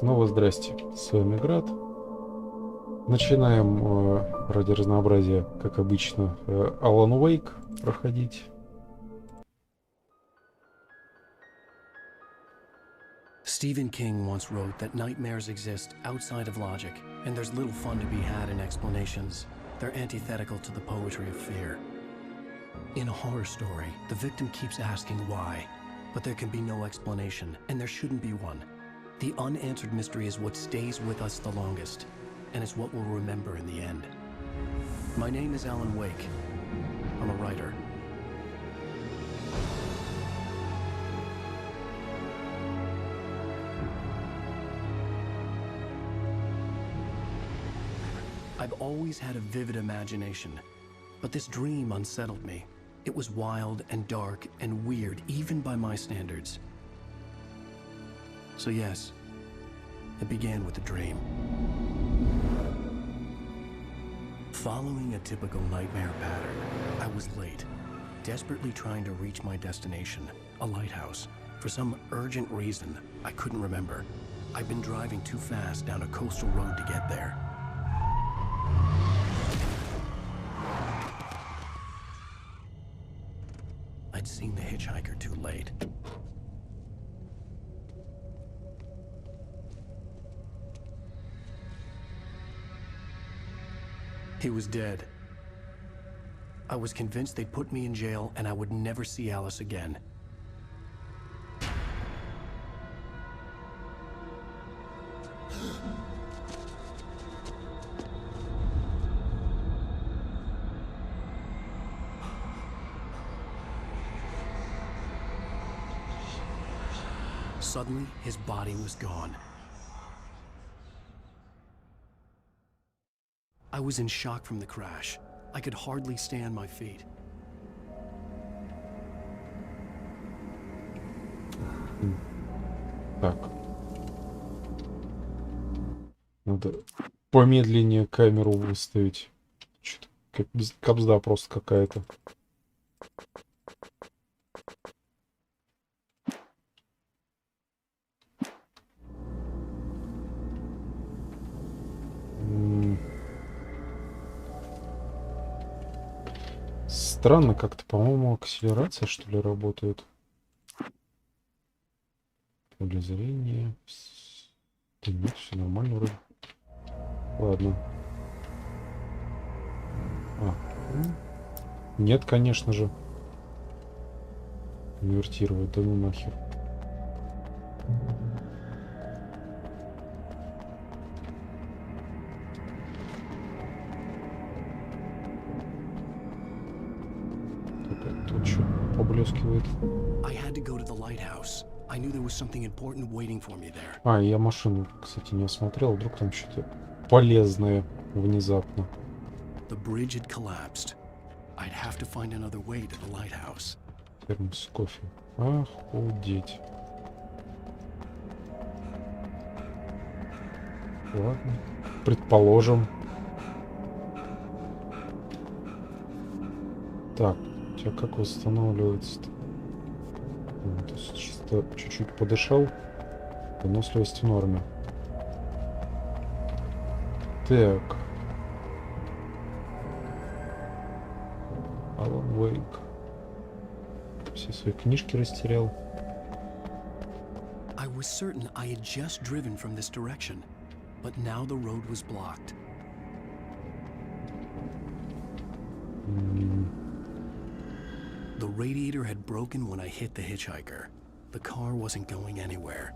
Снова здрасте, с вами GraD. Начинаем ради разнообразия, как обычно, Алан проходить. Stephen King once wrote that nightmares exist outside of logic, and there's little fun to be had in explanations. They're antithetical to the poetry of fear. In a horror story, the victim keeps asking why, but there can be no explanation, and there shouldn't be one. The unanswered mystery is what stays with us the longest, and it's what we'll remember in the end. My name is Alan Wake. I'm a writer. I've always had a vivid imagination, but this dream unsettled me. It was wild and dark and weird, even by my standards. So yes, it began with a dream. Following a typical nightmare pattern, I was late, desperately trying to reach my destination, a lighthouse. For some urgent reason, I couldn't remember. I'd been driving too fast down a coastal road to get there. I'd seen the hitchhiker too late. He was dead. I was convinced they'd put me in jail and I would never see Alice again. Suddenly, his body was gone. I was in shock from the crash. I could hardly stay on my feet. Так. Надо помедленнее камеру выставить. Что-то кабзда просто какая-то. Странно как-то, по-моему, акселерация, что ли, работает. Поле зрения. Да нет, все нормально вроде. Ладно. Нет, конечно же. Инвертировать, да ну нахер. Тут что поблескивает. Я машину, кстати, не осмотрел. Вдруг там что-то полезное внезапно. Термос с кофе. Охудеть. Ладно. Предположим. Так, у тебя как восстанавливается-то? Чисто чуть-чуть подышал. Выносливость в норме. Так. Алан Вейк. Все свои книжки растерял. I was certain I had just driven from this direction, but now the road was blocked. The radiator had broken when I hit the hitchhiker. The car wasn't going anywhere.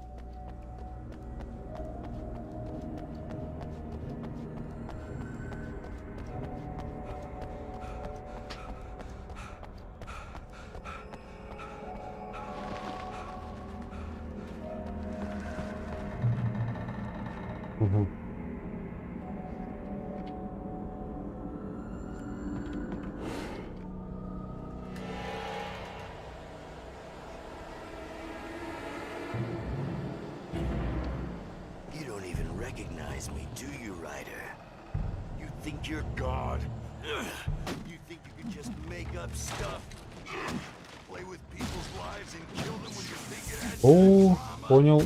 recognize me, do you, Ryder? You think you're God? You think you can just make up stuff? Play with people's lives and kill them when you think it has О, понял.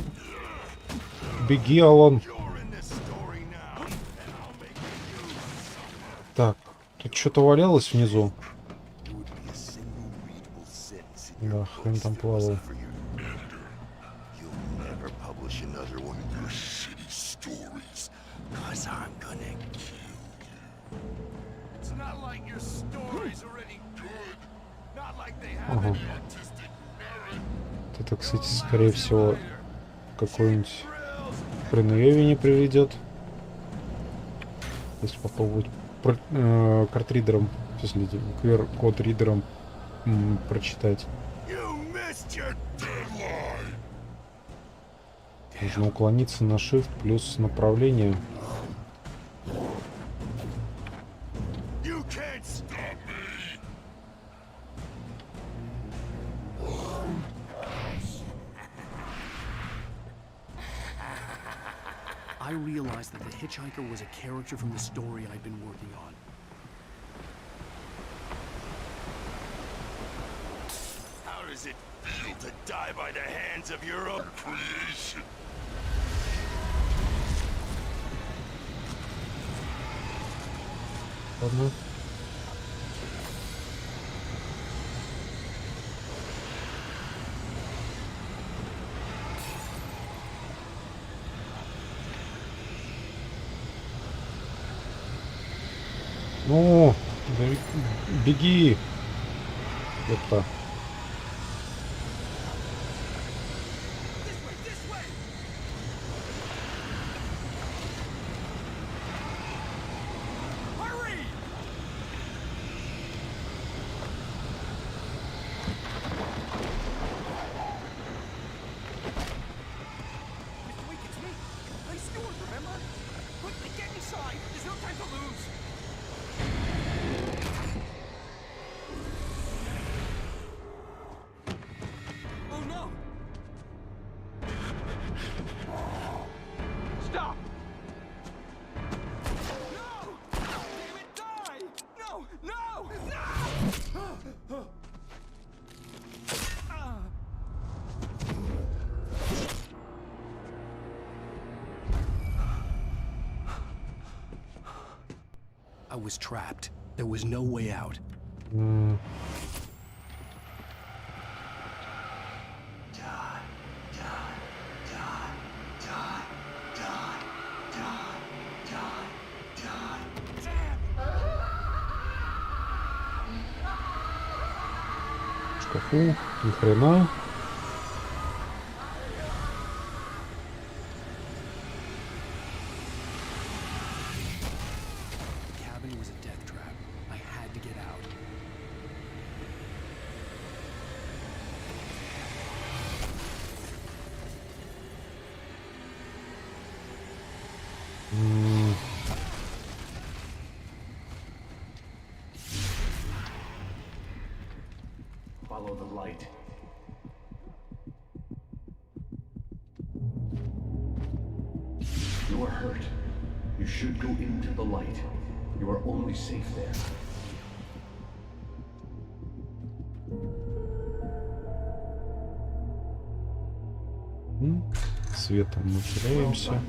беги, Алан. You're in this story now, and I'll make you suffer. Так, тут что-то валялось внизу. There would be a single readable sentence in Да, your хрен books там that плавал. wasn't for your editor. You'll never publish another one of your shitty stories, 'cause I'm gonna kill you. It's not like your story's already good. Not like they have Ага. any artistic merit. Это, кстати, скорее всего, какой-нибудь хрен не приведет. Если попробовать картридером, в смысле, QR-код-ридером прочитать. You missed your deadline. Нужно уклониться на Shift плюс направление. You can't stop me. I realized that the hitchhiker was a character from the story I'd been working on. How does it feel to die by the hands of your own creation? Ладно. Ну, да беги. Это. I was trapped. There was no way out. В шкафу. Ни хрена. The cabin was a death trap. I had to get out. Follow the light. You are hurt. You should go into the light. You are only safe there. Светом мы теряемся.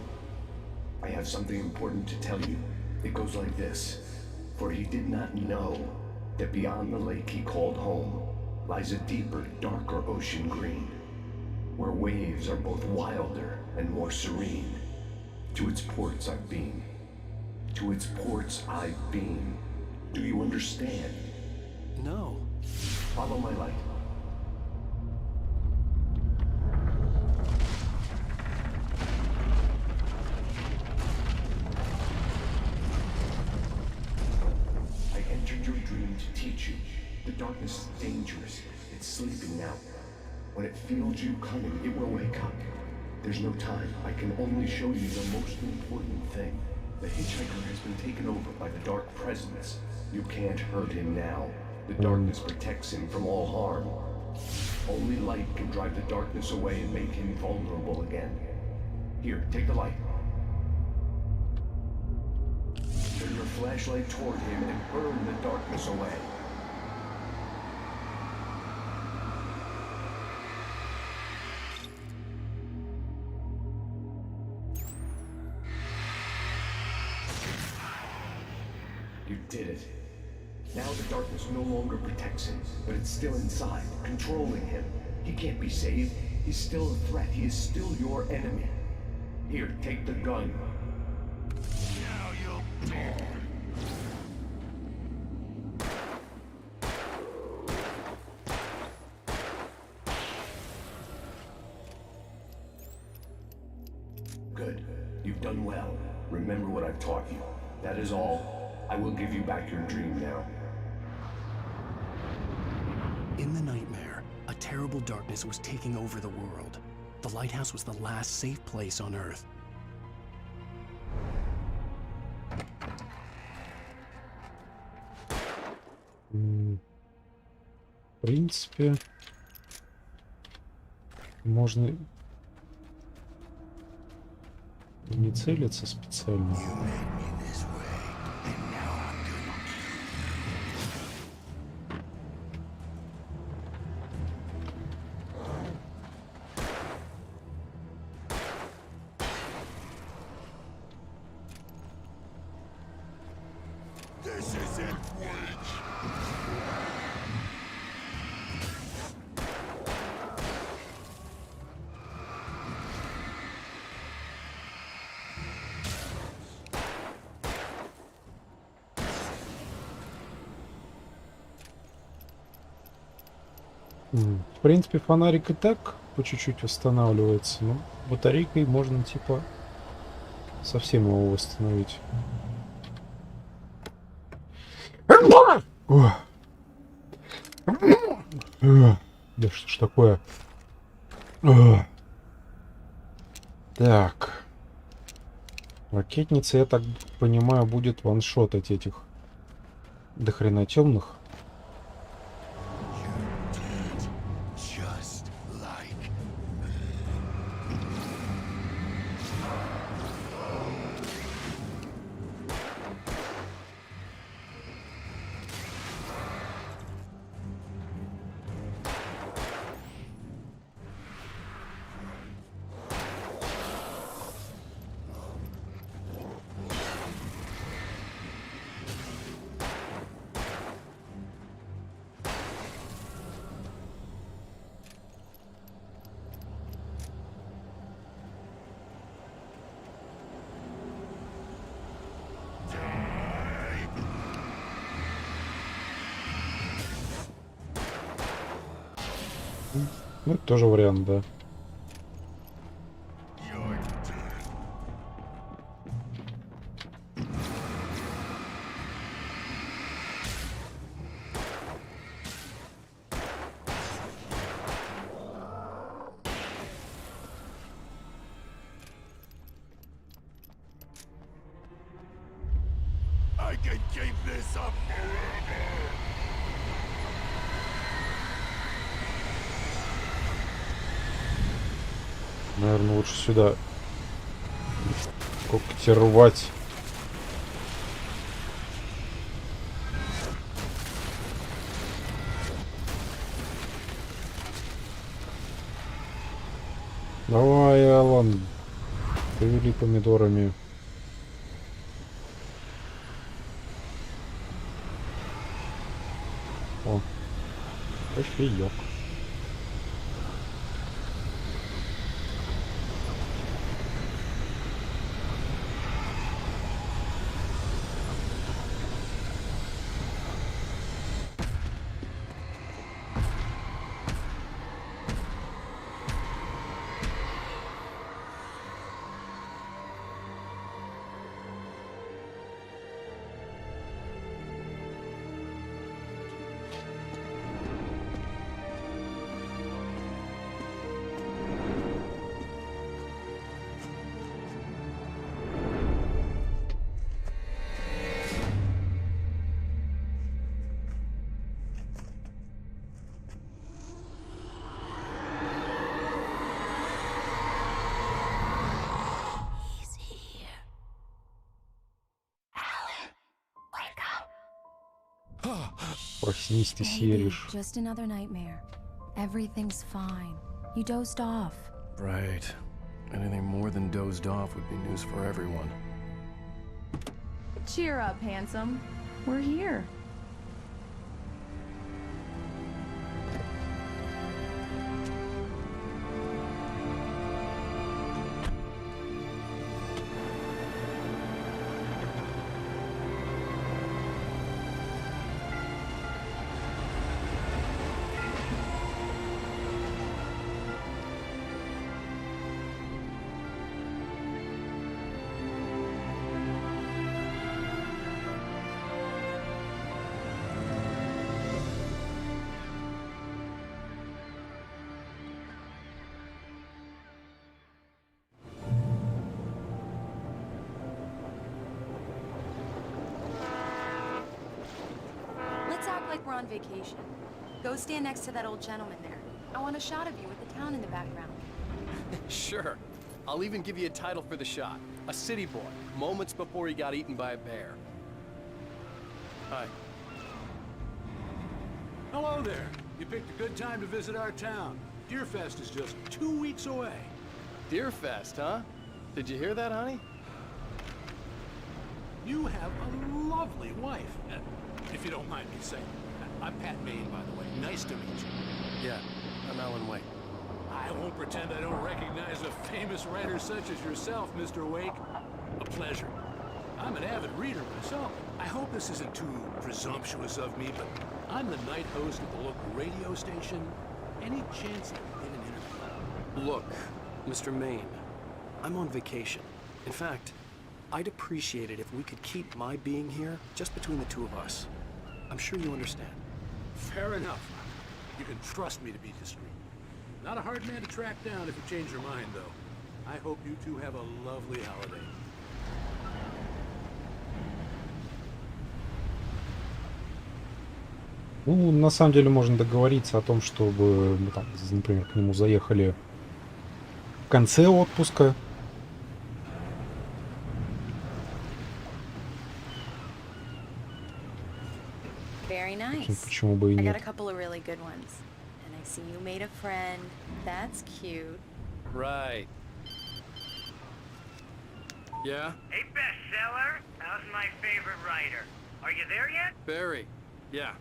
I have something important to tell you. It goes like this. For he did not know that beyond the lake he called home lies a deeper, darker ocean green, where waves are both wilder and more serene. To its ports I've been. To its ports I've been. Do you understand? No. Follow my light. I entered your dream to teach you. The darkness is dangerous. It's sleeping now. When it feels you coming, it will wake up. There's no time. I can only show you the most important thing. The hitchhiker has been taken over by the dark presence. You can't hurt him now. The darkness protects him from all harm. Only light can drive the darkness away and make him vulnerable again. Here, take the light. Turn your flashlight toward him and burn the darkness away. You did it. Now the darkness no longer protects him, but it's still inside, controlling him. He can't be saved. He's still a threat. He is still your enemy. Here, take the gun. Now you'll die. Good. You've done well. Remember what I've taught you. That is all. I will give you back your dream now. In the nightmare, a terrible darkness was taking over the world. The lighthouse was the last safe place on Earth. В принципе, можно не целиться специально. You made me this way, and now I'm gonna kill you. This isn't wage. В принципе, фонарик и так по чуть-чуть восстанавливается, но батарейкой можно типа совсем его восстановить. Ох. Да что ж такое? Так. Ракетница, я так понимаю, будет ваншотать этих дохрена темных. Just like Ну, это тоже вариант, да. you're dead. I can keep this up forever. Наверное, лучше сюда когти рвать. Давай, Алан, повели помидорами. О, кофеек. He's here. Alan, wake up. Проснись, ты серишь. Just another nightmare. Everything's fine. You dozed off. Right. Anything more than dozed off would be news for everyone. Cheer up, handsome. We're here. Like we're on vacation. Go stand next to that old gentleman there. I want a shot of you with the town in the background. Sure. I'll even give you a title for the shot. A city boy, moments before he got eaten by a bear. Hi. Hello there. You picked a good time to visit our town. Deerfest is just 2 weeks away. Deerfest, huh? Did you hear that, honey? You have a lovely wife. If you don't mind me saying. I'm Pat Maine, by the way. Nice to meet you. Yeah, I'm Alan Wake. I won't pretend I don't recognize a famous writer such as yourself, Mr. Wake. A pleasure. I'm an avid reader myself. I hope this isn't too presumptuous of me, but I'm the night host of the local radio station. Any chance to get an interview? Look, Mr. Maine, I'm on vacation. In fact, I'd appreciate it if we could keep my being here just between the two of us. I'm sure you understand. Fair enough. You can trust me to be discreet. Not a hard man to track down if you change your mind, though. I hope you two have a lovely holiday. Ну, на самом деле можно договориться о том, чтобы мы там, например, к нему заехали в конце отпуска. Very nice. Почему бы и I got нет? a couple of really good ones. And I see you made a friend. That's cute. Right. Yeah? Hey, bestseller. How's my favorite writer? Are you there yet? Barry. Yeah.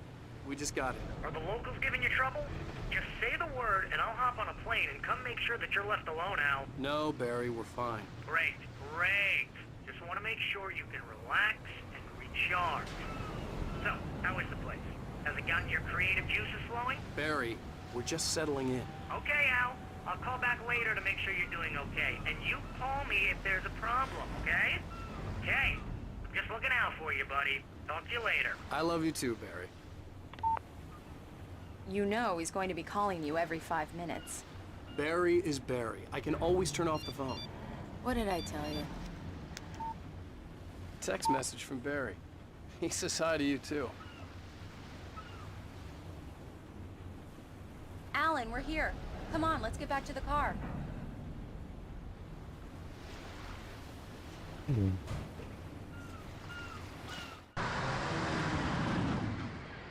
We just got it. Are the locals giving you trouble? Just say the word and I'll hop on a plane and come make sure that you're left alone, Al. No, Barry, we're fine. Great, great. Just want to make sure you can relax and recharge. So, how is the place? Has it gotten your creative juices flowing? Barry, we're just settling in. Okay, Al. I'll call back later to make sure you're doing okay. And you call me if there's a problem, okay? Okay. I'm just looking out for you, buddy. Talk to you later. I love you too, Barry. You know he's going to be calling you every 5 minutes. Barry is Barry. I can always turn off the phone. What did I tell you? Text message from Barry. He says hi to you too. Alan, we're here. Come on, let's get back to the car.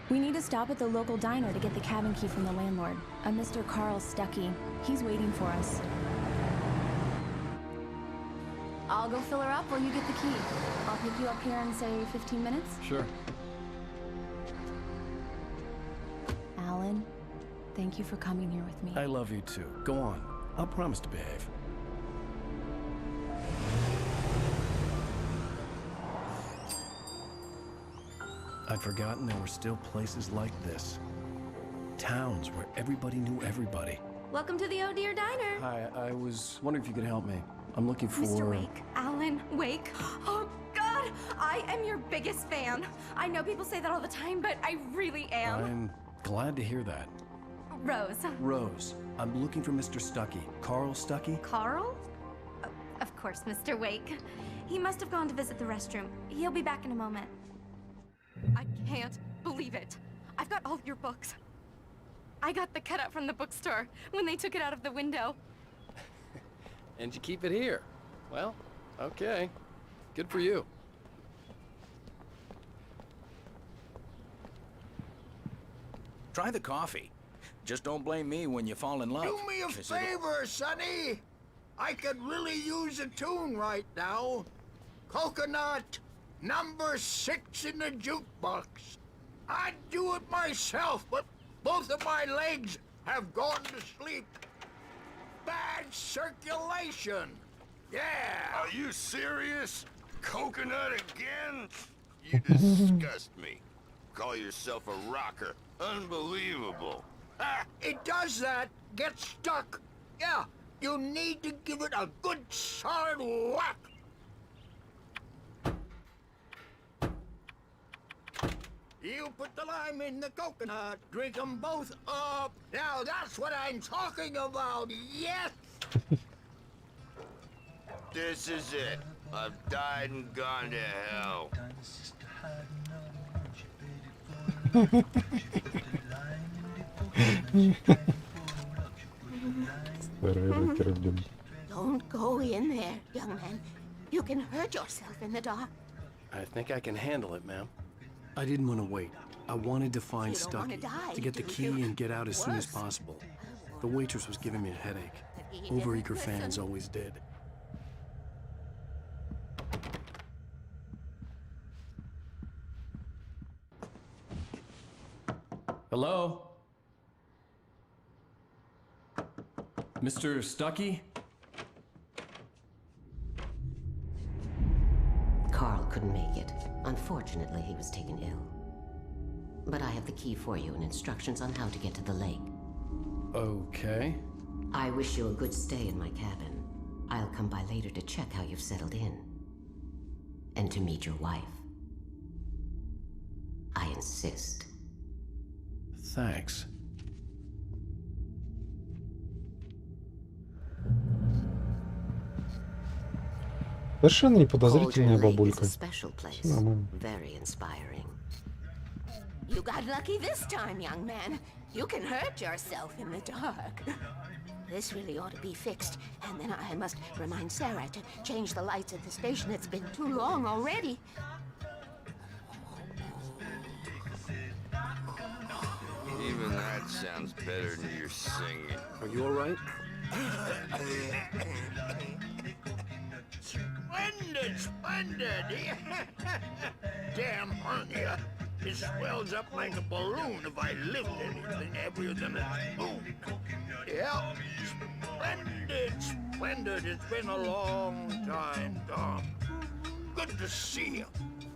We need to stop at the local diner to get the cabin key from the landlord, a Mr. Carl Stuckey. He's waiting for us. I'll go fill her up while you get the key. I'll pick you up here in, say, 15 minutes. Sure. Alan, thank you for coming here with me. I love you too. Go on. I'll promise to behave. I'd forgotten there were still places like this. Towns where everybody knew everybody. Welcome to the Oh Dear Diner. Hi, I was wondering if you could help me. I'm looking for... Mr. Wake. Alan Wake. Oh, God! I am your biggest fan. I know people say that all the time, but I really am. I'm glad to hear that. Rose. Rose, I'm looking for Mr. Stuckey. Carl Stuckey? Carl? Of course, Mr. Wake. He must have gone to visit the restroom. He'll be back in a moment. I can't believe it. I've got all your books. I got the cutout from the bookstore when they took it out of the window. And you keep it here. Well, okay. Good for you. Try the coffee. Just don't blame me when you fall in love. Do me a favor, Sonny. I could really use a tune right now. Coconut, Number 6 in the jukebox. I'd do it myself, but both of my legs have gone to sleep. Bad circulation. Yeah. Are you serious? Coconut again? You disgust me. Call yourself a rocker. Unbelievable. It does that. Get stuck. Yeah, you need to give it a good solid whack. You put the lime in the coconut, drink them both up. Now that's what I'm talking about, yes! This is it. I've died and gone to hell. Don't go in there, young man. You can hurt yourself in the dark. I think I can handle it, ma'am. I didn't want to wait. I wanted to find You don't wanna Stucky, die, to get the do key you? and get out as soon as Worse. possible. The waitress was giving me a headache. He didn't Overeager listen. fans always did. Hello? Mr. Stucky? Carl couldn't make it. Unfortunately, he was taken ill. But I have the key for you and instructions on how to get to the lake. Okay. I wish you a good stay in my cabin. I'll come by later to check how you've settled in. And to meet your wife. I insist. Thanks. Совершенно не подозрительная Cauldron Lake is бабулька. a special place. Всё нормально. Very inspiring. You got lucky this time, young man. You can hurt yourself in the dark. This really ought to be fixed. And then I must remind Sarah to change the lights at the station. It's been too long already. Even that sounds better than your singing. Are you all right? Splendid, splendid! Damn hernia. It swells up like a balloon if I lift anything heavier than a spoon. Yeah, splendid, splendid. It's been a long time, Tom. Good to see you.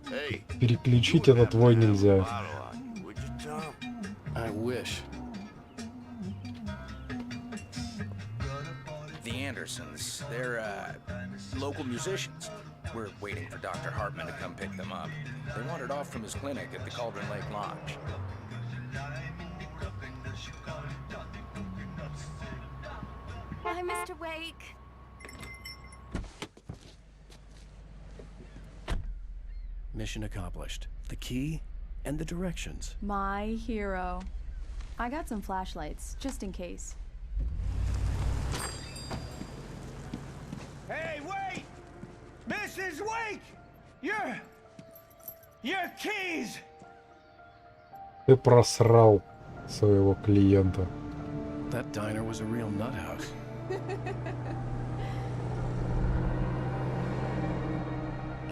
Hey, Переключить этот вой нельзя. bottle on you, would you, Tom? I wish. The Andersons, they're, local musicians. We're waiting for Dr. Hartman to come pick them up. They wandered off from his clinic at the Cauldron Lake Lodge. Hi, Mr. Wake. Mission accomplished. The key and the directions. My hero. I got some flashlights, just in case. Hey, wait! Mrs. Wake! Your keys! Ты просрал своего клиента. That diner was a real nut house.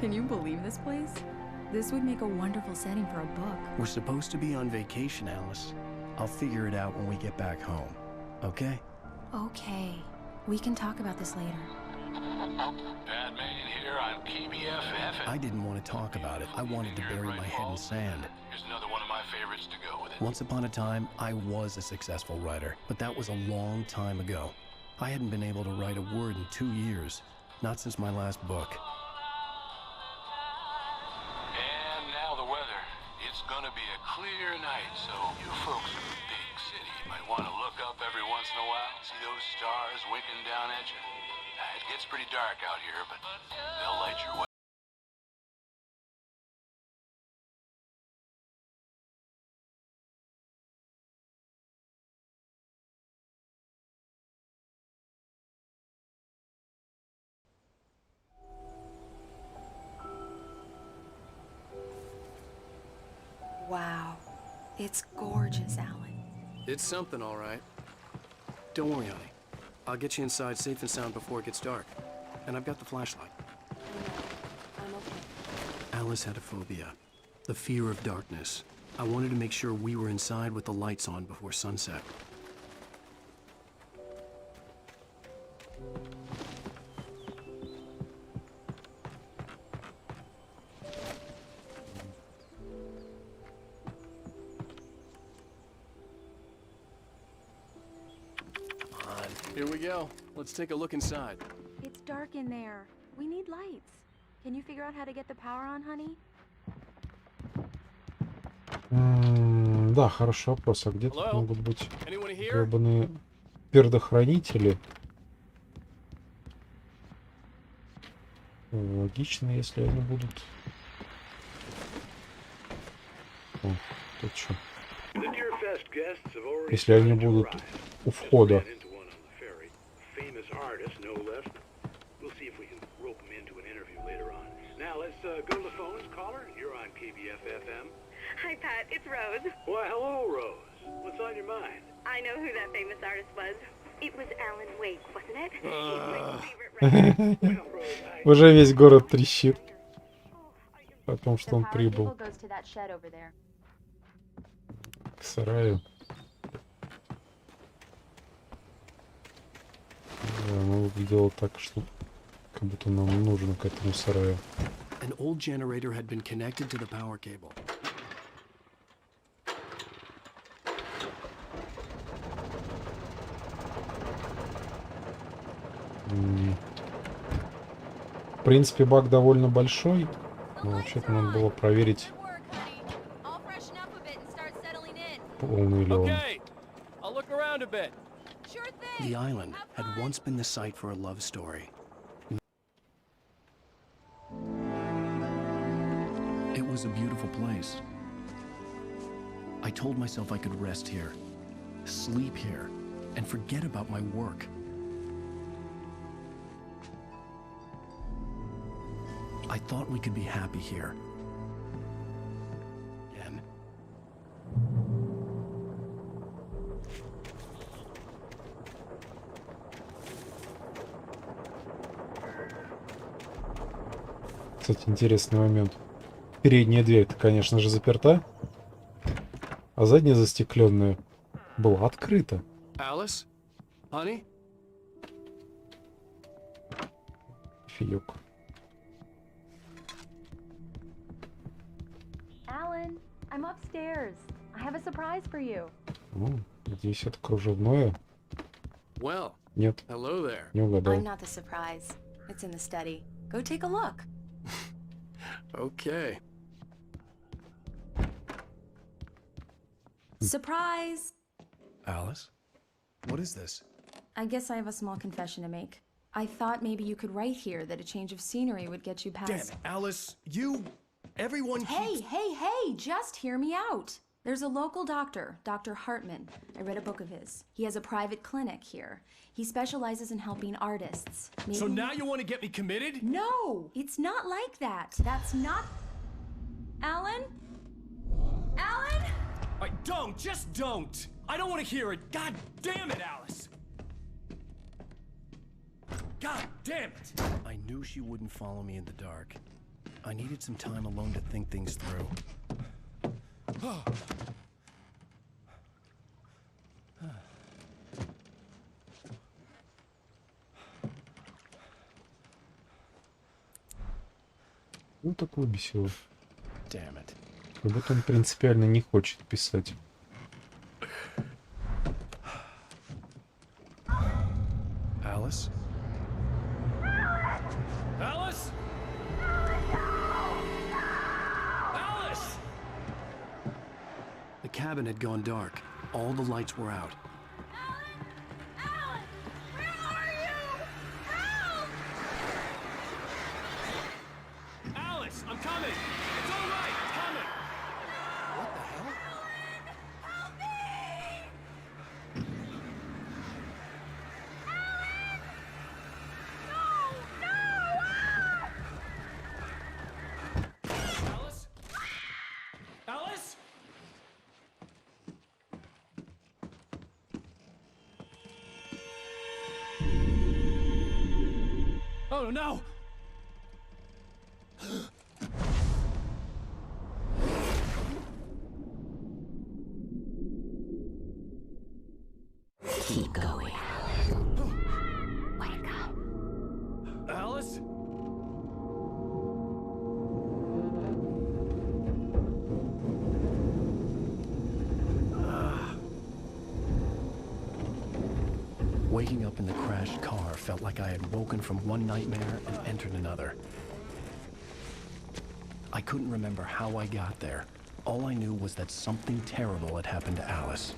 Can you believe this place? This would make a wonderful setting for a book. We're supposed to be on vacation, Alice. I'll figure it out when we get back home. Okay? Okay. We can talk about this later. Batman here on PBFF. I didn't want to talk about it. I wanted to bury my head in sand. Here's another one of my favorites to go with it. Once upon a time, I was a successful writer, but that was a long time ago. I hadn't been able to write a word in 2 years. Not since my last book. And now the weather. It's gonna be a clear night, so you folks in the big city might want to look up every once in a while, see those stars winking down at you. It gets pretty dark out here, but they'll light your way. Wow. It's gorgeous, Alan. It's something, all right. Don't worry, honey. I'll get you inside safe and sound before it gets dark. And I've got the flashlight. I'm okay. Alan, Alice had a phobia, the fear of darkness. I wanted to make sure we were inside with the lights on before sunset. Here we go. Let's take a look inside. It's dark in there. We need lights. Can you figure out how to get the power on, honey? Да, хороший вопрос. А где тут могут быть гребаные пердохранители? Логично, если они будут... О, тут что? Если они будут у входа. Hi, Pat. It's Rose. Why, hello, Rose. What's on your mind? I know who that famous artist was. It was Alan Wake, wasn't it? He's my favorite writer. Уже весь город трещит о том, что он прибыл к сараю. Оно выглядело так, что как будто нам нужно к этому сараю. An old generator had been connected to the power cable. В принципе, баг довольно большой, но вообще-то надо было проверить, полный ли он. The island had once been the site for a love story. It was a beautiful place. I told myself I could rest here, sleep here, and forget about my work. I thought we could be happy here. Again. Кстати, интересный момент. Передняя дверь-то, конечно же, заперта, а задняя застекленная была открыта. Alice? Honey? Фиюк. Alan, I'm upstairs. I have a surprise for you. Здесь это кружевное. Well, нет. Hello there. Не угадал. I'm not the surprise. It's in the study. Go take a look. Okay. Surprise! Alice? What is this? I guess I have a small confession to make. I thought maybe you could write here that a change of scenery would get you past... Damn it, Alice, everyone Hey, just hear me out. There's a local doctor, Dr. Hartman. I read a book of his. He has a private clinic here. He specializes in helping artists. Maybe... So now you want to get me committed? No, it's not like that. That's not... Alan? Alan? Just don't! I don't want to hear it! God damn it, Alice! God damn it! I knew she wouldn't follow me in the dark. I needed some time alone to think things through. Ну так выбесило. Damn it. Как будто он принципиально не хочет писать. Alice? Alice? Alice! The cabin had gone dark. All the lights were out. Alice, I'm coming! It's all right, it's coming! What the hell? Help me! Alice? Alice? Oh no! Keep going. Wake up. Alice? Waking up in the crashed car felt like I had woken from one nightmare and entered another. I couldn't remember how I got there. All I knew was that something terrible had happened to Alice.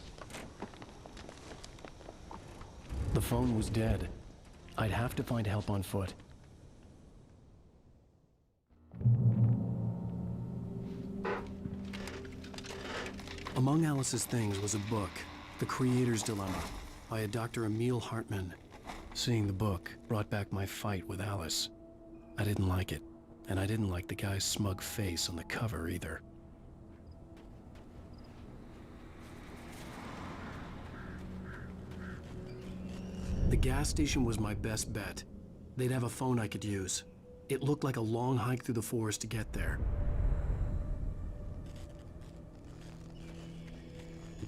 The phone was dead. I'd have to find help on foot. Among Alice's things was a book, The Creator's Dilemma, by a Dr. Emil Hartman. Seeing the book brought back my fight with Alice. I didn't like it, and I didn't like the guy's smug face on the cover either. The gas station was my best bet. They'd have a phone I could use. It looked like a long hike through the forest to get there.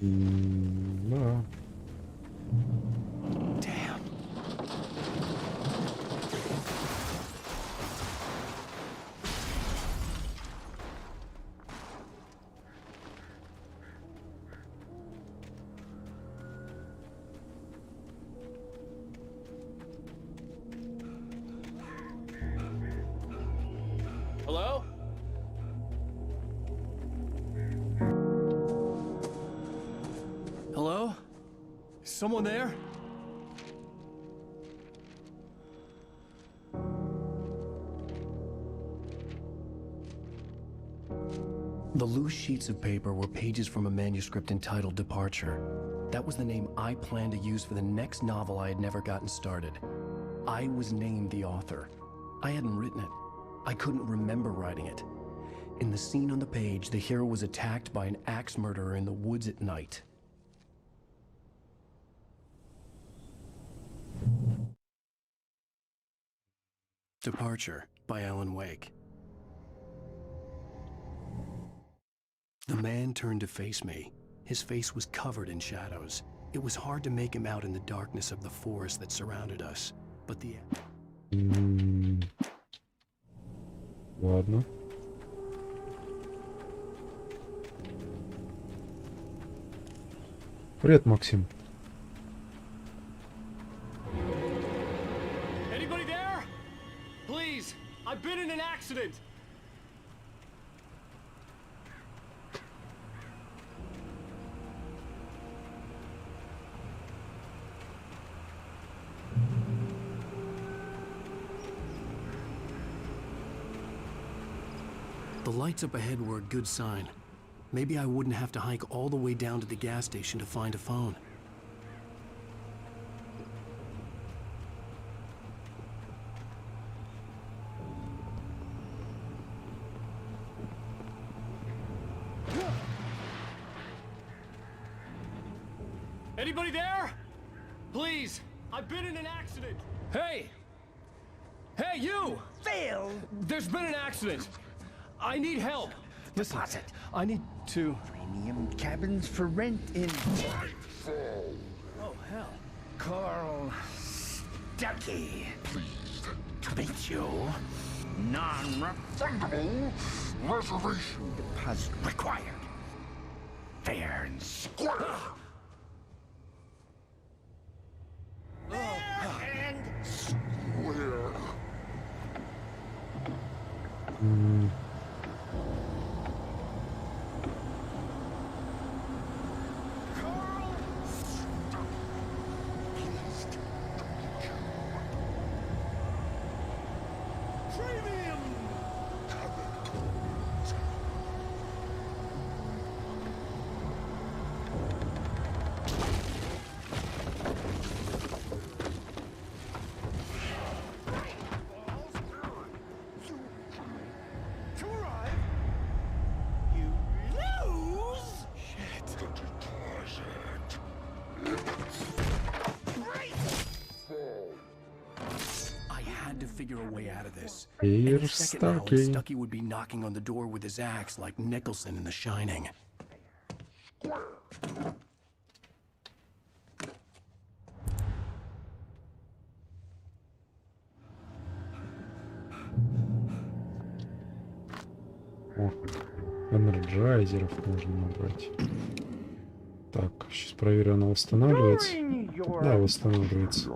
No. Damn. Hello? Hello? Is someone there? The loose sheets of paper were pages from a manuscript entitled Departure. That was the name I planned to use for the next novel I had never gotten started. I was named the author. I hadn't written it. I couldn't remember writing it. In the scene on the page, the hero was attacked by an axe murderer in the woods at night. Departure by Alan Wake. The man turned to face me. His face was covered in shadows. It was hard to make him out in the darkness of the forest that surrounded us. But the... Ладно. Привет, Максим. Anybody there? Please, I've been in an accident. The lights up ahead were a good sign. Maybe I wouldn't have to hike all the way down to the gas station to find a phone. Anybody there? Please, I've been in an accident. Hey! Hey, you! Phil! There's been an accident. I need help. Listen, Deposit. I need to... Premium cabins for rent in... Oh, hell. Carl Stuckey. Pleased to meet you. Non-refundable reservation deposit required. Fair and square. Fair and square. Figure a way out of this. Any second now, and Stuckey would be knocking on the door with his axe like Nicholson in The Shining. Райзеров можно набрать. Так, сейчас проверю, она восстанавливается. Да, восстанавливается.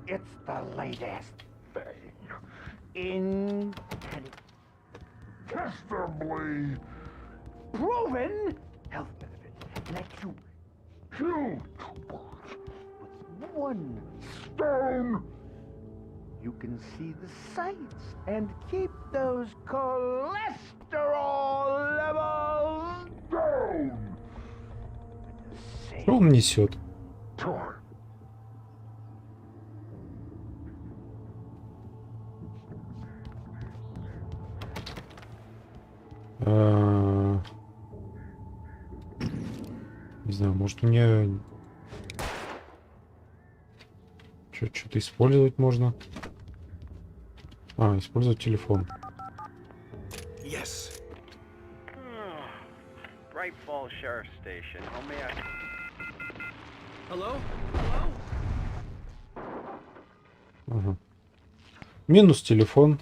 It's the latest thing in testably proven health benefits. Let you kill two birds with one stone. You can see the sights and keep those cholesterol levels down. Что он несет? Не знаю, может мне что-то использовать можно? Использовать телефон. Yes. Bright Falls Sheriff Station. How may I... Hello? Ага. Минус телефон.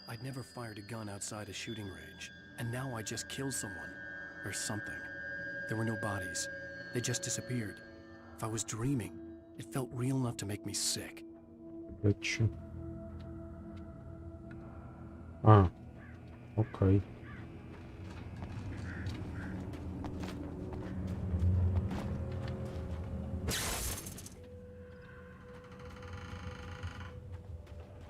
I'd never fired a gun outside a shooting range, and now I just killed someone. Or something. There were no bodies. They just disappeared. If I was dreaming, it felt real enough to make me sick. Окей.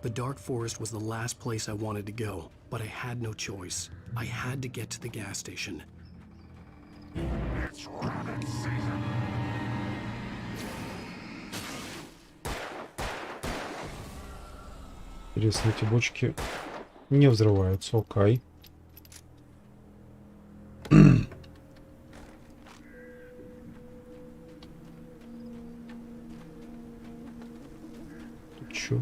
The dark forest was the last place I wanted to go, but I had no choice. I had to get to the gas station. It's rabbit season. Интересно, эти бочки не взрываются, окей. Тут чё?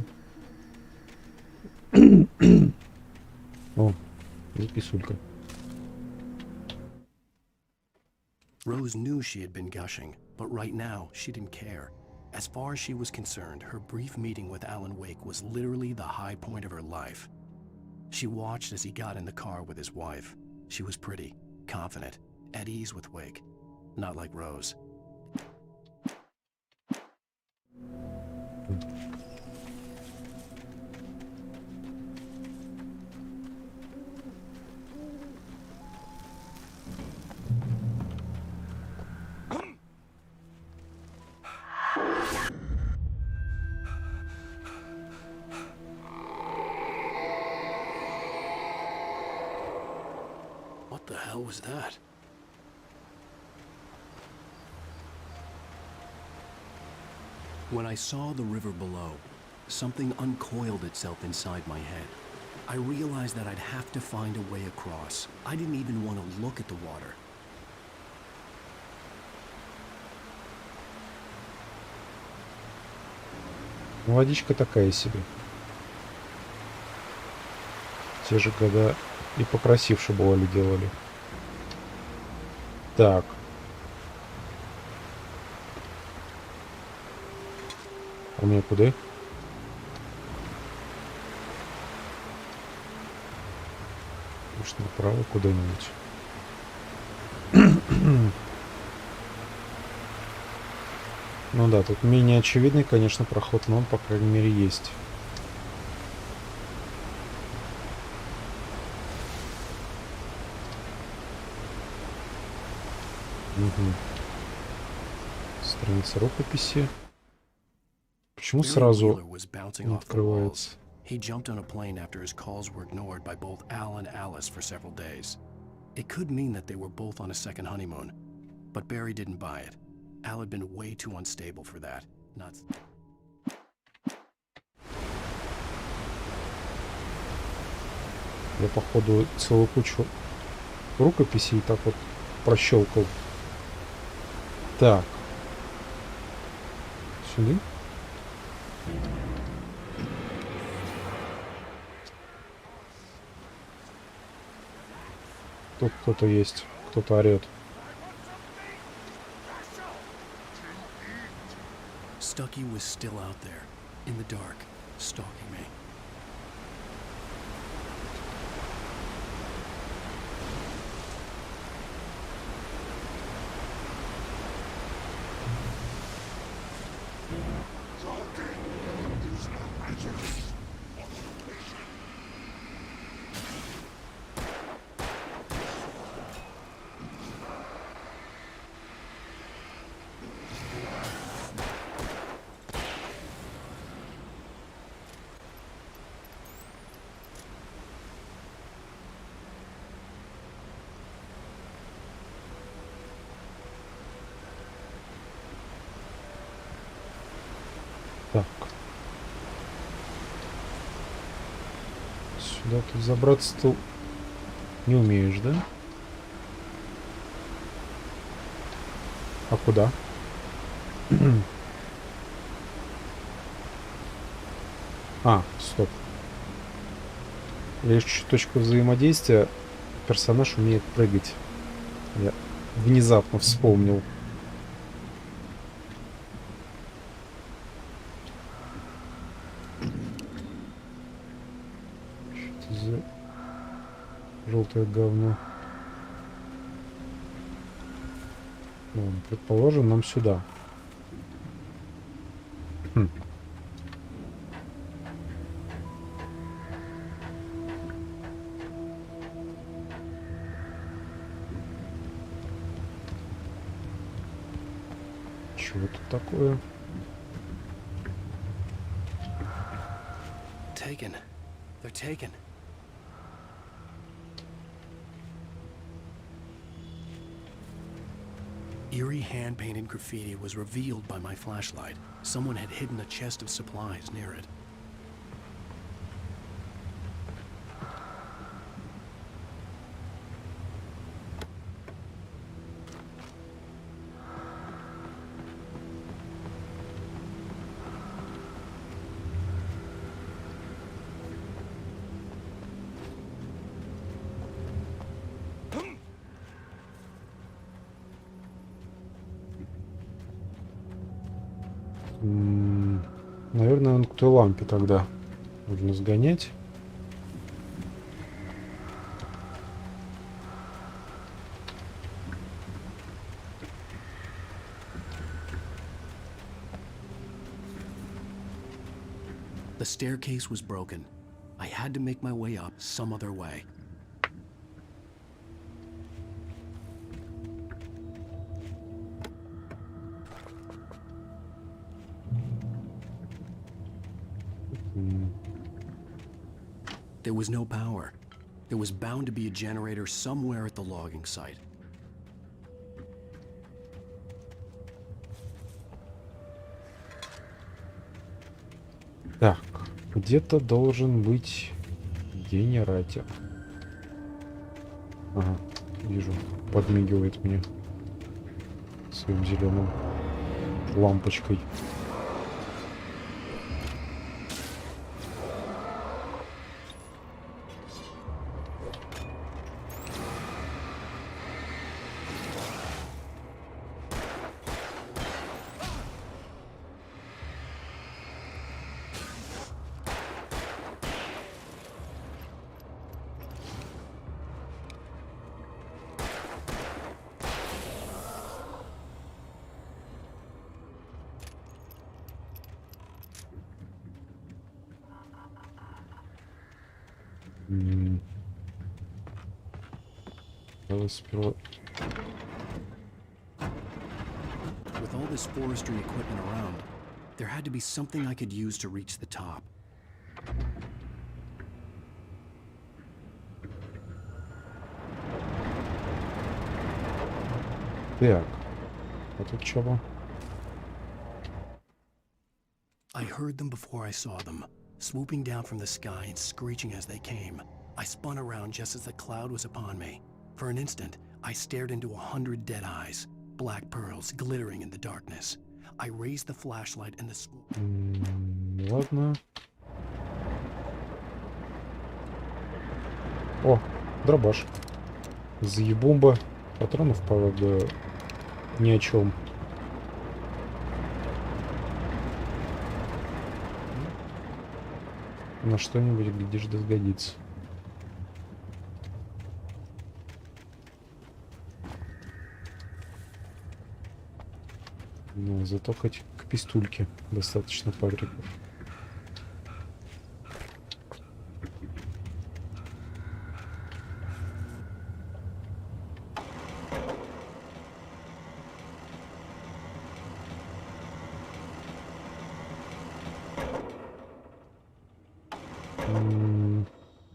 О, записулька. Rose knew she had been gushing, but right now, she didn't care. As far as she was concerned, her brief meeting with Alan Wake was literally the high point of her life. She watched as he got in the car with his wife. She was pretty, confident, at ease with Wake. Not like Rose. What the hell was that? When I saw the river below, something uncoiled itself inside my head. I realized that I'd have to find a way across. I didn't even want to look at the water. Водичка такая себе. Те же года и покрасивше бывали делали. Так. А мне куда? Может, направо куда-нибудь? Ну да, тут менее очевидный, конечно, проход, но он, по крайней мере, есть. Угу. Страница рукописи. Почему сразу не открывается? He jumped on a plane after his calls were ignored by both Al and Alice for several days. It could mean that they were both on a second honeymoon, but Barry didn't buy it. Al had been way too unstable for that. Not... Я, походу, целую кучу рукописей так вот прощелкал. Так. Сюда. Тут кто-то есть, кто-то орет. Stucky was still out there, in the dark, stalking me. Так. Сюда тут забраться ты не умеешь, да? А куда? А, стоп. Есть чуть точку взаимодействия. Персонаж умеет прыгать. Я внезапно вспомнил. Что за желтое говно? Ну, предположим, нам сюда. Чего тут такое? Taken. They're taken. Eerie hand-painted graffiti was revealed by my flashlight. Someone had hidden a chest of supplies near it. Наверное, он к той лампе тогда нужно сгонять. The staircase was broken. I had to make my way up some other way. There was no power. There was bound to be a generator somewhere at the logging site. Так, где-то должен быть генератор. Ага, вижу, подмигивает мне своим зеленым лампочкой. Давай сперва. With all this forestry equipment around, there had to be something I could use to reach the top. Так. А тут чего? I heard them before I saw them, swooping down from the sky and screeching as they came. I spun around just as the cloud was upon me. For an instant, I stared into 100 dead eyes, black pearls glittering in the darkness. I raised the flashlight and the... Ладно. О, дробаш. Заебумба. Патронов, правда, ни о чем. На что-нибудь, глядишь, да сгодится. Но зато хоть к пистульке достаточно патриков.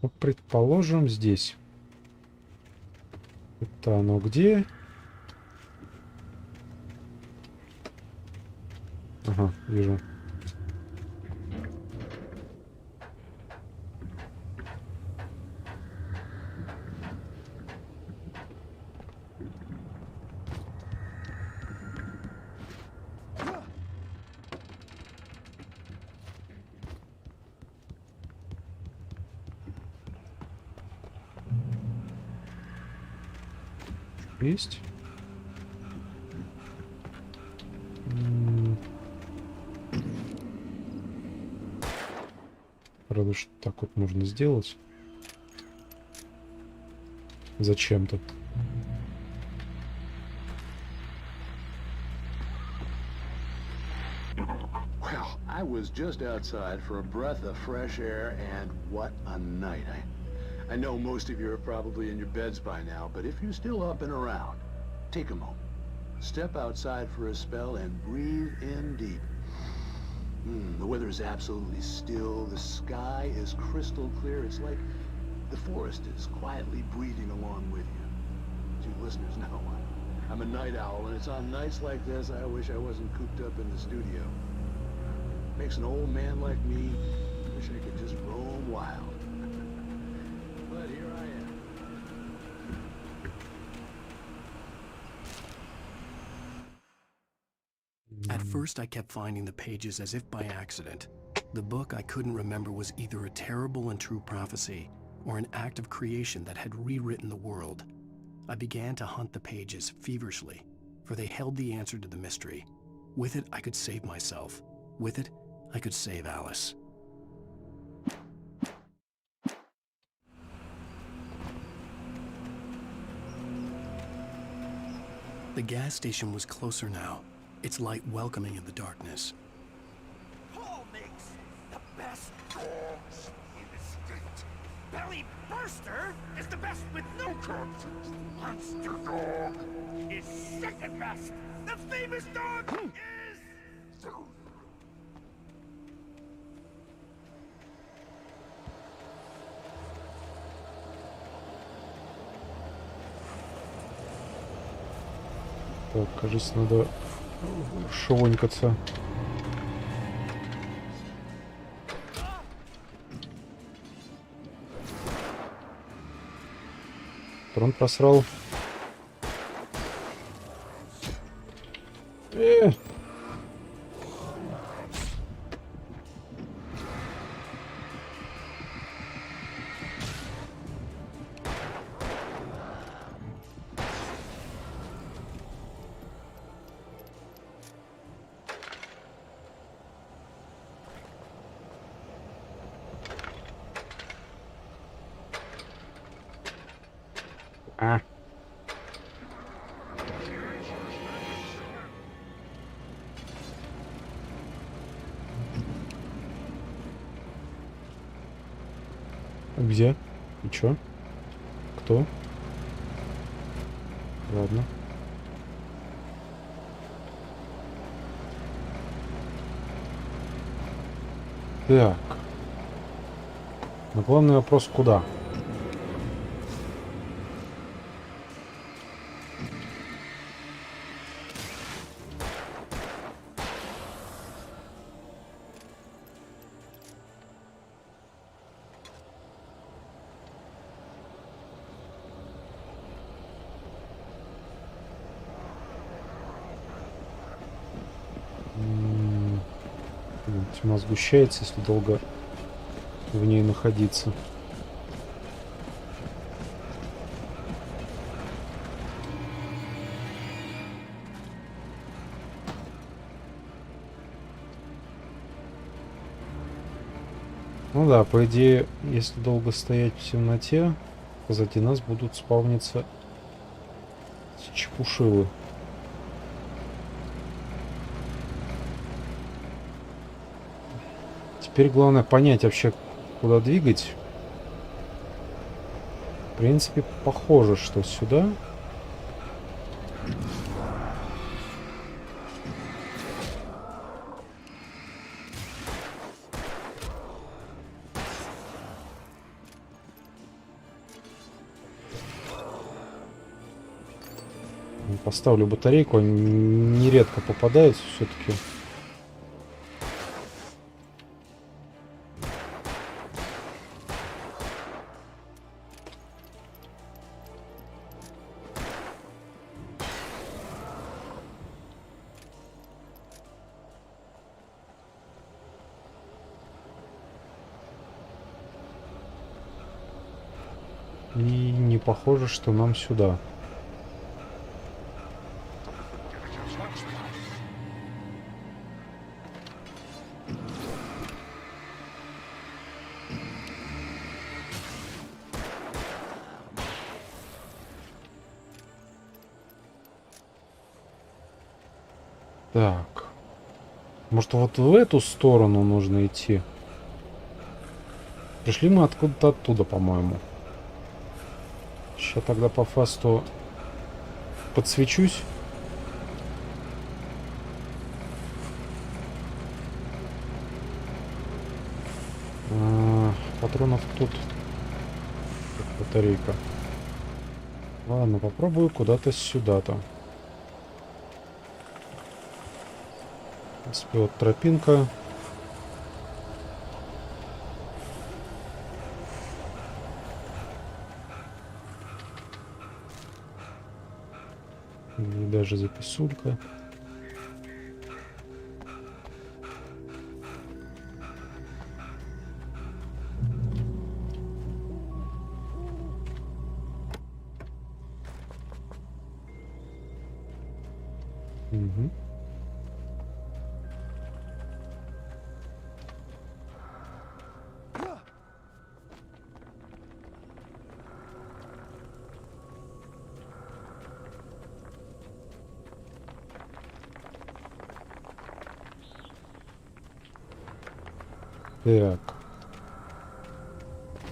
Ну, предположим, здесь. Это оно где? Ага, вижу. Есть. Правда, что так вот можно сделать. Зачем-то. Well, I was just outside for a breath of fresh air, and what a night. I know most of you are probably in your beds by now, but if you're still up and around, take a moment. Step outside for a spell and breathe in deep. The weather is absolutely still. The sky is crystal clear. It's like the forest is quietly breathing along with you. As you listeners know, I'm a night owl, and it's on nights like this I wish I wasn't cooped up in the studio. Makes an old man like me wish I could just roam wild. But here I am. At first, I kept finding the pages as if by accident. The book I couldn't remember was either a terrible and true prophecy or an act of creation that had rewritten the world. I began to hunt the pages feverishly, for they held the answer to the mystery. With it, I could save myself. With it, I could save Alice. The gas station was closer now, its light welcoming in the darkness. Paul makes the best dogs in the state. Belly Burster is the best with no context. Monster Dog is second best. The famous dog is... Так, кажется, надо шелонькаться. Трон просрал. Где? И чё? Кто? Ладно. Так. Но главный вопрос, куда? Тьма сгущается, если долго в ней находиться. Ну да, по идее, если долго стоять в темноте, позади нас будут спавниться чепушилы. Теперь главное понять вообще, куда двигать. В принципе, похоже, что сюда. Поставлю батарейку, они нередко попадаются все-таки. И не похоже, что нам сюда. Так. Может, вот в эту сторону нужно идти? Пришли мы откуда-то оттуда, по-моему. Сейчас тогда по фасту подсвечусь. Патронов тут. Батарейка. Ладно, попробую куда-то сюда-то. В принципе, вот тропинка. И даже записулька. Угу. Так.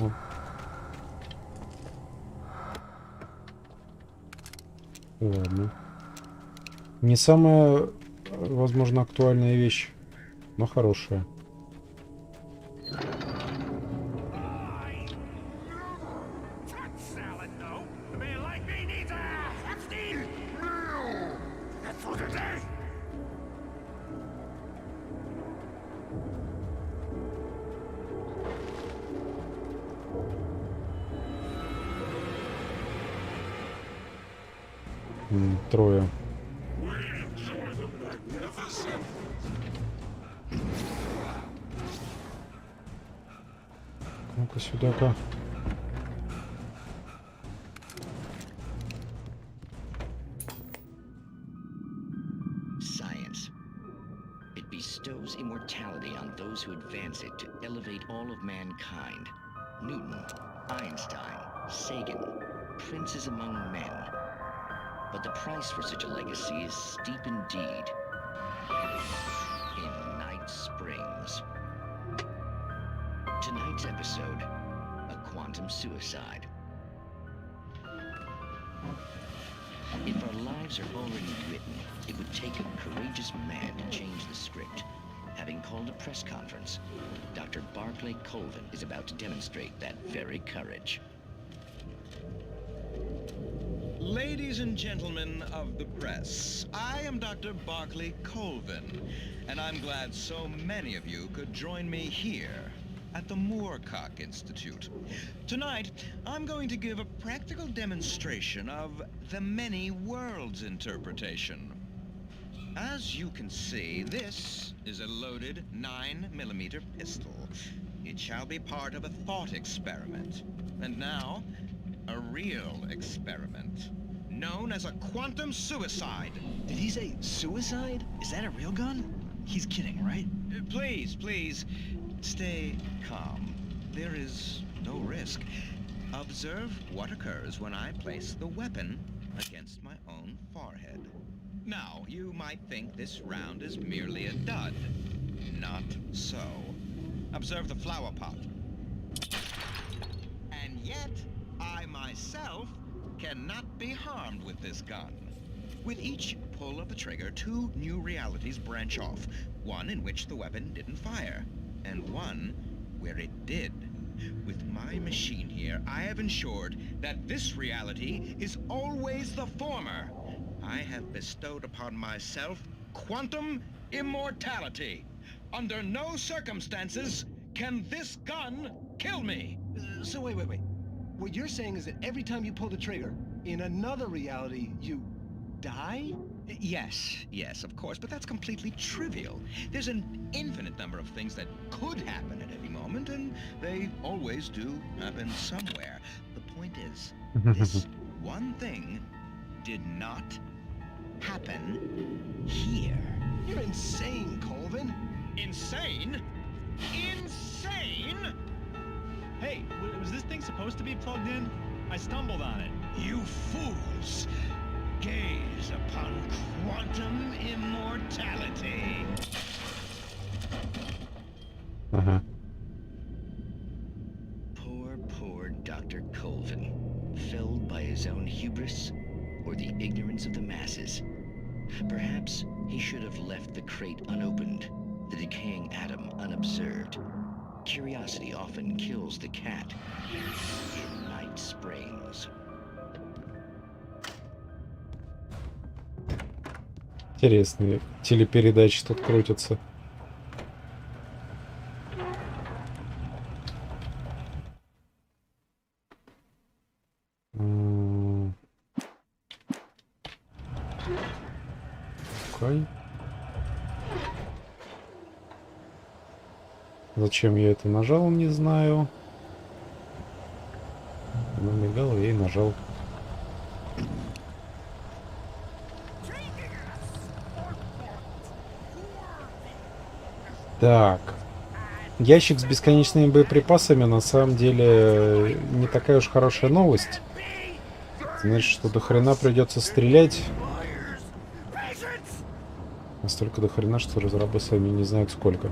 О. Ладно. Не самая, возможно, актуальная вещь, но хорошая. Трое. Ну-ка сюда-ка. Science. It bestows immortality on those who advance it to elevate all of mankind. Newton, Einstein, Sagan, princes among men. But the price for such a legacy is steep indeed. In Night Springs. Tonight's episode, a quantum suicide. If our lives are already written, it would take a courageous man to change the script. Having called a press conference, Dr. Barclay Colvin is about to demonstrate that very courage. Ladies and gentlemen of the press, I am Dr. Barclay Colvin, and I'm glad so many of you could join me here at the Moorcock Institute. Tonight, I'm going to give a practical demonstration of the many worlds interpretation. As you can see, this is a loaded 9mm pistol. It shall be part of a thought experiment. And now, a real experiment. Known as a quantum suicide. Did he say suicide? Is that a real gun? He's kidding, right? Please, please, stay calm. There is no risk. Observe what occurs when I place the weapon against my own forehead. Now, you might think this round is merely a dud. Not so. Observe the flower pot. And yet, I myself cannot be harmed with this gun. With each pull of the trigger, 2 new realities branch off. One in which the weapon didn't fire, and one where it did. With my machine here, I have ensured that this reality is always the former. I have bestowed upon myself quantum immortality. Under no circumstances can this gun kill me. So wait. What you're saying is that every time you pull the trigger, in another reality, you die? Yes, of course, but that's completely trivial. There's an infinite number of things that could happen at any moment, and they always do happen somewhere. The point is, this one thing did not happen here. You're insane, Colvin. Insane? Insane? Hey, was this thing supposed to be plugged in? I stumbled on it. You fools! Gaze upon quantum immortality. Poor Dr. Colvin, felled by his own hubris or the ignorance of the masses. Perhaps he should have left the crate unopened, the decaying atom unobserved. Curiosity often kills the cat in Night Springs. Интересные телепередачи тут крутятся. Окей. Зачем я это нажал, не знаю. Намигал, я и нажал. Так. Ящик с бесконечными боеприпасами на самом деле не такая уж хорошая новость. Значит, что до хрена придется стрелять. Настолько до хрена, что разрабы сами не знают сколько.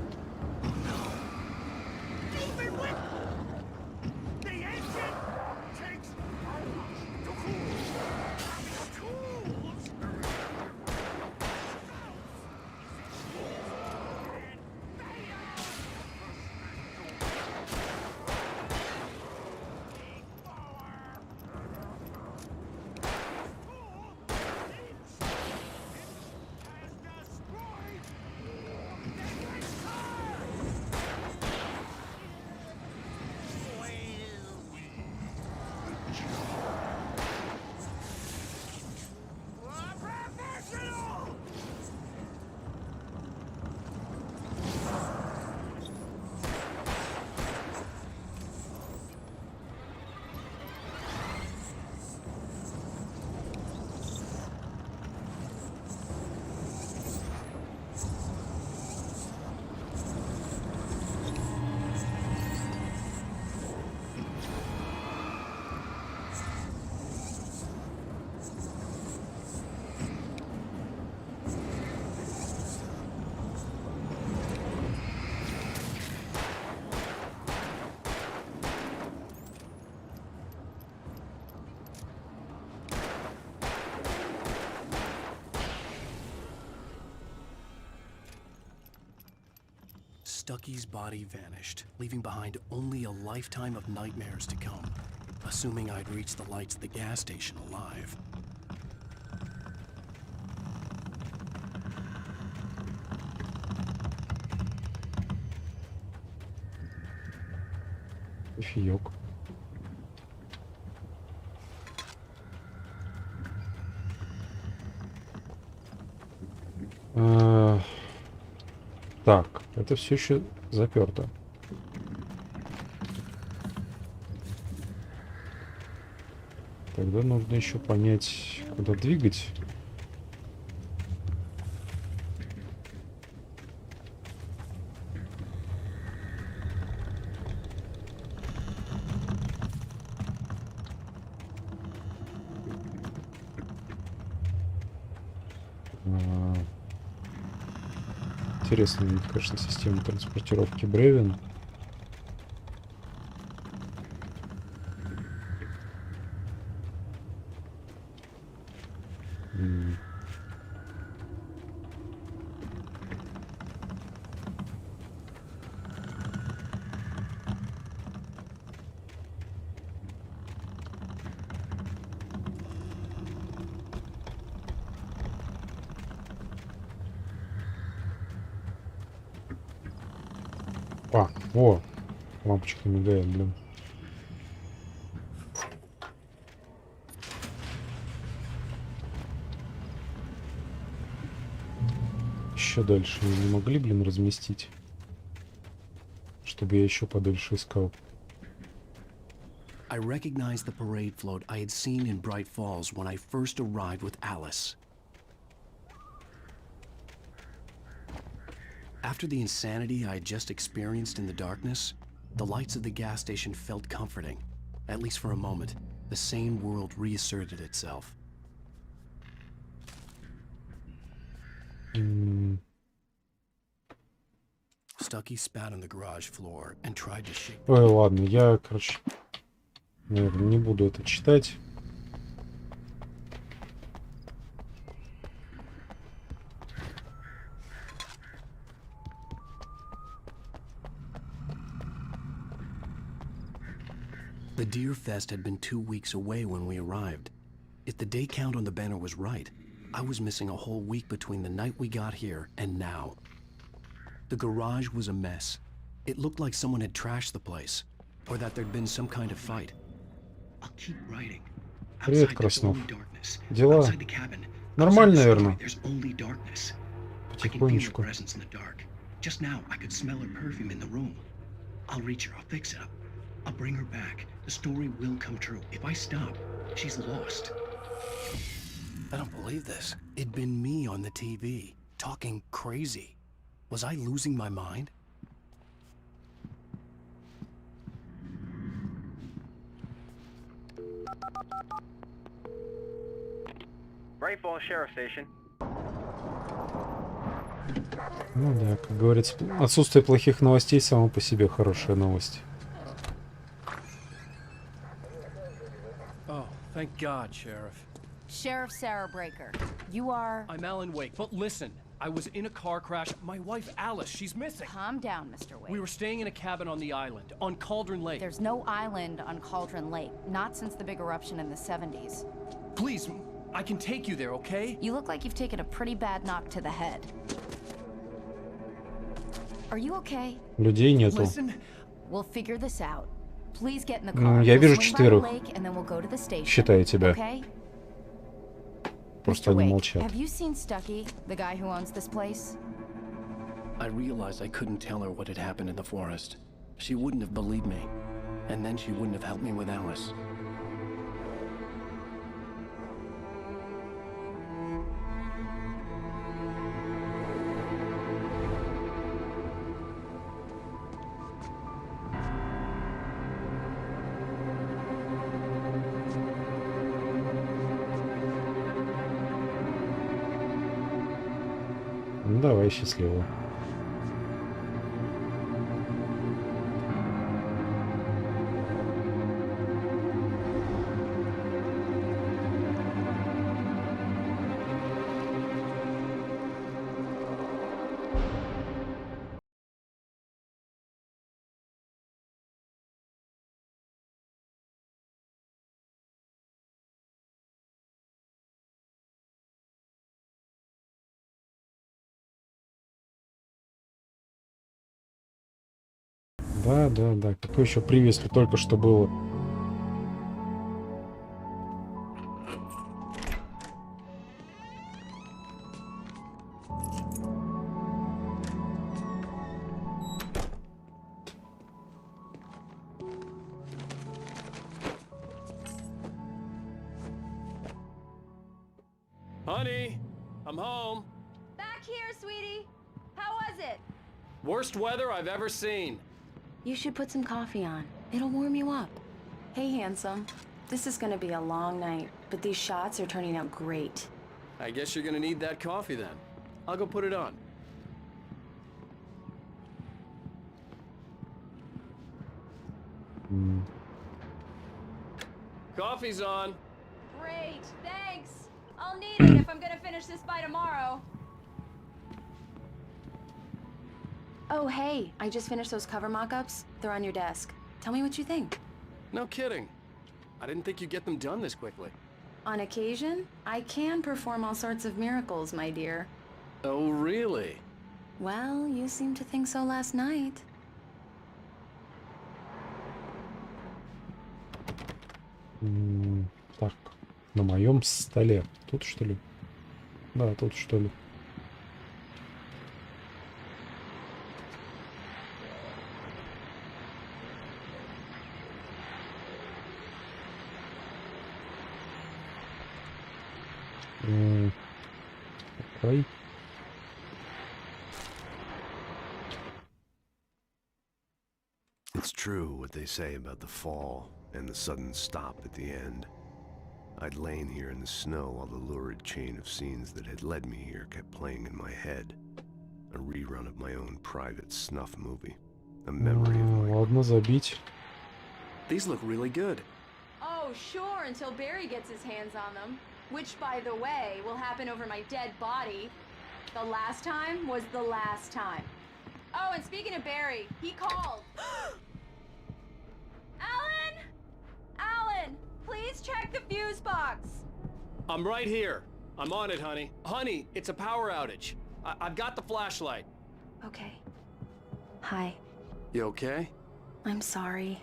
Stucky's body vanished, leaving behind only a lifetime of nightmares to come, assuming I'd reached the lights at the gas station alive. Кофеёк. Так, это все еще заперто. Тогда нужно еще понять, куда двигать. Интересная, конечно, система транспортировки бревен. О, лампочка мигает, блин. Еще дальше не могли, блин, разместить, чтобы я еще подольше искал. I recognized the parade float I had seen in Bright Falls when I first arrived with Alice. After the insanity I had just experienced in the darkness, the lights of the gas station felt comforting. At least for a moment, the sane world reasserted itself. Stucky spat on the garage floor and tried to shake. Ой, ладно, я, короче, наверное, не буду это читать. The Deer Fest had been 2 weeks away when we arrived. If the day count on the banner was right, I was missing a whole week between the night we got here and now. The garage was a mess. It looked like someone had trashed the place, or that there'd been some kind of fight. I'll keep writing. Привет, Краснов. Дела? Нормально, наверное. Потихонечку. Just now, I could smell her perfume in the room. I'll reach her. I'll fix it up. I'll bring her back. The story will come true. If I stop, she's lost. I don't believe this. It'd been me on the TV, talking crazy. Was I losing my mind? Bright Falls Sheriff Station. Ну да, как говорится, отсутствие плохих новостей само по себе хорошая новость. Oh, thank God, Sheriff. Sheriff Sarah Breaker, you are... I'm Alan Wake, but listen, I was in a car crash. My wife, Alice, she's missing. Calm down, Mr. Wake. We were staying in a cabin on the island, on Cauldron Lake. There's no island on Cauldron Lake, not since the big eruption in the 70s. Please, I can take you there, okay? You look like you've taken a pretty bad knock to the head. Are you okay? Людей нету. Listen, we'll figure this out. Please get in the car. Я вижу We'll swing by the четверых. lake and then we'll go to the station. Считаю тебя. Okay? Просто Mr. они Wake, молчат. have you seen Stucky, the guy who owns this place? I realized I couldn't tell her what had happened in the forest. She wouldn't have believed me. And then she wouldn't have helped me with Alice. Ну давай, счастливо. Да. Какой еще привес только что было? Honey, I'm home. Back here, sweetie. How was it? Worst weather I've ever seen. You should put some coffee on. It'll warm you up. Hey, handsome. This is gonna be a long night, but these shots are turning out great. I guess you're gonna need that coffee then. I'll go put it on. Coffee's on. Great, thanks. I'll need it if I'm gonna finish this by tomorrow. Oh, hey, I just finished those cover mock-ups. They're on your desk. Tell me what you think. No kidding. I didn't think you'd get them done this quickly. On occasion, I can perform all sorts of miracles, my dear. Oh, really? Well, you seemed to think so last night. Так, на моем столе. Тут, что ли? Да, тут, что ли. Окей. It's true what they say about the fall and the sudden stop at the end. I'd lain here in the snow while the lurid chain of scenes that had led me here kept playing in my head. A rerun of my own private snuff movie. A memory of my... Ладно, забить. These look really good. Oh, sure, until Barry gets his hands on them. Which, by the way, will happen over my dead body. The last time was the last time. Oh, and speaking of Barry, he called. Alan! Alan, please check the fuse box. I'm right here. I'm on it, honey. Honey, it's a power outage. I've got the flashlight. Okay. Hi. You okay? I'm sorry.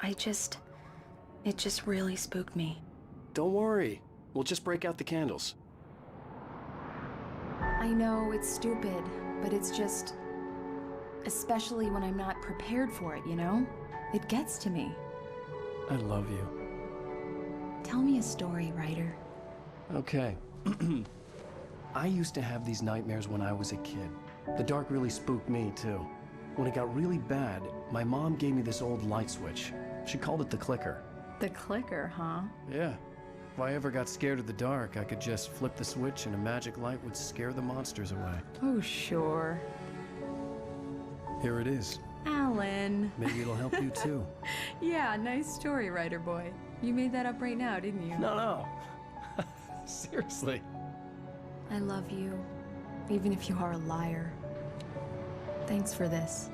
It just really spooked me. Don't worry. We'll just break out the candles. I know it's stupid, but it's just... Especially when I'm not prepared for it, you know? It gets to me. I love you. Tell me a story, writer. Okay. I used to have these nightmares when I was a kid. The dark really spooked me, too. When it got really bad, my mom gave me this old light switch. She called it the clicker. The clicker, huh? Yeah. If I ever got scared of the dark, I could just flip the switch and a magic light would scare the monsters away. Oh, sure. Here it is. Alan. Maybe it'll help you, too. Yeah, nice story, writer boy. You made that up right now, didn't you? No. Seriously. I love you, even if you are a liar. Thanks for this.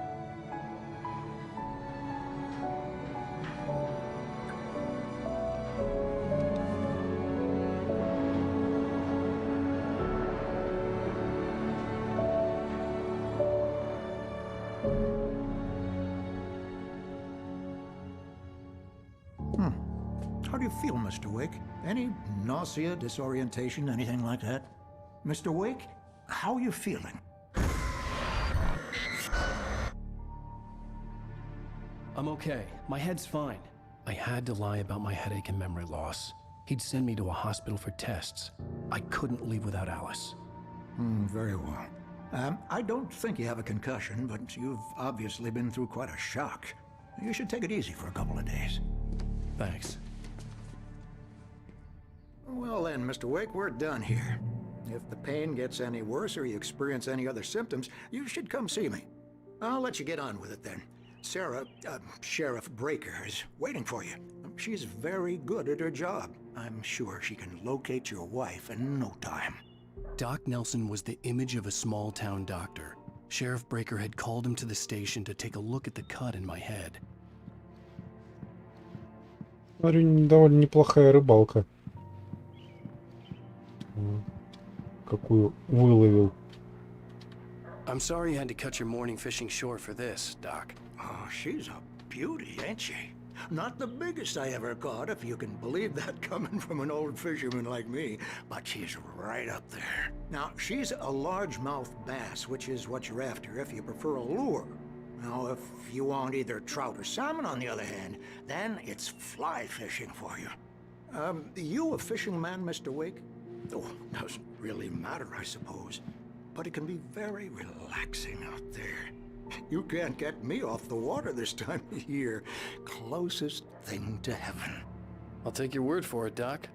How do you feel, Mr. Wake? Any nausea, disorientation, anything like that? Mr. Wake, how are you feeling? I'm okay. My head's fine. I had to lie about my headache and memory loss. He'd send me to a hospital for tests. I couldn't leave without Alice. Very well. I don't think you have a concussion, but you've obviously been through quite a shock. You should take it easy for a couple of days. Thanks. Well then, Mr. Wake, we're done here. If the pain gets any worse or you experience any other symptoms, you should come see me. I'll let you get on with it then. Sarah, Sheriff Breaker, is waiting for you. She's very good at her job. I'm sure she can locate your wife in no time. Doc Nelson was the image of a small-town doctor. Sheriff Breaker had called him to the station to take a look at the cut in my head. Смотрю, довольно неплохая рыбалка. Какую выловил. I'm sorry you had to cut your morning fishing short for this, Doc. Oh, she's a beauty, ain't she? Not the biggest I ever caught, if you can believe that coming from an old fisherman like me, but she's right up there. Now, she's a largemouth bass, which is what you're after if you prefer a lure. Now, if you want either trout or salmon, on the other hand, then it's fly fishing for you. You a fishing man, Mr. Wake? Oh, doesn't really matter, I suppose. But it can be very relaxing out there. You can't get me off the water this time of year. Closest thing to heaven. I'll take your word for it, Doc.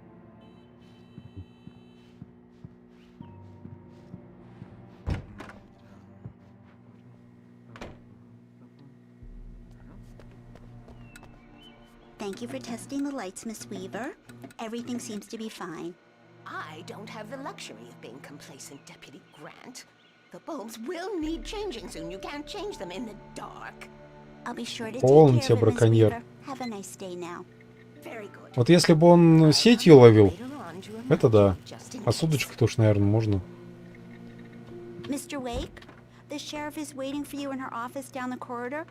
Thank you for testing the lights, Miss Weaver. Everything seems to be fine. I don't have the luxury of being complacent, Deputy Grant. The bulbs will need changing soon. You can't change them in the dark. I'll be sure to Полный take тебе care of it, Miss браконьер. Weaver. Have a nice day now. Very good. Вот если бы он сетью ловил, это да. А с удочкой-то уж, наверное, можно. Mr. Wake, the sheriff is waiting for you in her office down the corridor.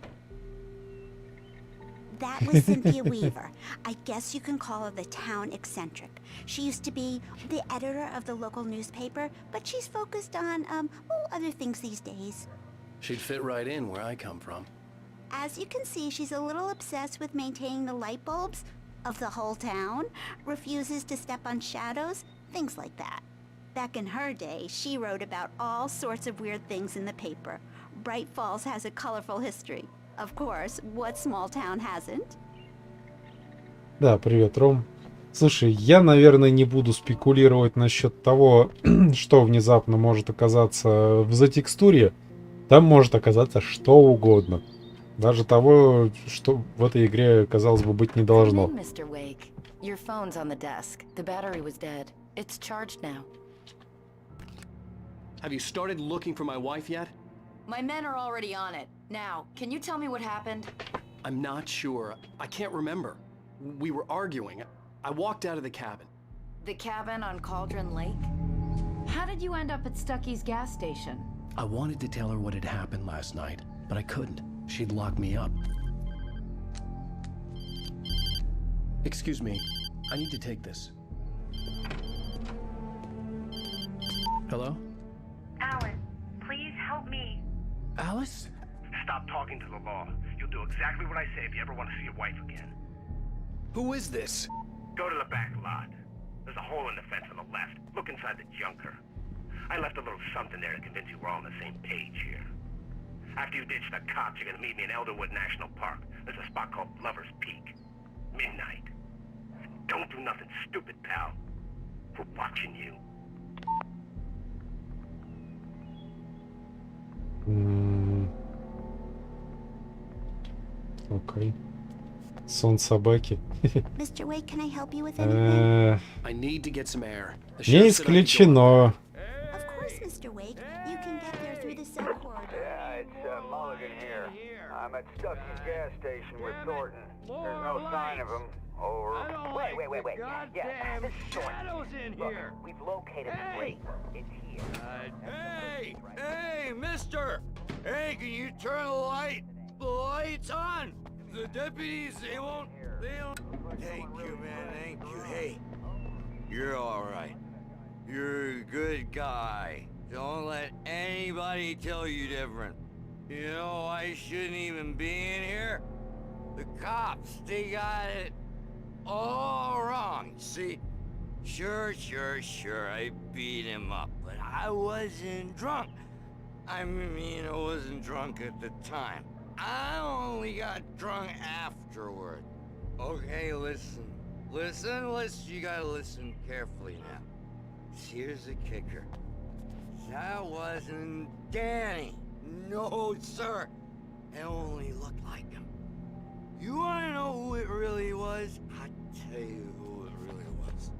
That was Cynthia Weaver. I guess you can call her the town eccentric. She used to be the editor of the local newspaper, but she's focused on, other things these days. She'd fit right in where I come from. As you can see, she's a little obsessed with maintaining the light bulbs of the whole town, refuses to step on shadows, things like that. Back in her day, she wrote about all sorts of weird things in the paper. Bright Falls has a colorful history. Of course, what small town hasn't? Да, привет, Ром. Слушай, я, наверное, не буду спекулировать насчет того, что внезапно может оказаться в затекстуре. Там может оказаться что угодно. Даже того, что в этой игре, казалось бы, быть не должно. Mr. Wake, your phone's on the desk. The battery was dead. It's charged now. Have you started looking for my wife yet? My men are already on it. Now, can you tell me what happened? I'm not sure. I can't remember. We were arguing. I walked out of the cabin. The cabin on Cauldron Lake? How did you end up at Stucky's gas station? I wanted to tell her what had happened last night, but I couldn't. She'd lock me up. Excuse me. I need to take this. Hello? Alan, please help me. Alice? Stop talking to the law. You'll do exactly what I say if you ever want to see your wife again. Who is this? Go to the back lot. There's a hole in the fence on the left. Look inside the junker. I left a little something there to convince you we're all on the same page here. After you ditch the cops, you're gonna meet me in Elderwood National Park. There's a spot called Lover's Peak. Midnight. Don't do nothing stupid, pal. We're watching you. Окей. Сон собаки. Mr. Wake, can I help you with anything? I need to get some air. Не исключено. Of course, Mr. Wake. You can get there through the cell corridor. Yeah, it's Mulligan here. I'm at Stucky's gas station with Thornton. There's no sign of him. Over. Wait. Yeah, this is Thornton. Look, we've located the ring. It's here. Hey, mister! Hey, can you turn the lights on? The deputies, they don't... Thank you, man, thank you. Hey, you're all right. You're a good guy. Don't let anybody tell you different. You know, I shouldn't even be in here. The cops, they got it all wrong. See, sure, I beat him up, but I wasn't drunk. I mean, I wasn't drunk at the time. I only got drunk afterward. Okay, listen. You gotta listen carefully now. Here's the kicker. That wasn't Danny. No, sir. It only looked like him. You wanna know who it really was? I'll tell you who it really was.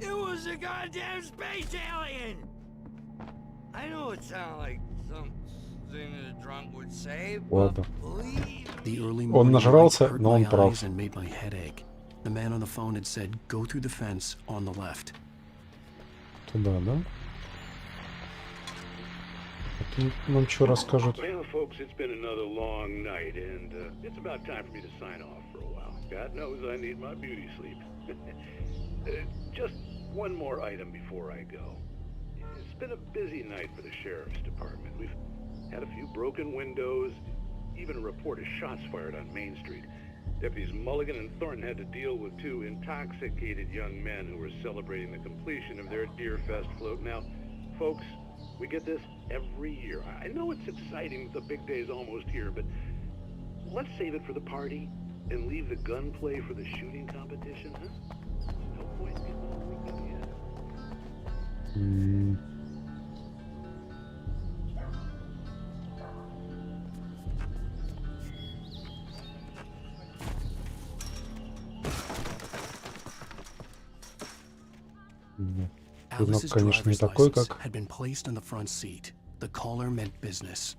It was a goddamn space alien! I know it sounds like something a drunk would say, but Ладно. The early Он morning нажрался, light hurt но он my прав. eyes and made my head ache. The man on the phone had said, "Go through the fence on the left." Туда, да? Тут нам что расскажут? Well, folks, it's been another long night, and it's about time for me to sign off for a while. God knows I need my beauty sleep. Just one more item before I go. It's been a busy night for the sheriff's department. We've had a few broken windows, even a report of shots fired on Main Street. Deputies Mulligan and Thornton had to deal with two intoxicated young men who were celebrating the completion of their Deerfest float. Now, folks, we get this every year. I know it's exciting that the big day's almost here, but let's save it for the party and leave the gunplay for the shooting competition, huh? No point in all weekend yet. Пинок, конечно, не такой, как... had been placed in the front seat. The caller meant business.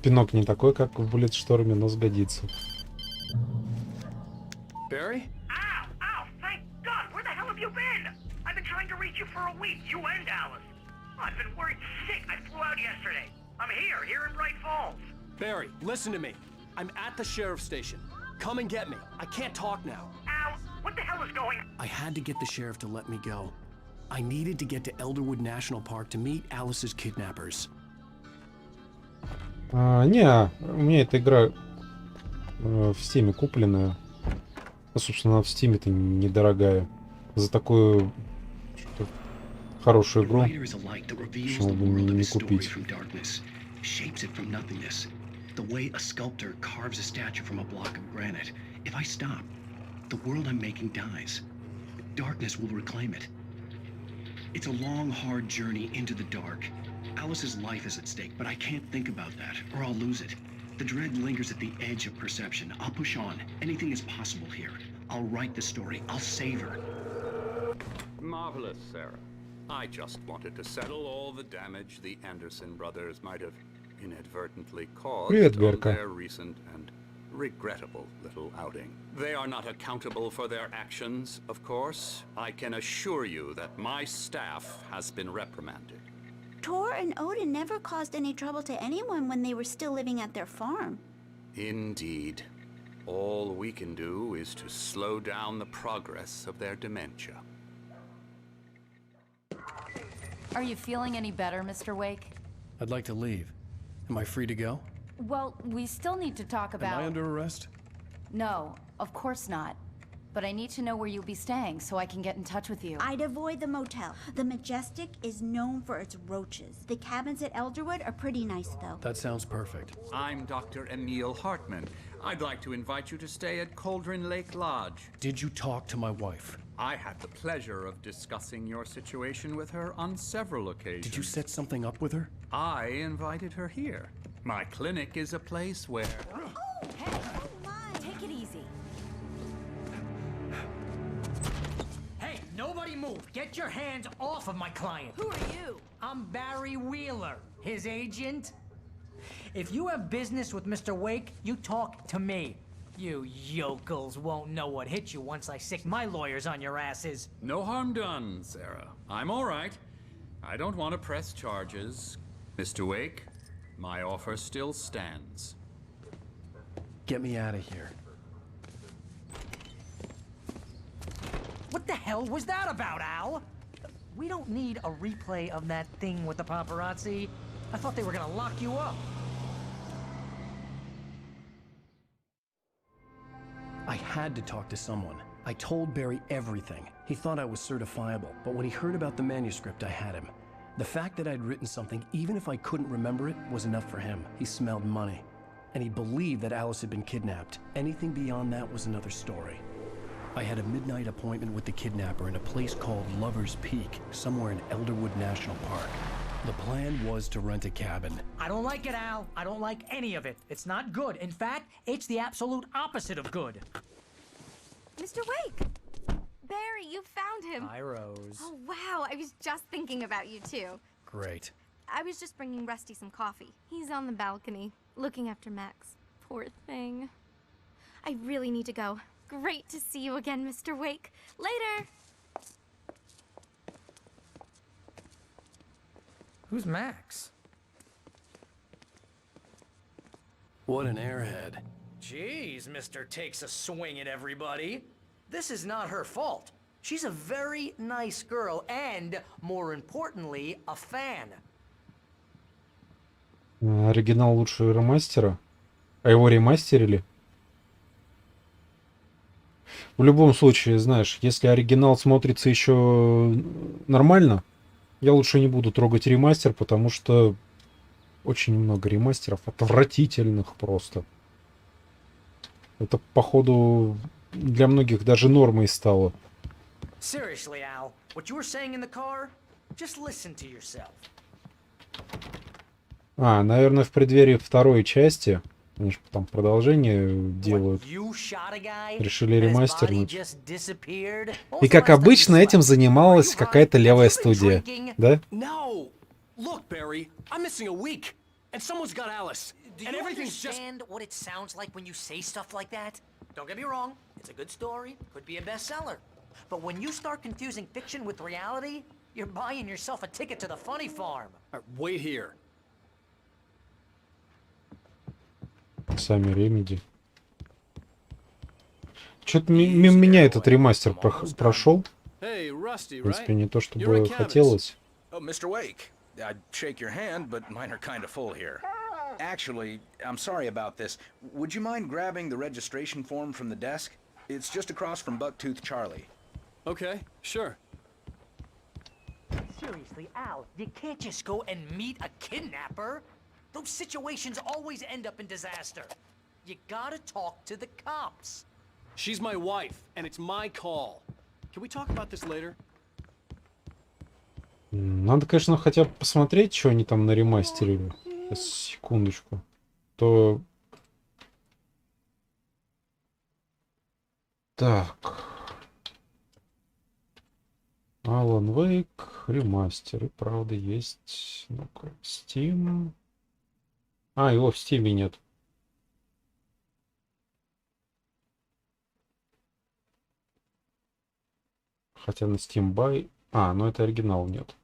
Пинок не такой, как в Буллетшторме, но сгодится. Barry? Ow! Ow! Thank God! Where the hell have you been? I've been trying to reach you for a week, you and Alice. Oh, I've been worried sick. I flew out yesterday. I'm here in Bright Falls. Barry, listen to me. I'm at the sheriff's station. Come and get me. I can't talk now. Ow! What the hell is going on? I had to get the sheriff to let me go. I needed to get to Elderwood National Park to meet Alice's kidnappers. Не, у меня эта игра в Steam купленная. Собственно, она в Steam-то недорогая. За такую хорошую игру почему бы не купить. Shapes it from nothingness. The way a sculptor carves a statue from a block of granite. If I stop, the world I'm making dies. Darkness will reclaim it. It's a long, hard journey into the dark. Alice's life is at stake, but I can't think about that, or I'll lose it. The dread lingers at the edge of perception. I'll push on. Anything is possible here. I'll write the story. I'll save her. Marvelous, Sarah. I just wanted to settle all the damage the Anderson brothers might have inadvertently caused on their recent and regrettable little outing. They are not accountable for their actions, of course. I can assure you that my staff has been reprimanded. Tor and Odin never caused any trouble to anyone when they were still living at their farm. Indeed. All we can do is to slow down the progress of their dementia. Are you feeling any better, Mr. Wake? I'd like to leave. Am I free to go? Well, we still need to talk about... Am I under arrest? No, of course not. But I need to know where you'll be staying so I can get in touch with you. I'd avoid the motel. The Majestic is known for its roaches. The cabins at Elderwood are pretty nice, though. That sounds perfect. I'm Dr. Emil Hartman. I'd like to invite you to stay at Cauldron Lake Lodge. Did you talk to my wife? I had the pleasure of discussing your situation with her on several occasions. Did you set something up with her? I invited her here. My clinic is a place where... Oh, hey, take it easy. Hey, nobody move. Get your hands off of my client. Who are you? I'm Barry Wheeler, his agent. If you have business with Mr. Wake, you talk to me. You yokels won't know what hit you once I sick my lawyers on your asses. No harm done, Sarah. I'm all right. I don't want to press charges. Mr. Wake, my offer still stands. Get me out of here. What the hell was that about, Al? We don't need a replay of that thing with the paparazzi. I thought they were gonna lock you up. I had to talk to someone. I told Barry everything. He thought I was certifiable, but when he heard about the manuscript, I had him. The fact that I'd written something, even if I couldn't remember it, was enough for him. He smelled money. And he believed that Alice had been kidnapped. Anything beyond that was another story. I had a midnight appointment with the kidnapper in a place called Lover's Peak, somewhere in Elderwood National Park. The plan was to rent a cabin. I don't like it, Al. I don't like any of it. It's not good. In fact, it's the absolute opposite of good. Mr. Wake! Barry, you found him. Hi, Rose. Oh, wow. I was just thinking about you, too. Great. I was just bringing Rusty some coffee. He's on the balcony, looking after Max. Poor thing. I really need to go. Great to see you again, Mr. Wake. Later! Who's Max? What an airhead. Jeez, Mr. Takes a swing at everybody. This is not her fault. She's a very nice girl and, more importantly, a fan. Оригинал лучше ремастера. А его ремастерили? В любом случае, знаешь, если оригинал смотрится еще нормально, я лучше не буду трогать ремастер, потому что очень много ремастеров отвратительных просто. Это, походу, для многих даже нормой стало. Seriously, Al, what you were saying in the car? Just listen to yourself. Наверное, в преддверии второй части, они же там продолжение делают, решили ремастернуть. И как обычно, этим занималась какая-то левая студия, да? No! Look, Barry, I'm missing a week, and someone's got Alice, Do and you everything's just... understand what it sounds like when you say stuff like that? Don't get me wrong, it's a good story, could be a bestseller. But when you start confusing fiction with reality, you're buying yourself a ticket to the funny farm. Wait here. Сами ремеди. Что-то мимо меня этот ремастер прошел. Hey, Rusty, В принципе, right? не то, You're чтобы Rick Evans. хотелось. Oh, Mr. Wake, I'd shake your hand, but mine are kind of full here. Actually, I'm sorry about this. Would you mind grabbing the registration form from the desk? It's just across from Bucktooth Charlie. Okay, sure. Seriously, Al, you can't just go and meet a kidnapper. Those situations always end up in disaster. You gotta talk to the cops. She's my wife, and it's my call. Can we talk about this later? Надо, конечно, хотя бы посмотреть, что они там наремастерили. Сейчас, секундочку. То... Так. Алан Вейк, ремастер. И правда есть. Ну-ка, Steam. Его в Steam нет. Хотя на Steam Buy... но это оригинал нет.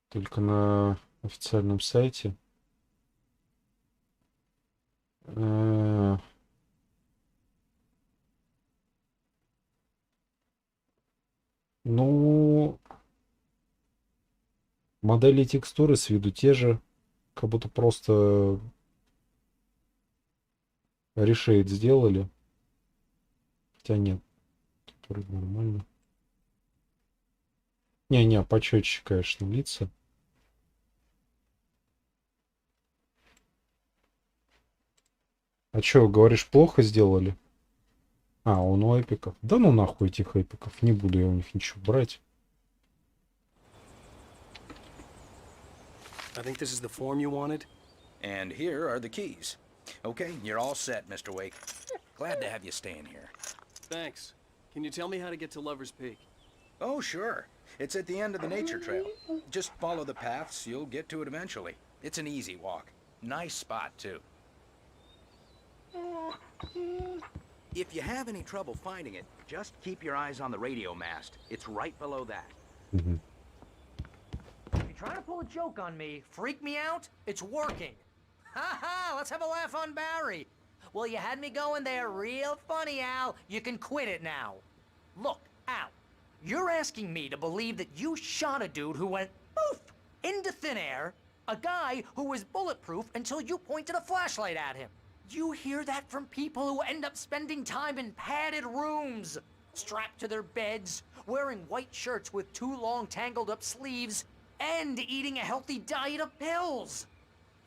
Только на официальном сайте. Ну... Модели и текстуры с виду те же. Как будто просто решейд сделали. Хотя нет. Вроде нормально. Не, почетче, конечно, лица. А чё, говоришь, плохо сделали? Он у эпиков. Да ну нахуй этих эпиков. Не буду я у них ничего брать. I think this is the form you wanted. And here are the keys. Okay, you're all set, Mr. Wake. Glad to have you staying here. Thanks. Can you tell me how to get to Lover's Peak? Oh, sure. It's at the end of the nature trail. Just follow the paths, you'll get to it eventually. It's an easy walk. Nice spot, too. If you have any trouble finding it, just keep your eyes on the radio mast. It's right below that. If you're trying to pull a joke on me, freak me out, it's working. Ha ha, let's have a laugh on Barry. Well, you had me going there real funny, Al. You can quit it now. Look, Al, you're asking me to believe that you shot a dude who went poof into thin air, a guy who was bulletproof until you pointed a flashlight at him. You hear that from people who end up spending time in padded rooms, strapped to their beds, wearing white shirts with too long tangled up sleeves, and eating a healthy diet of pills.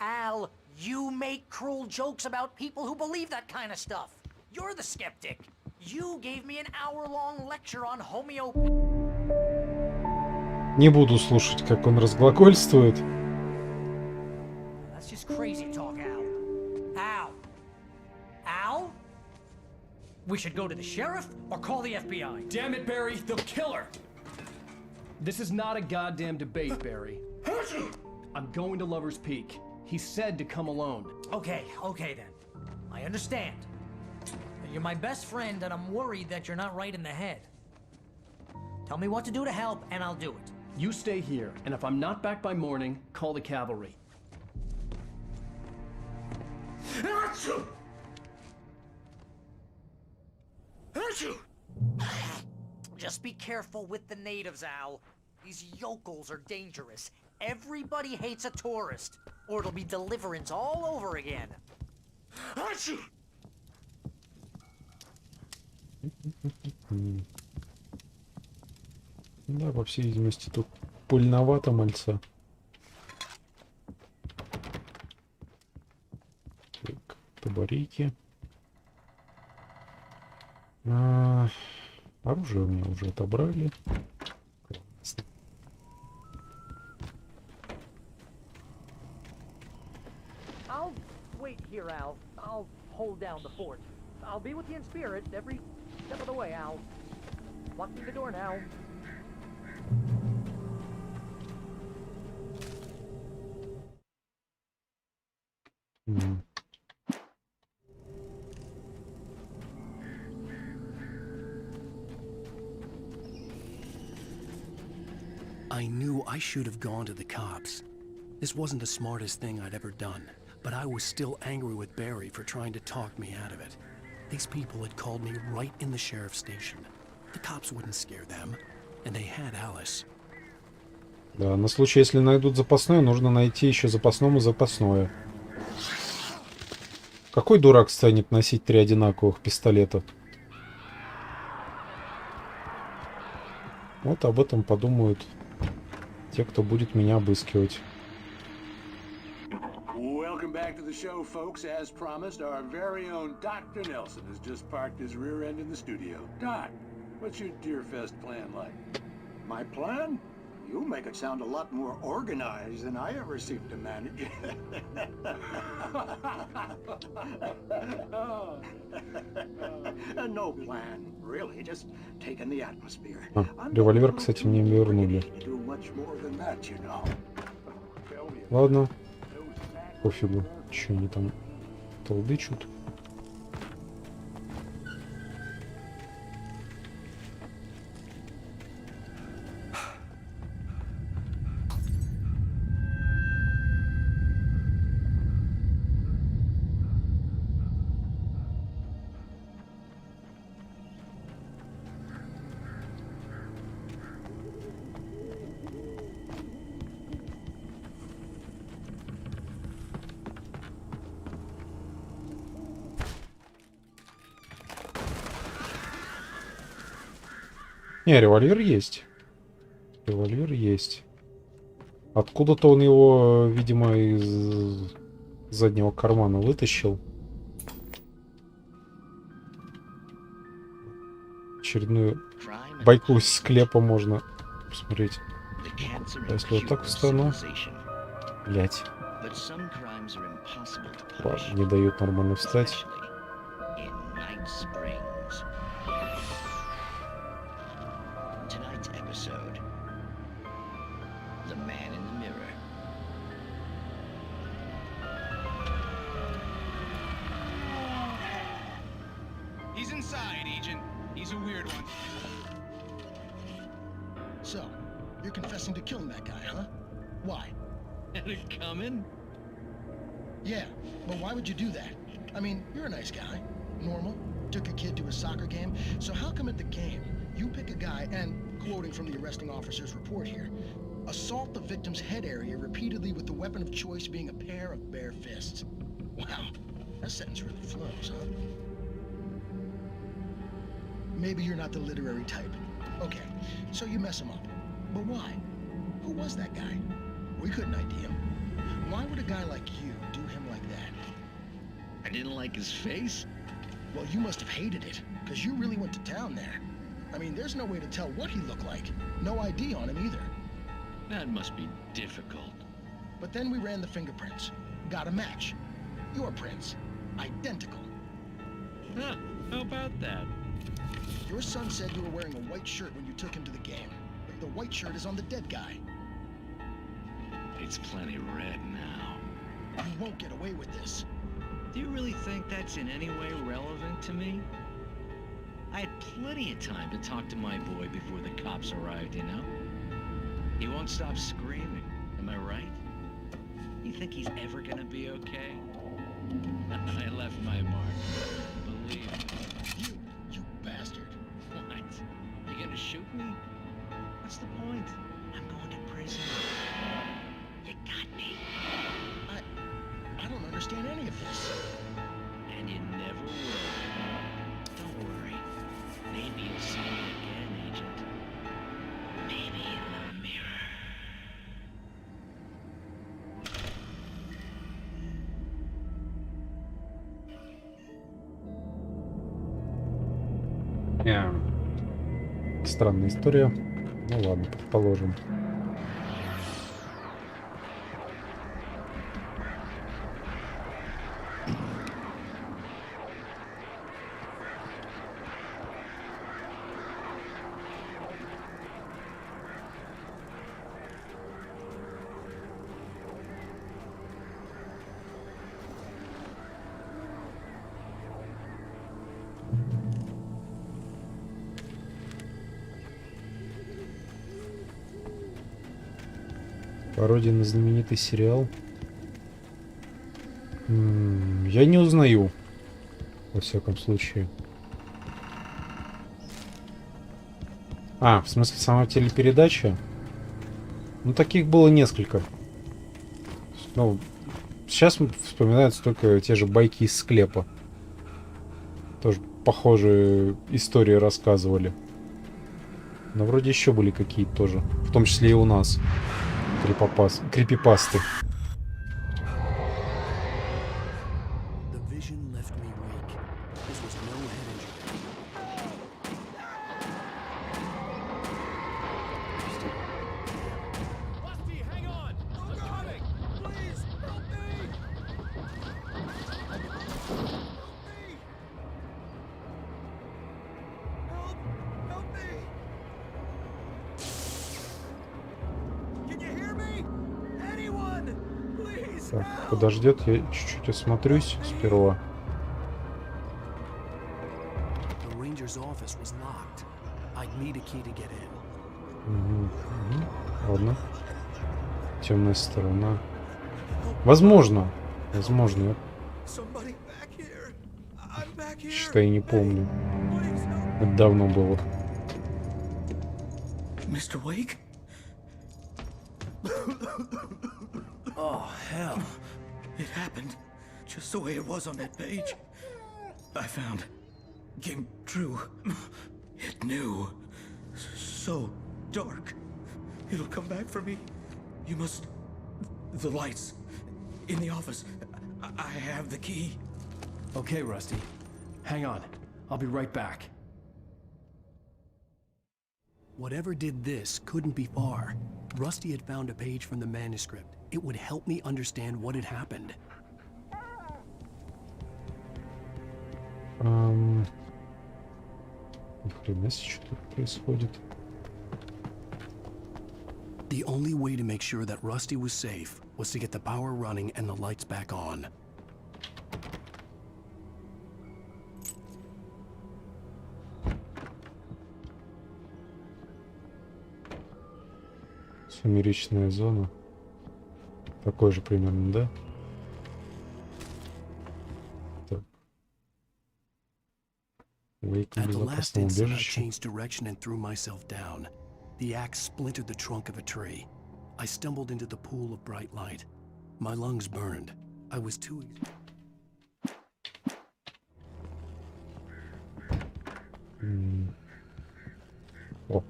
Al, you make cruel jokes about people who believe that kind of stuff. You're the skeptic. You gave me an hour-long lecture on homeopathy. Не буду слушать, как он разглагольствует. That's just crazy talk, Al. Al? Al? We should go to the sheriff or call the FBI. Damn it, Barry, they'll kill her. This is not a goddamn debate, Barry. I'm going to Lover's Peak. He said to come alone. Okay then. I understand. You're my best friend, and I'm worried that you're not right in the head. Tell me what to do to help, and I'll do it. You stay here, and if I'm not back by morning, call the cavalry. Just be careful with the natives, Al. These yokels are dangerous. Everybody hates a tourist, or it'll be deliverance all over again. Да, по всей видимости, тут пыльновато мальца. Так, табарейки. Оружие у меня уже отобрали. Классно. I'll wait here, Al. I'll hold down the fort. I'll be with you in spirit every step of the way, Al. Lock me the door now. I knew I should have gone to the cops. This wasn't the smartest thing I'd ever done, but I was still angry with Barry for trying to talk me out of it. These people had called me right in the sheriff's station. The cops wouldn't scare them, and they had Alice. Да, на случай, если найдут запасное, нужно найти еще запасному запасное. Какой дурак станет носить 3 одинаковых пистолета? Вот об этом подумают те, кто будет меня обыскивать. Welcome back to the show, folks. As promised, our very own Dr. Nelson has just parked his rear end in the studio. Doc, what's your Deerfest plan like? My plan? You make it sound a lot more organized than I ever seem to manage. No plan, really, just taking the atmosphere. Револьвер, кстати, мне вернули. Ладно. Пофигу, что они там толдычут. Не, револьвер есть. Револьвер есть. Откуда-то он его, видимо, из заднего кармана вытащил. Очередную байку из склепа можно посмотреть. А если вот так встану... Блять. Ладно, не дают нормально встать. So, you're confessing to killing that guy, huh? Why? Had it coming? Yeah, but why would you do that? I mean, you're a nice guy. Normal. Took a kid to a soccer game. So how come at the game, you pick a guy and, quoting from the arresting officer's report here, assault the victim's head area repeatedly with the weapon of choice being a pair of bare fists? Wow, that sentence really flows, huh? Maybe you're not the literary type. Okay, so you mess him up. But why? Who was that guy? We couldn't ID him. Why would a guy like you do him like that? I didn't like his face? Well, you must have hated it, because you really went to town there. I mean, there's no way to tell what he looked like. No ID on him either. That must be difficult. But then we ran the fingerprints. Got a match. Your prints. Identical. Huh, how about that? Your son said you were wearing a white shirt when you took him to the game. The white shirt is on the dead guy. It's plenty red now. You won't get away with this. Do you really think that's in any way relevant to me? I had plenty of time to talk to my boy before the cops arrived, you know? He won't stop screaming, am I right? You think he's ever gonna be okay? I left my mark, believe me. You bastard. What? You gonna shoot me? What's the point? I'm going to prison. You got me. I don't understand any of this. be a sign again, Agent. Maybe in the mirror. Странная история. Ну ладно, предположим. Пародия на знаменитый сериал. Я не узнаю. Во всяком случае. В смысле, сама телепередача? Ну, таких было несколько. Ну, сейчас вспоминаются только те же байки из склепа. Тоже похожие истории рассказывали. Но вроде еще были какие-то тоже. В том числе и у нас. Крипипасты. Так, подождет, я чуть-чуть осмотрюсь сперва. Ладно. Темная сторона. Возможно. Возможно. Считай, не помню. Это давно было. Mr. Wake? Oh, hell. It happened just the way it was on that page. I found. Came true. It knew. So dark. It'll come back for me. You must... The lights. In the office. I have the key. Okay, Rusty. Hang on. I'll be right back. Whatever did this couldn't be far. Rusty had found a page from the manuscript. It would help me understand what had happened. Хрена себе, что тут происходит? The only way to make sure that Rusty was safe was to get the power running and the lights back on. Сумеречная зона. Такой же примерно, да? Так. Вейк в безопасном убежище. The axe splintered the trunk of a tree. I stumbled into the pool of bright light. My lungs burned. I was too... О.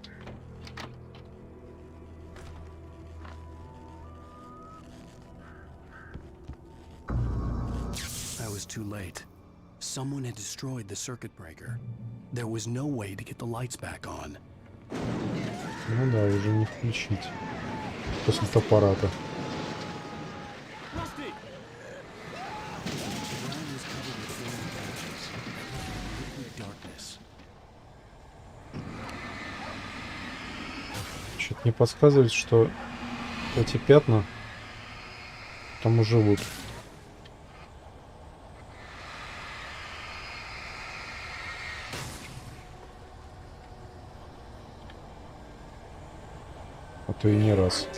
I was too late. Someone had destroyed the circuit breaker. There was no way to get the lights back on. Ну да, уже не включить. После аппарата. Что-то мне подсказывает, что эти пятна там живут. А то и не раз.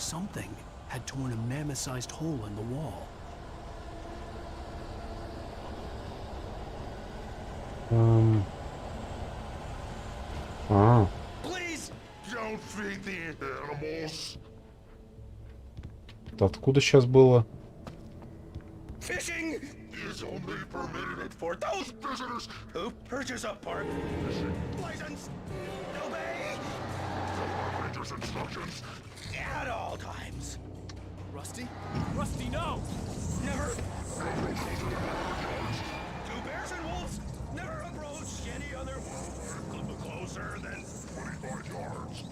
Something had torn a mammoth-sized hole in the wall. Please don't feed the animals. Это откуда сейчас было? Fishing is only permitted for those visitors who purchase a park license. Obey ranger's instructions at all times. Rusty? Rusty, no! Never. Two bears and wolves never approach any other closer than 25 yards.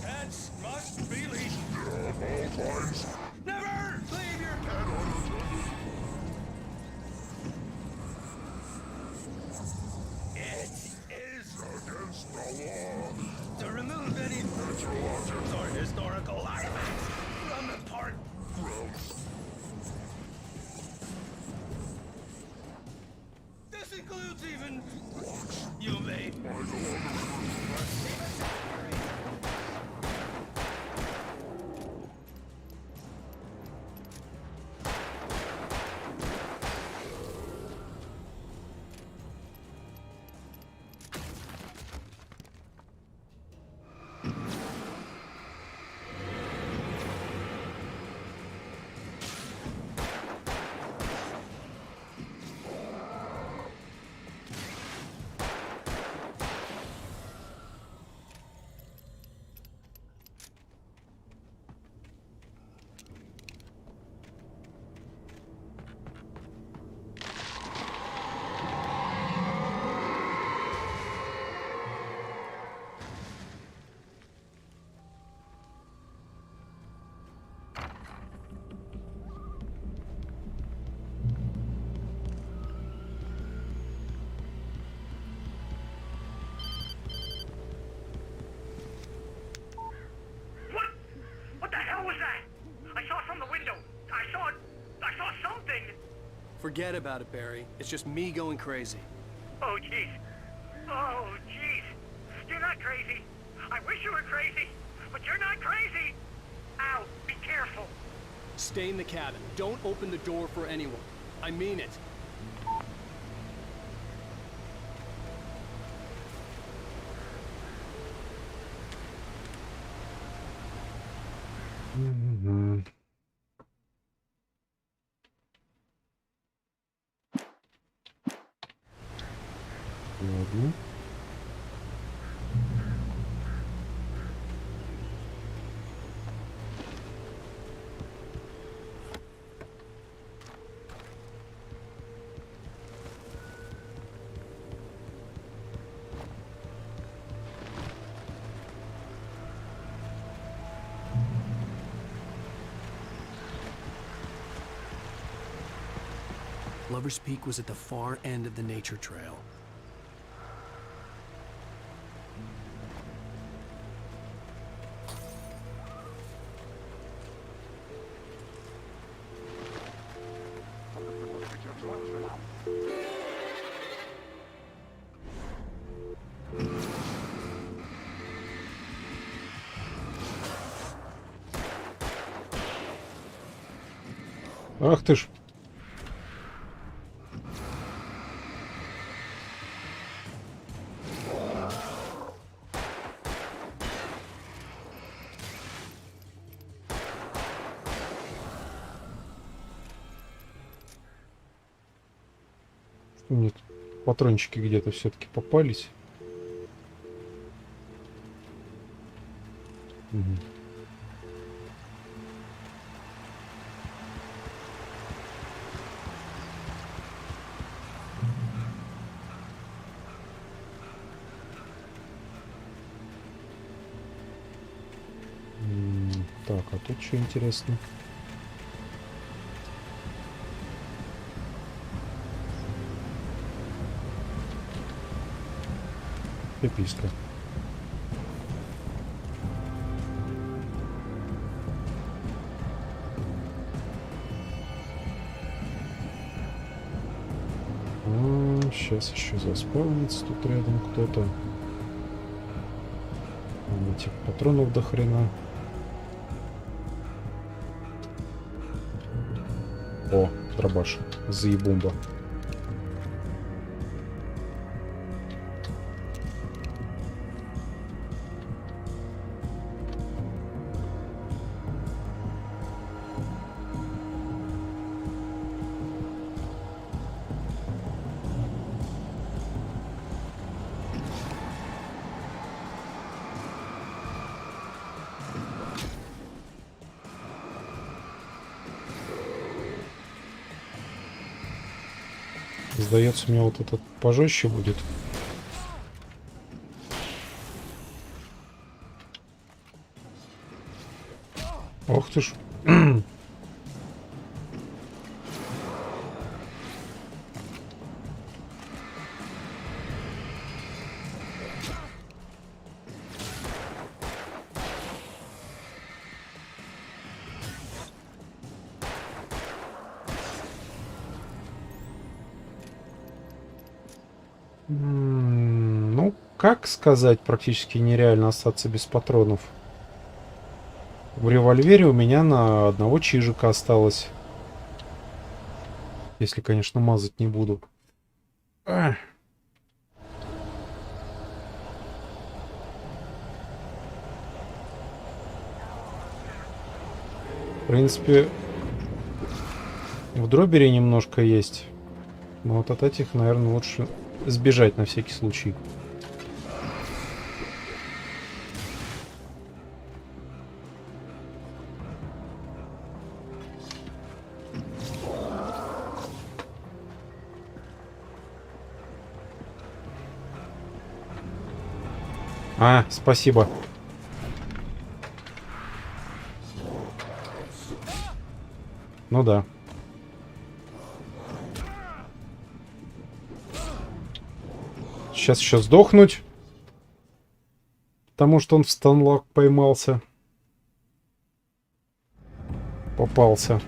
Pets must be leashed. At all times. Never leave your pet unattended. It is against the law to remove any natural objects or historical artifacts from the park grounds. This includes even rocks. You may. Forget about it, Barry. It's just me going crazy. Oh, jeez. Oh, jeez. You're not crazy. I wish you were crazy, but you're not crazy. Ow, be careful. Stay in the cabin. Don't open the door for anyone. I mean it. Ладно. Lover's Peak was at the far end of the nature trail. Ах ты ж. Что мне тут патрончики где-то все-таки попались? Угу. Так, а тут что интересно? Пиписька. Сейчас еще заспавнится тут рядом кто-то. Этих патронов до хрена. О, дробаш. Заебумба. Сдается, мне вот этот пожестче будет. Ох ты ж. Ну, как сказать, практически нереально остаться без патронов. В револьвере у меня на одного чижика осталось. Если, конечно, мазать не буду. Ах. В принципе, в дробере немножко есть. Но вот от этих, наверное, лучше сбежать на всякий случай. А, спасибо. Ну да. Сейчас еще сдохнуть. Потому что он в станлок поймался. Попался.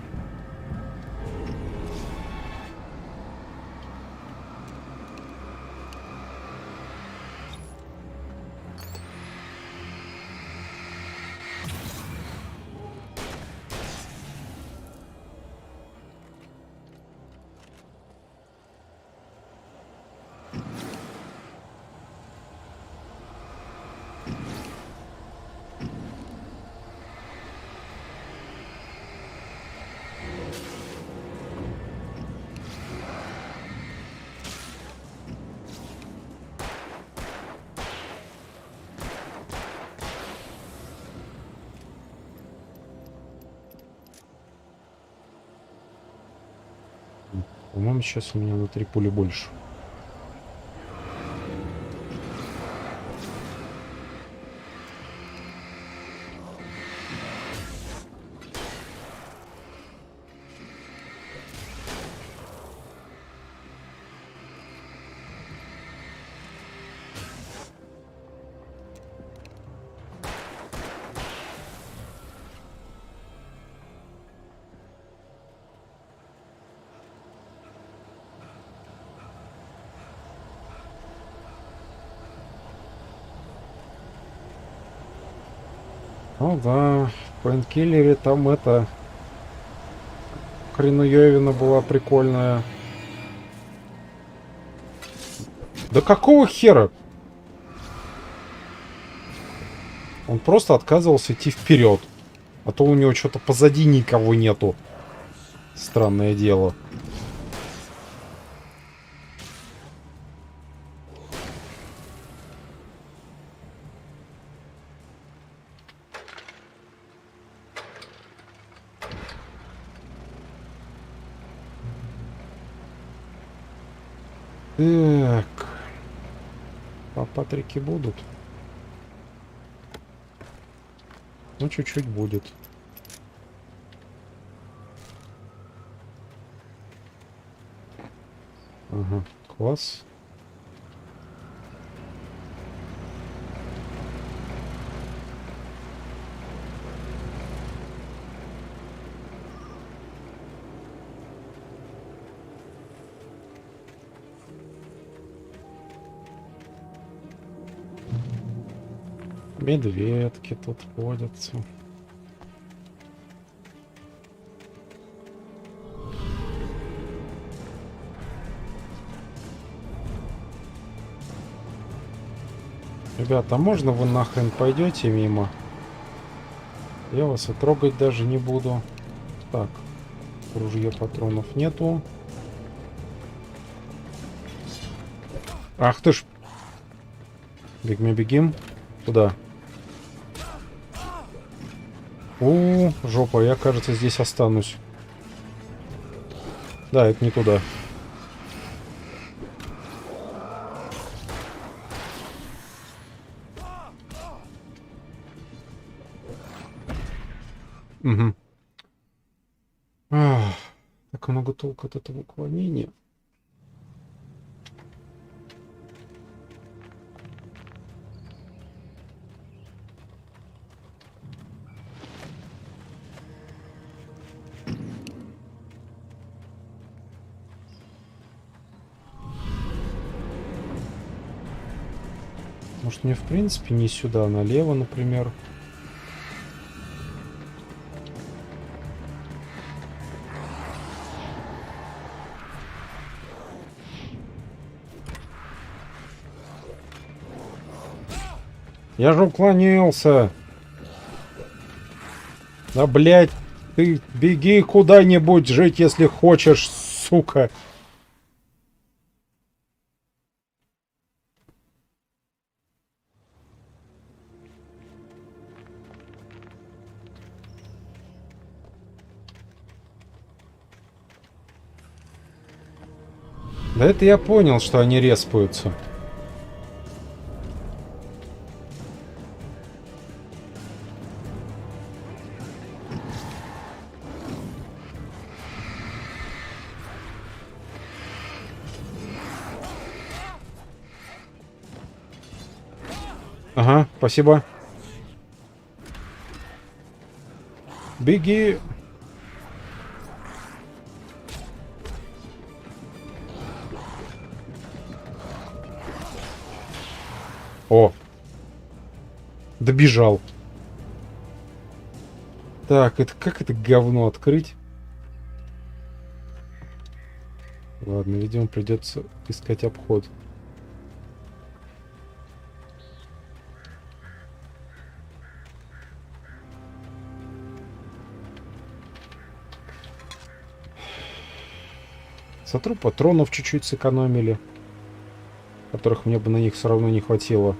По-моему, сейчас у меня на 3 пули больше. Ну да, в Пейнкиллере там это... Хренуевина была прикольная. Да какого хера? Он просто отказывался идти вперед. А то у него что-то позади никого нету. Странное дело. Так. По Патрике будут? Ну, чуть-чуть будет. Ага, класс. Медведки тут водятся. Ребята, можно вы нахрен пойдете мимо? Я вас и трогать даже не буду. Так, ружья, патронов нету. Ах ты ж. Бегим. Куда? Жопа, я, кажется, здесь останусь. Да, это не туда. Угу. Так много толку от этого уклонения. Может, мне в принципе не сюда, а налево, например. Я же уклонился. Да, блядь, ты беги куда-нибудь жить, если хочешь, сука. Да это я понял, что они респаются. Ага, спасибо. Беги. О! Добежал. Так, это как это говно открыть? Ладно, видимо, придется искать обход. Сотру патронов чуть-чуть сэкономили, которых мне бы на них все равно не хватило.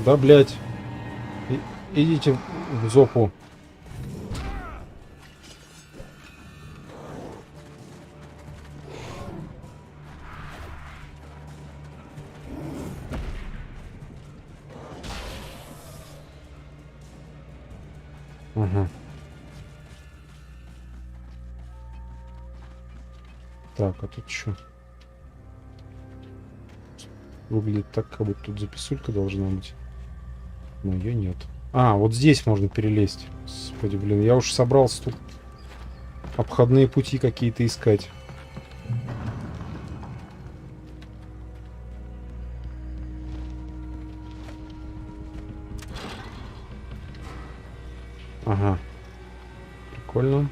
Да, блядь. Идите в жопу. Ага. Так, а тут что? Выглядит так, как будто тут записулька должна быть. Но ее нет. А, вот здесь можно перелезть. Господи, блин, я уж собрался тут обходные пути какие-то искать. Ага. Прикольно.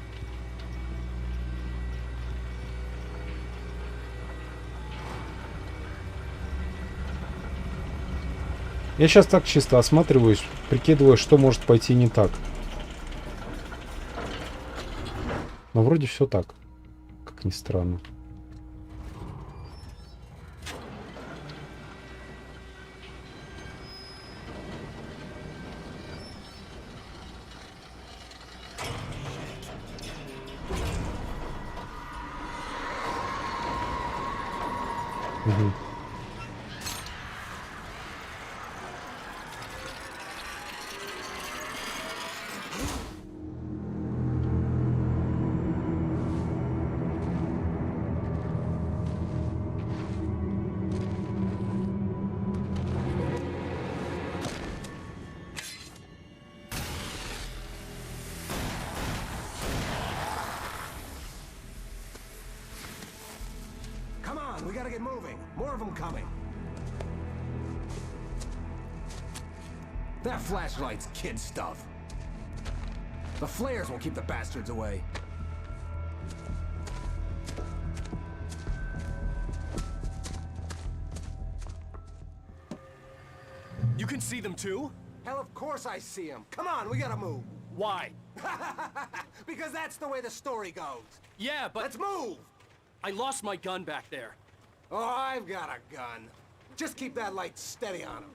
Я сейчас так чисто осматриваюсь, прикидываю, что может пойти не так. Но вроде все так, как ни странно. Угу. We gotta get moving. More of them coming. That flashlight's kid stuff. The flares will keep the bastards away. You can see them too? Hell, of course I see him. Come on, we gotta move. Why? Because that's the way the story goes. Yeah, but... Let's move! I lost my gun back there. Oh, I've got a gun. Just keep that light steady on him.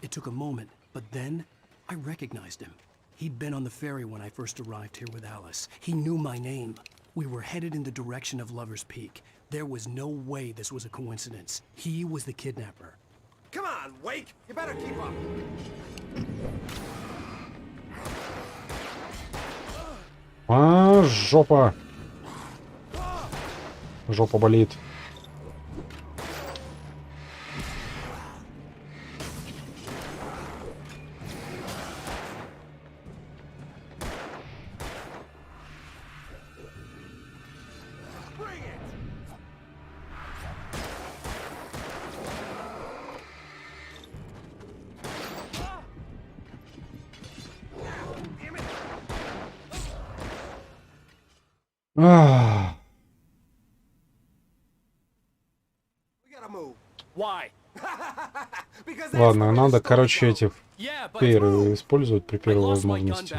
It took a moment, but then I recognized him. He'd been on the ferry when I first arrived here with Alice. He knew my name. We were headed in the direction of Lover's Peak. There was no way this was a coincidence. He was the kidnapper. Come on, Wake! You better keep up. А, жопа. Жопа болит. Ах. Ладно, надо, короче, эти фейры использовать при первой возможности.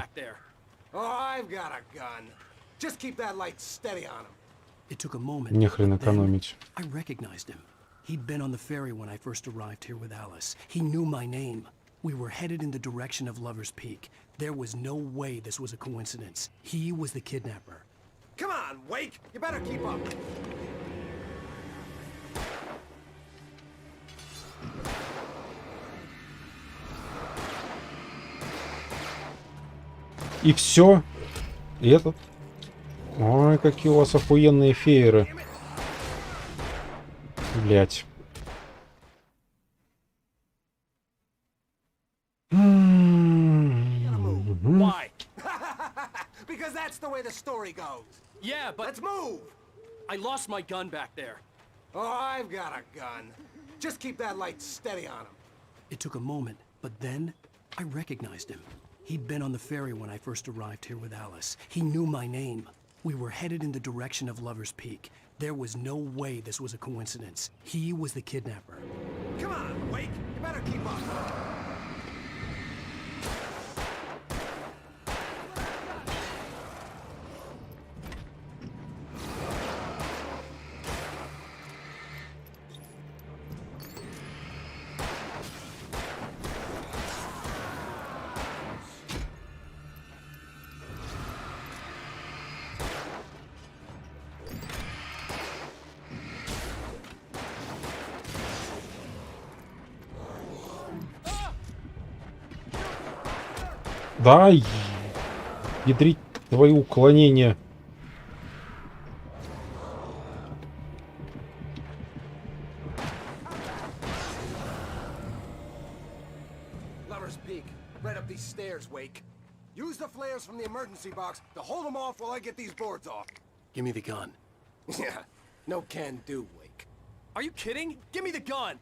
Не хрен экономить. I recognized him. He'd been on the ferry when I first arrived here with Alice. He knew my name. We were headed in the direction of Lover's Peak. There was no way this was a coincidence. He was the kidnapper. Come on, Wake! You better keep up. И все. И этот. Ой, какие у вас охуенные фееры. Блять. Why? Because that's the way the story goes. Yeah, but... Let's move! I lost my gun back there. Oh, I've got a gun. Just keep that light steady on him. It took a moment, but then I recognized him. He'd been on the ferry when I first arrived here with Alice. He knew my name. We were headed in the direction of Lover's Peak. There was no way this was a coincidence. He was the kidnapper. Come on, Wake! You better keep up. Да, ядрить твои уклонения. Lover's Peak, right up these stairs, Wake. Use the flares from the emergency box to hold them off while I get these boards off. Give me the gun. Yeah, no can do, Wake. Are you kidding? Give me the gun!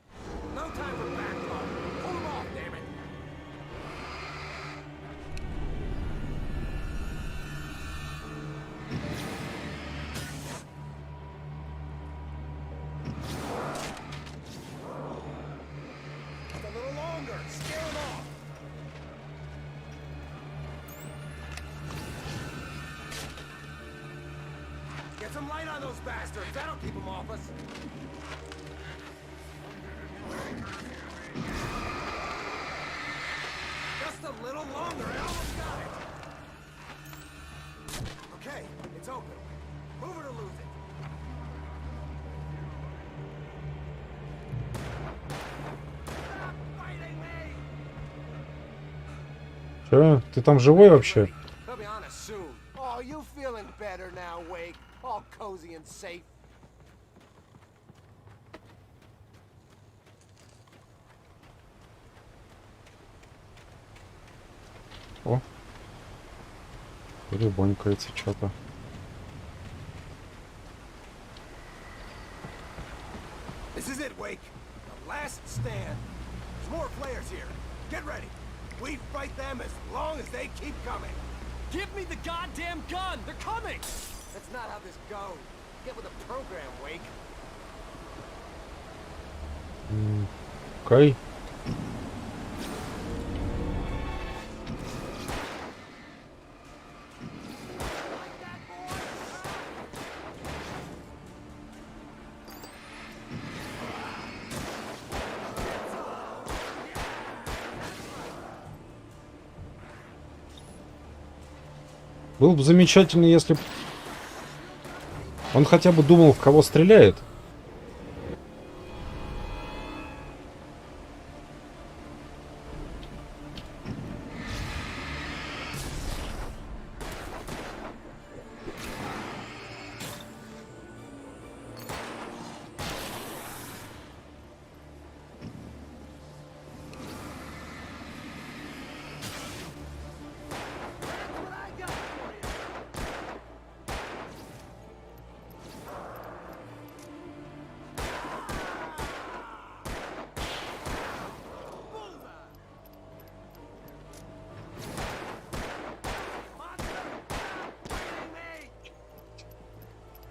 No time for backlog. Hold them off, damn it! Just a little longer. Scare them off. Get some light on those bastards. That'll keep them off us. Just a little longer. I almost got it. Okay, it's open. Move it or lose it. Stop fighting me! Че? Ты там живой вообще? He'll be on us soon. Oh, you feeling better now, Wake? All cozy and safe. О. Перебонькается что-то. This is it, Wake. The last stand. There's more players here. Get ready. We fight them as long as they keep coming. Give me the goddamn gun! They're coming! That's not how this goes. Get with the program, Wake. Окей. Было бы замечательно, если бы он хотя бы думал, в кого стреляет.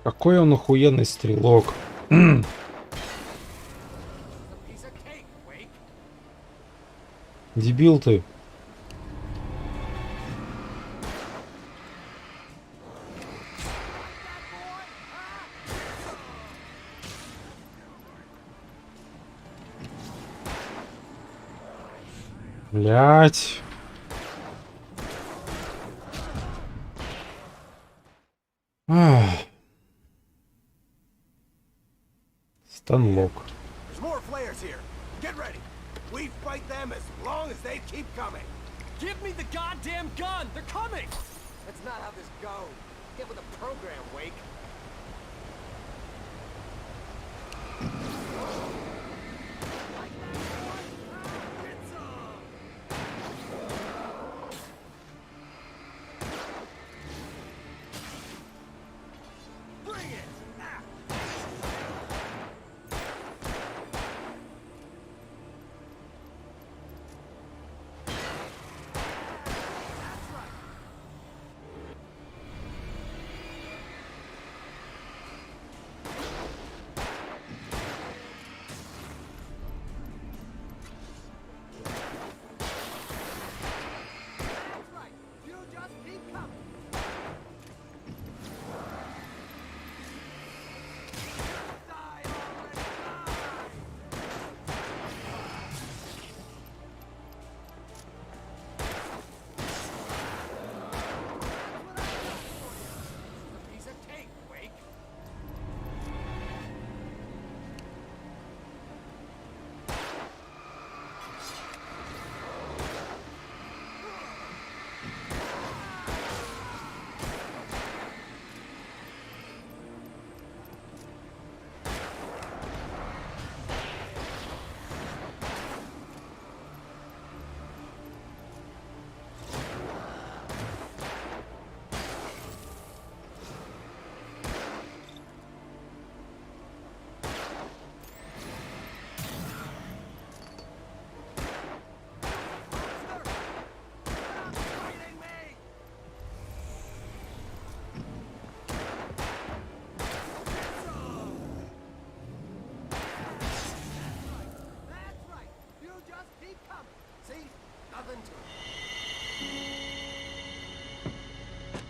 Какой он охуенный стрелок. Дебил ты. Блять. Станлок. There's more flares here. Get ready. We fight them as long as they keep coming. Give me the goddamn gun! They're coming! That's not how this goes. Get with the program, Wake.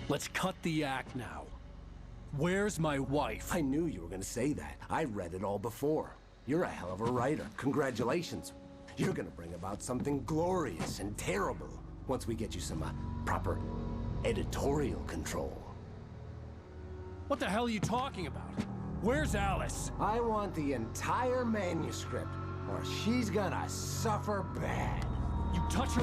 Let's cut the act now. Where's my wife? I knew you were gonna say that. I read it all before. You're a hell of a writer. Congratulations. You're gonna bring about something glorious and terrible once we get you some proper editorial control. What the hell are you talking about? Where's Alice? I want the entire manuscript, or she's gonna suffer bad. You touch her...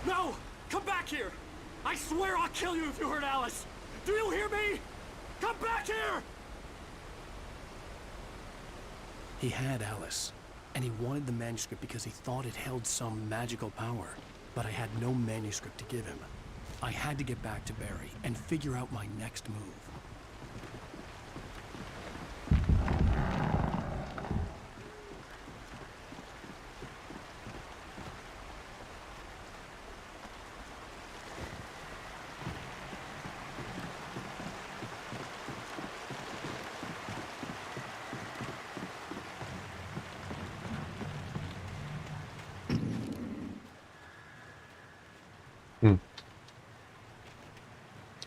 No! Come back here! I swear I'll kill you if you hurt Alice! Do you hear me? Come back here! He had Alice, and he wanted the manuscript because he thought it held some magical power. But I had no manuscript to give him. I had to get back to Barry and figure out my next move.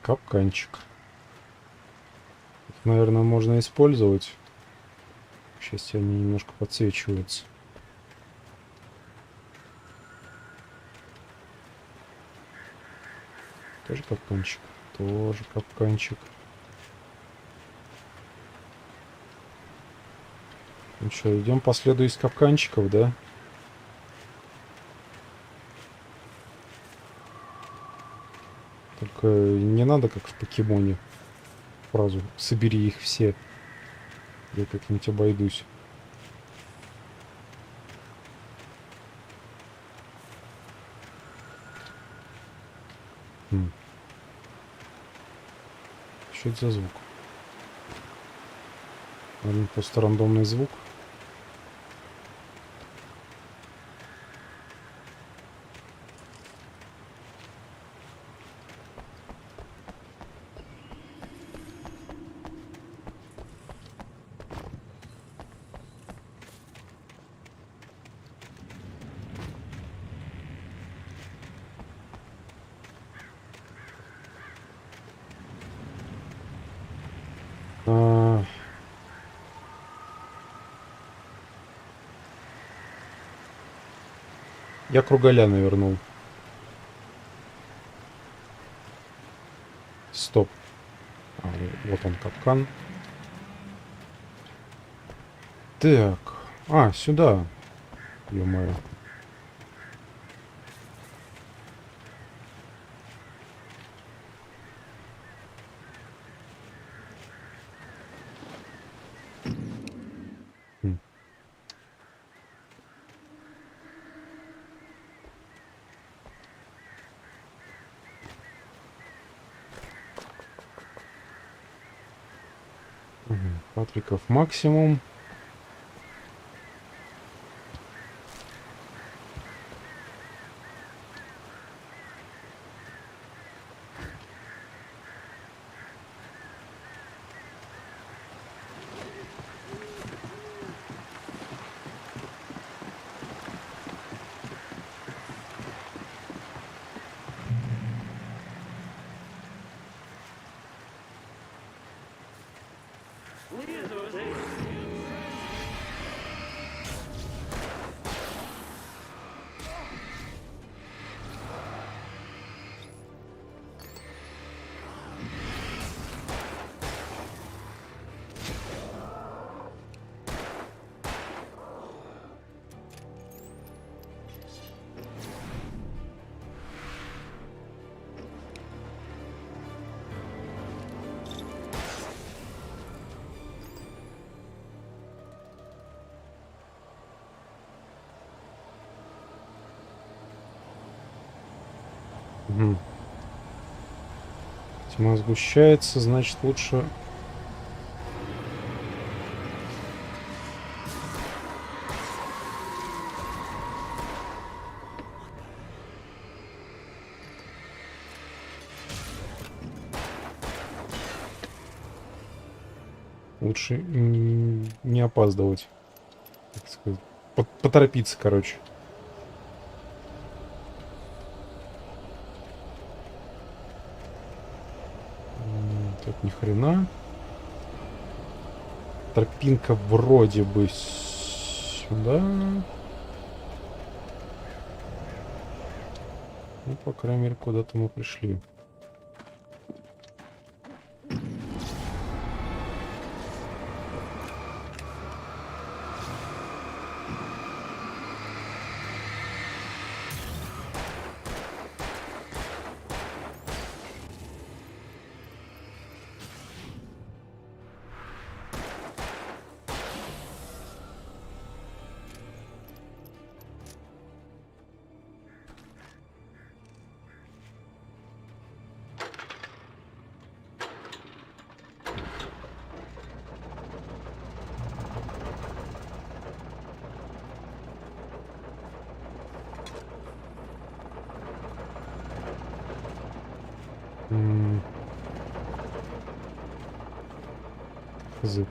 Капканчик. Их, наверное, можно использовать. Сейчас они немножко подсвечиваются. Тоже капканчик. Тоже капканчик. Ну что, идем по следу из капканчиков, да? Только не надо, как в покемоне, фразу «собери их все». Я как-нибудь обойдусь. Что это за звук? Наверное, просто рандомный звук. Я кругаля навернул. Стоп. Вот он, капкан. Так. Сюда. Ё-моё. Патриков максимум. Тьма сгущается, значит лучше... Лучше не опаздывать. Так сказать. Поторопиться, короче. Тут ни хрена. Тропинка вроде бы сюда. Ну, по крайней мере, куда-то мы пришли.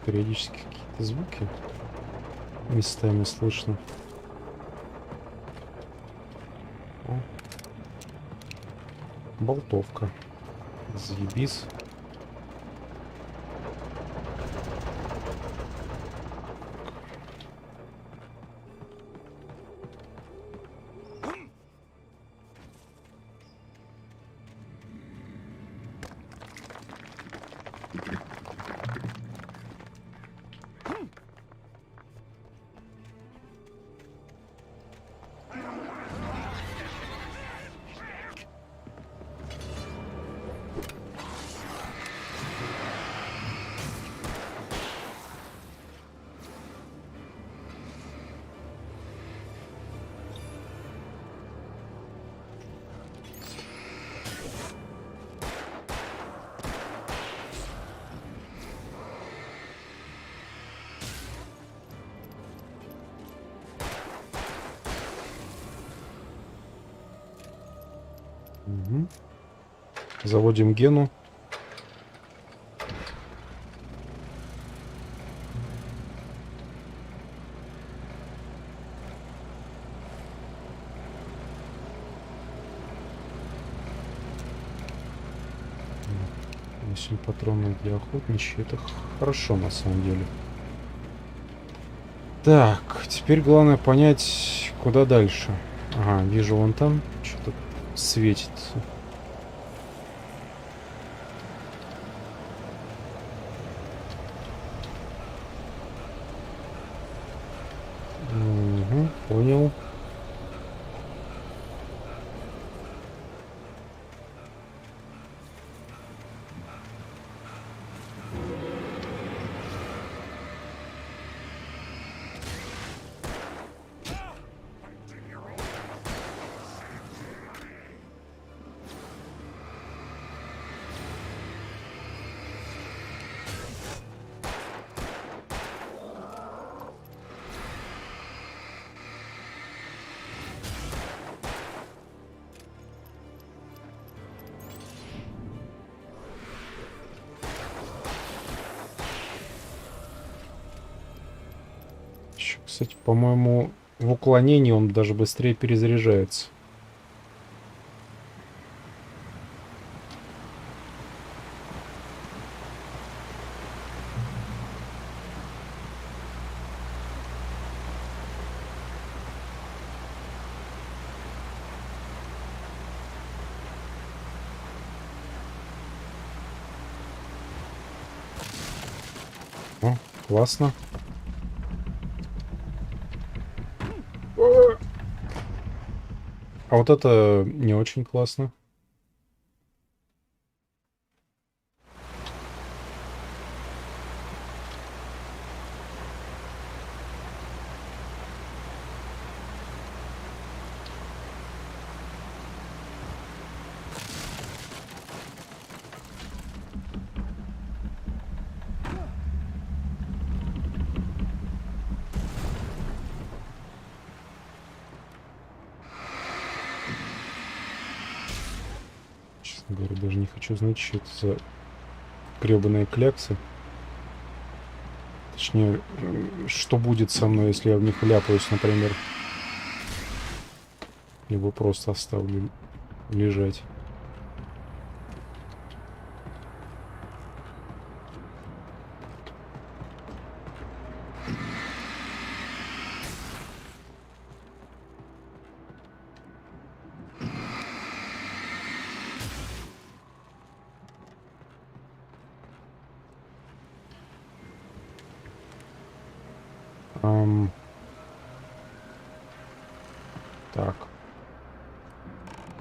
Периодически какие-то звуки местами слышно. Болтовка. Заебись. Угу. Заводим Гену. Если патроны для охотничьих, это хорошо на самом деле. Так, теперь главное понять, куда дальше. Ага, вижу вон там что-то светится. Угу, понял. Кстати, по-моему, в уклонении он даже быстрее перезаряжается. О, классно. А вот это не очень классно. Говорю, даже не хочу знать, что это за гребаные кляксы. Точнее, что будет со мной, если я в них вляпаюсь, например. Либо просто оставлю лежать. Так.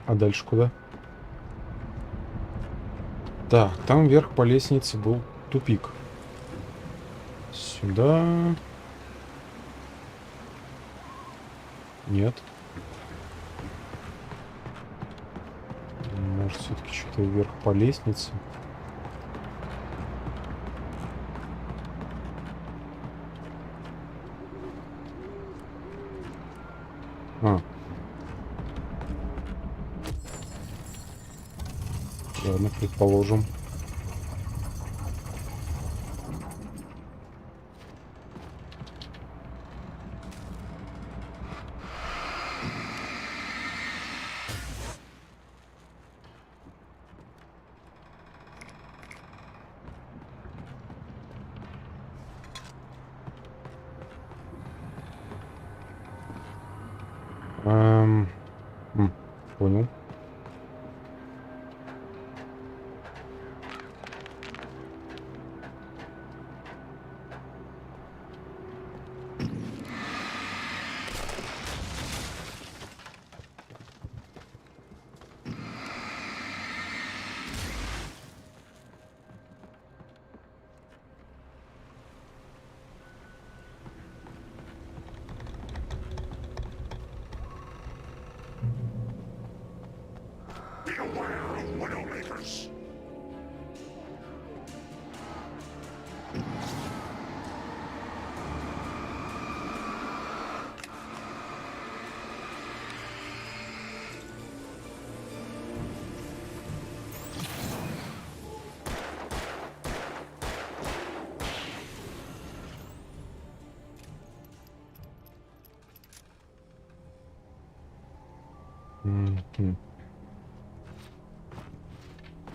А дальше куда? Так, там вверх по лестнице был тупик. Сюда. Нет. Может, все-таки что-то вверх по лестнице. А. Ладно, предположим. Понял.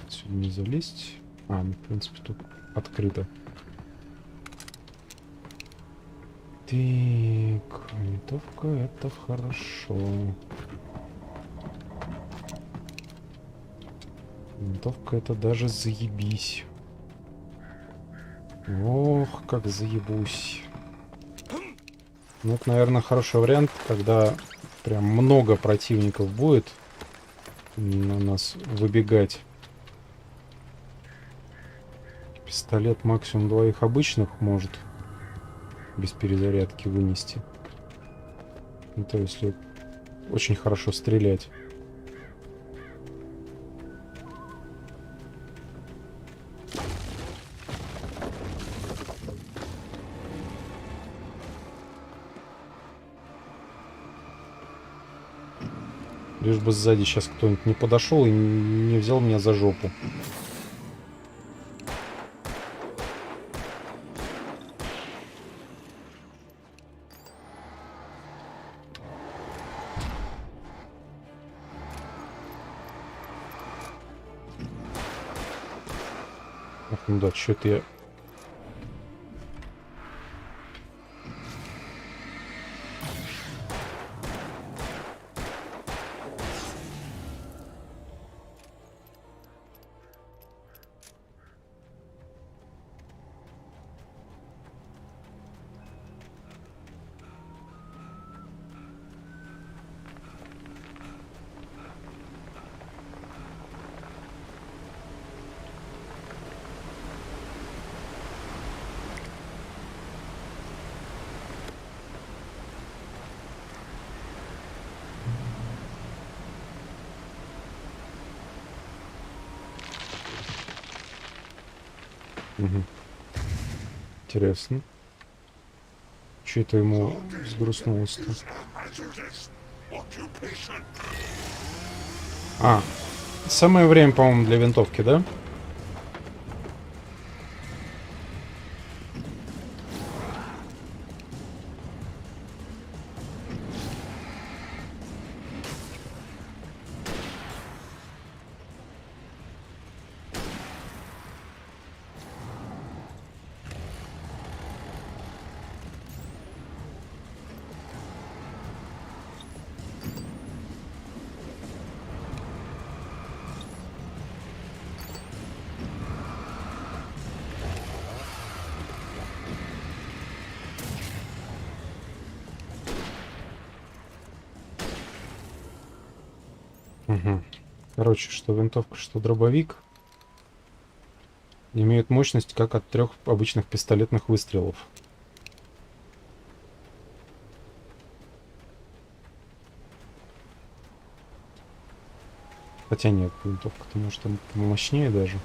Сюда не залезть. А, ну, в принципе, тут открыто. Так, винтовка, это хорошо. Винтовка, это даже заебись. Ох, как заебусь. Ну, это, наверное, хороший вариант, когда прям много противников будет на нас выбегать. Пистолет максимум 2 обычных может без перезарядки вынести. Это если очень хорошо стрелять. Лишь бы сзади сейчас кто-нибудь не подошел и не взял меня за жопу. Ах, ну да, что-то я... Угу. Интересно. Че это ему сгрустнулось-то? А, самое время, по-моему, для винтовки, да? Угу. Короче, что винтовка, что дробовик имеют мощность как от 3 обычных пистолетных выстрелов. Хотя нет, винтовка-то может там мощнее даже.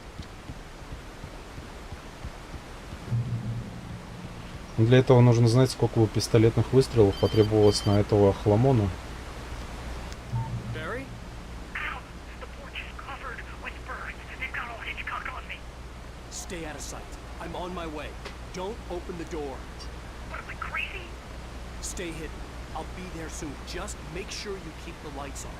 Для этого нужно знать, сколько бы пистолетных выстрелов потребовалось на этого хламона. Stay out of sight. I'm on my way. Don't open the door. What am I, crazy? Stay hidden. I'll be there soon. Just make sure you keep the lights on.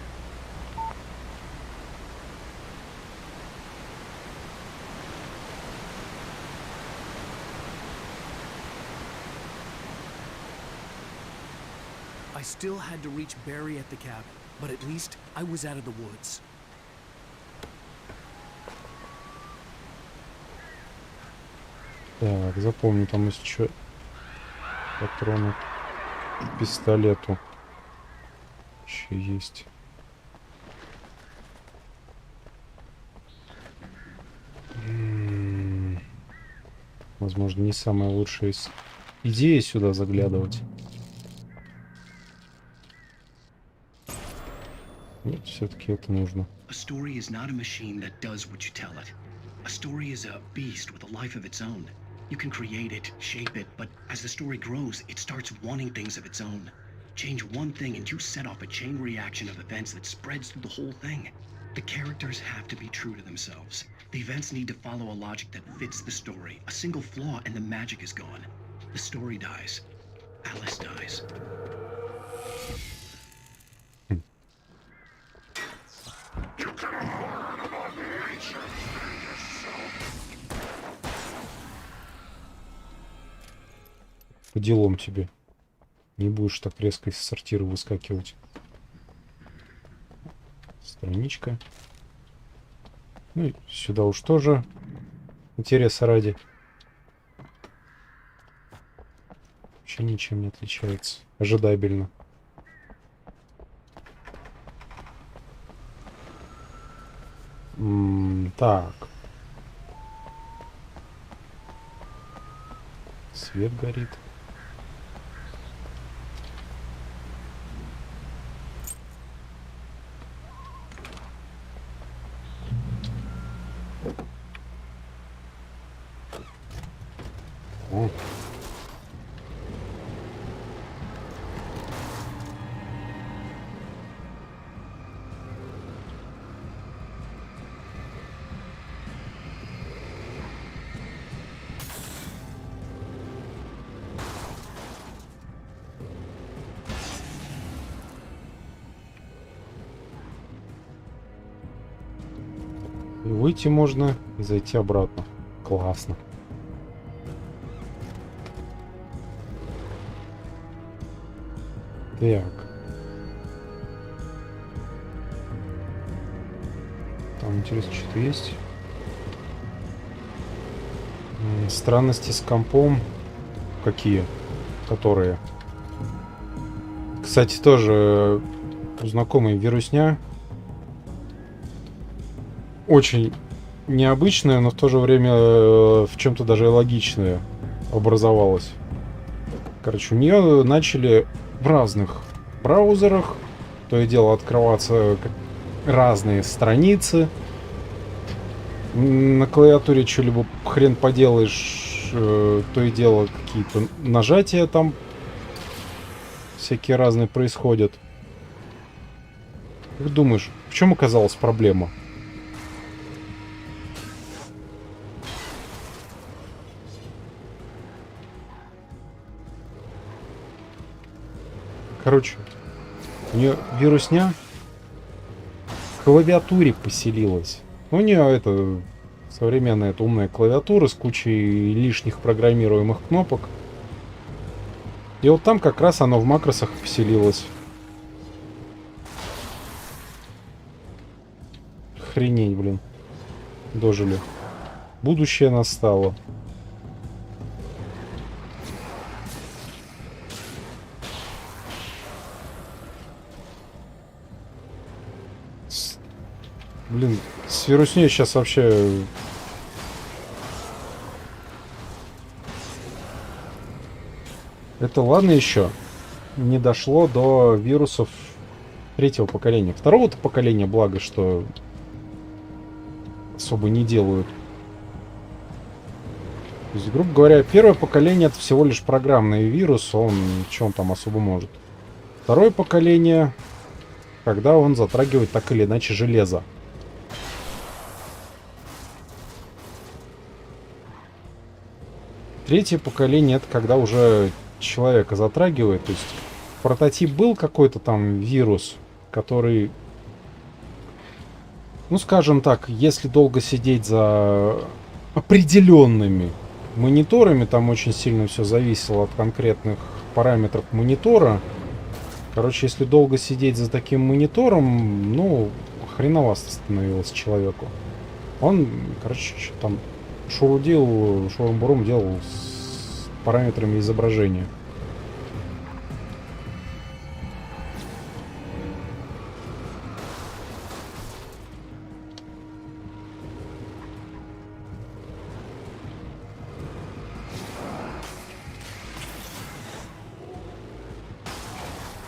I still had to reach Barry at the cabin, but at least I was out of the woods. Так, запомню, там есть еще патроны к пистолету. Еще есть. Возможно, не самая лучшая идея сюда заглядывать. Нет, все-таки это нужно. A story is not a machine that does what you tell it. A story is a beast with a life of its own. You can create it, shape it, but as the story grows, it starts wanting things of its own. Change one thing and you set off a chain reaction of events that spreads through the whole thing. The characters have to be true to themselves. The events need to follow a logic that fits the story. A single flaw and the magic is gone. The story dies. Alice dies. По делам тебе. Не будешь так резко из сортира выскакивать. Страничка. Ну и сюда уж тоже интереса ради. Вообще ничем не отличается. Ожидабельно. Так. Свет горит. О. И выйти можно, и зайти обратно. Классно. Так. Там, интересно, что-то есть. Странности с компом. Какие? Которые? Кстати, тоже у знакомой вирусня. Очень необычная, но в то же время в чем-то даже и логичная образовалась. Короче, у нее начали в разных браузерах то и дело открываться разные страницы. На клавиатуре что-либо хрен поделаешь, то и дело какие-то нажатия там всякие разные происходят. Как думаешь, в чем оказалась проблема? Короче, у нее вирусня в клавиатуре поселилась. У нее это современная это умная клавиатура с кучей лишних программируемых кнопок. И вот там как раз оно в макросах поселилось. Охренеть, блин. Дожили. Будущее настало. Блин, с вирусней сейчас вообще... Это ладно еще. Не дошло до вирусов третьего поколения. Второго-то поколения, благо, что особо не делают. То есть, грубо говоря, первое поколение это всего лишь программный вирус. Что он там особо может? Второе поколение, когда он затрагивает так или иначе железо. Третье поколение это когда уже человека затрагивает. То есть прототип был какой-то там вирус, который, ну скажем так, если долго сидеть за определенными мониторами, там очень сильно все зависело от конкретных параметров монитора, Короче, если долго сидеть за таким монитором, ну, хреновасто становилось человеку. Он, короче, что там шурудил, шурум-бурум делал с параметрами изображения.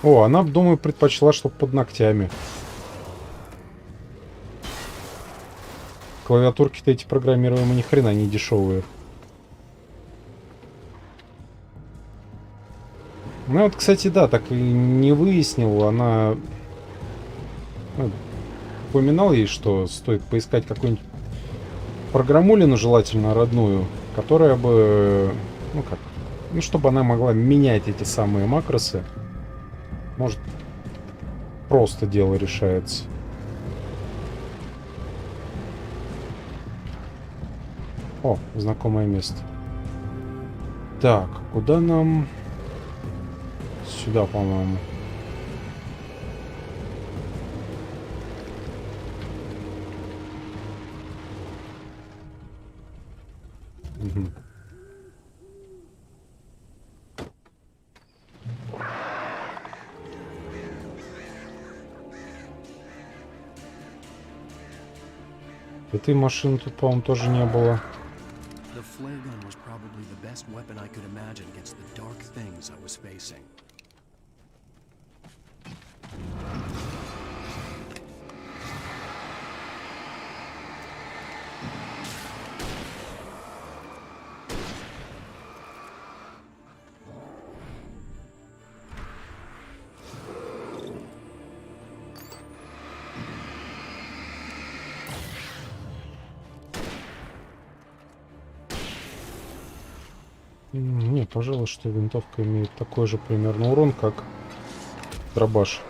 О, она, думаю, предпочла, чтобы под ногтями. Клавиатурки-то эти программируемые ни хрена не дешевые. Ну вот, кстати, да, так и не выяснил. Она упоминал ей, что стоит поискать какую-нибудь программулину, желательно родную, которая бы, ну как, ну чтобы она могла менять эти самые макросы. Может, просто дело решается. О, знакомое место. Так, куда нам? Сюда, по-моему. Угу. Этой машины тут, по-моему, тоже не было. The flare gun was probably the best weapon I could imagine against the dark things I was facing. Не, пожалуй, что винтовка имеет такой же примерно урон, как дробаш.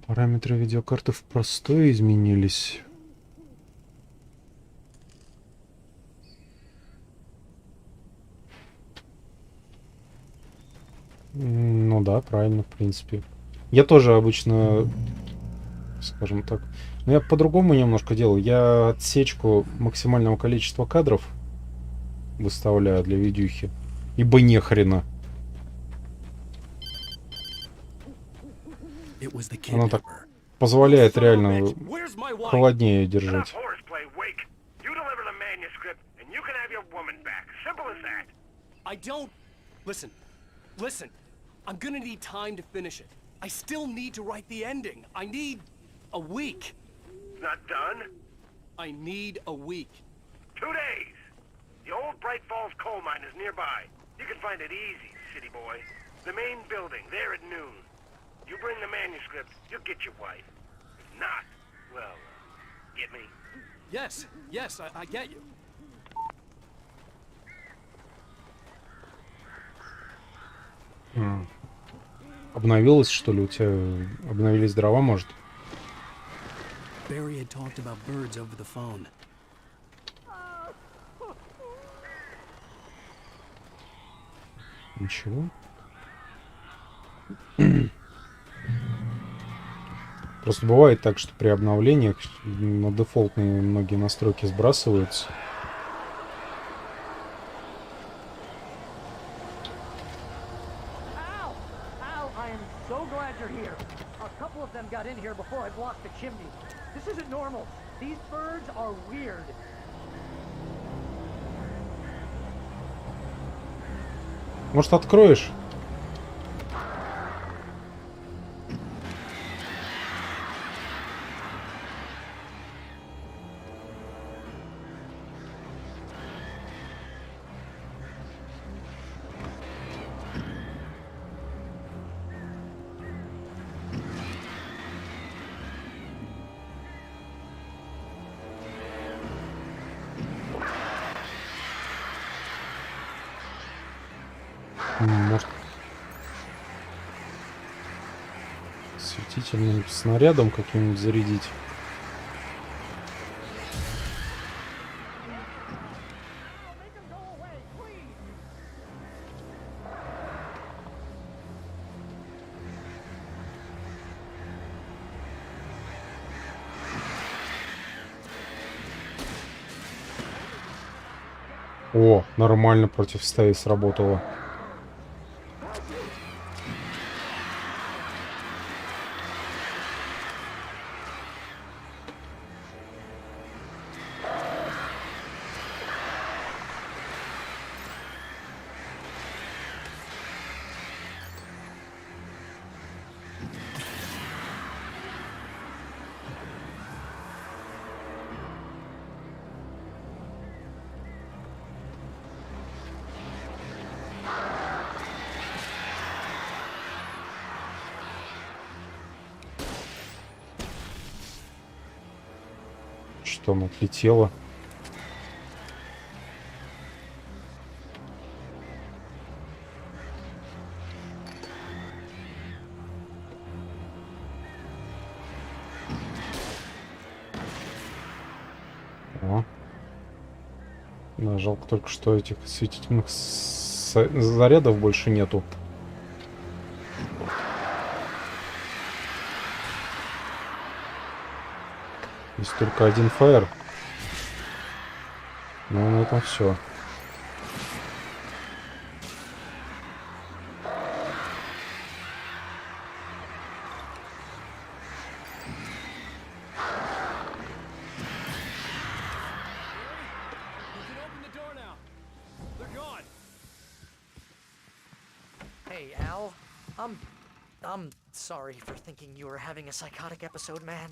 Параметры видеокарты в простой изменились. Ну да, правильно, в принципе. Я тоже обычно, скажем так, но я по-другому немножко делаю. Я отсечку максимального количества кадров выставляю для видюхи. Ибо нехрена. Она так позволяет реально холоднее держать. Listen. I'm gonna need time to finish it. I still need to write the ending. I need a week. Not done? I need a week. 2 days. The old Bright Falls coal mine is nearby. You can find it easy, city boy. The main building, there at noon. You bring the manuscript, you'll get your wife. If not, well, get me? Yes, I get you. Обновилось, что ли? У тебя обновились дрова, может? Barry had talked about birds over the phone. Ничего. Просто бывает так, что при обновлениях на дефолтные многие настройки сбрасываются. Got in here before I blocked the chimney. This isn't normal. These birds are weird. Может, откроешь? Может, светительным снарядом каким-нибудь зарядить? О, нормально против стаи сработало. Что там отлетело? О. Да, жалко только, что этих светительных зарядов больше нету. Есть только один фаер. Ну, на этом все. Hey, Al. I'm sorry for thinking you were having a psychotic episode, man.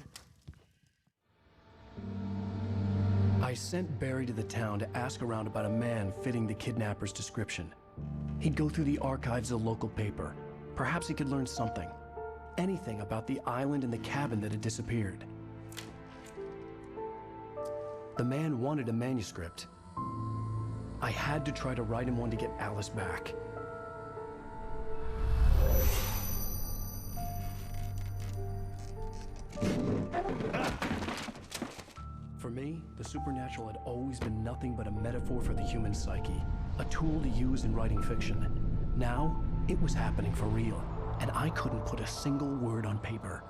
I sent Barry to the town to ask around about a man fitting the kidnapper's description. He'd go through the archives of the local paper. Perhaps he could learn something. Anything about the island and the cabin that had disappeared. The man wanted a manuscript. I had to try to write him one to get Alice back. For me, the supernatural had always been nothing but a metaphor for the human psyche, a tool to use in writing fiction. Now, it was happening for real, and I couldn't put a single word on paper.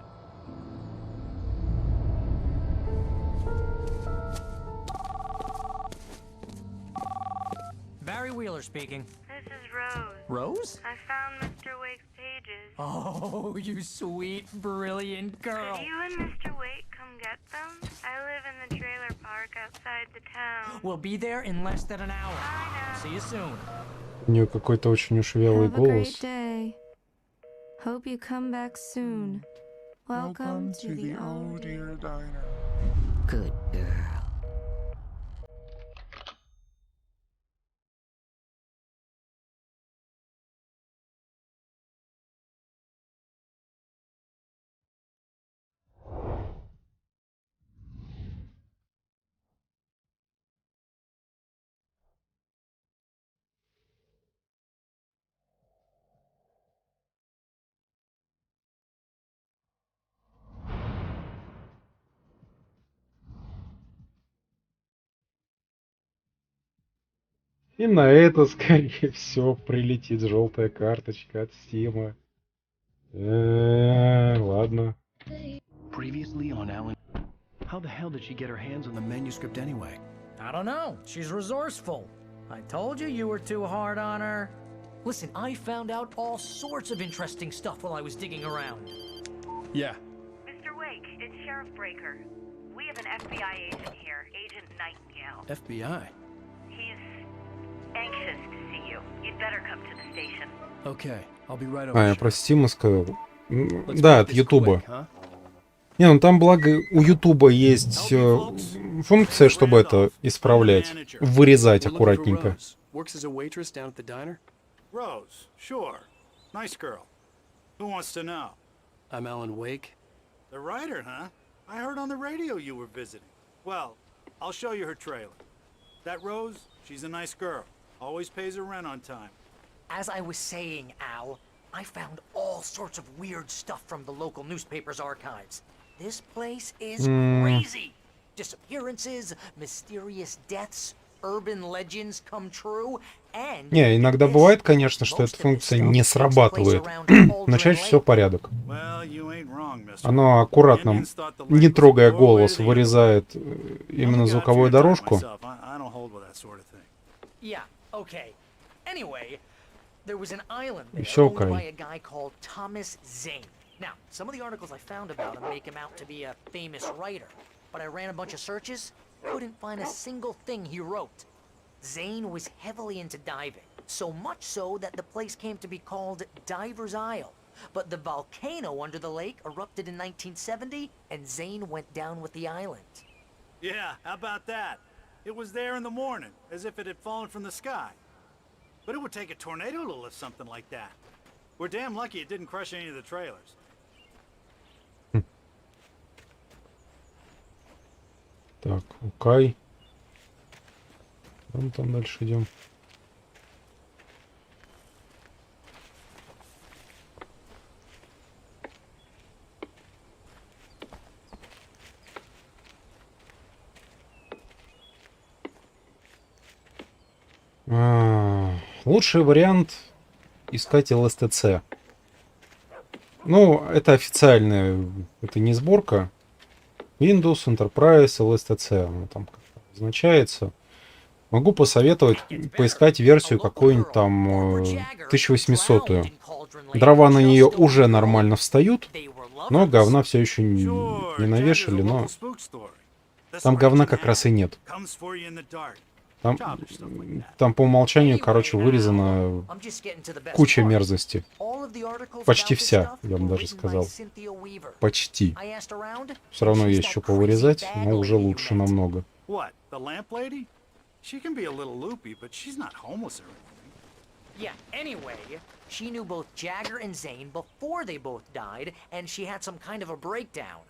Barry Wheeler speaking. This is Rose. Rose? I found Mr. Wake's pages. Oh, you sweet, brilliant girl. Could you and Mr. Wake come get them? I live in the trailer park outside the town. We'll be there in less than an hour. See you soon. У нее какой-то очень уж вялый Have a great голос. day. Hope you come back soon. Welcome to the old dear diner. Good girl. И на это, скорее всего, прилетит желтая карточка от Стима. Ладно. Previously on Alan. How the hell did she get her hands on the manuscript anyway? I don't know. She's resourceful. I told you you were too hard on her. Listen, I found out all sorts of interesting stuff while I was digging around. Yeah. Mr. Wake, it's Sheriff Breaker. We have an FBI agent here, Agent Nightingale. FBI? He's anxious to see you. You'd better come to the station. Okay, I'll be right over. А, я про Стима сказал. Да, от Ютуба. Не, ну там, благо, у Ютуба есть функция, чтобы это исправлять. Вырезать аккуратненько. Works as a waitress down at the diner? Rose, sure. Nice girl. Who wants to know? I'm Alan Wake. The writer, huh? I heard on the radio you were visiting. Well, I'll show you her trailer. That Rose, she's a nice girl. Always pays her rent on time. As I was saying, Al, I found all sorts of weird stuff from the local newspaper's archives. This place is crazy. Disappearances, mysterious deaths, urban legends come true, and... Не, иногда бывает, конечно, что эта функция не срабатывает. Начать все порядок. Оно аккуратно, не трогая голос, вырезает именно звуковую дорожку. Yeah, okay. Anyway, there was an island И there все owned by окей. a guy called Thomas Zane. Now, some of the articles I found about him make him out to be a famous writer, but I ran a bunch of searches, couldn't find a single thing he wrote. Zane was heavily into diving, so much so that the place came to be called Diver's Isle. But the volcano under the lake erupted in 1970, and Zane went down with the island. Yeah, how about that? It was there in the morning, as if it had fallen from the sky. But it would take a tornado to lift something like that. We're damn lucky it didn't crush any of the trailers. Так, окей. Вон там дальше идем. Лучший вариант искать ЛСТЦ. Ну, это официальная, это не сборка. Windows, Enterprise, LSTC, оно там как-то обозначается. Могу посоветовать поискать версию какую-нибудь там 1800-ю. Дрова на нее уже нормально встают, но говна все еще не навешали, но там говна как раз и нет. Там по умолчанию, короче, вырезана куча мерзости. Почти вся, я бы даже сказал. Почти. Все равно есть что повырезать, но уже лучше намного. Yeah, anyway, she knew both Jagger and Zane before they both died, and she had some kind of a breakdown.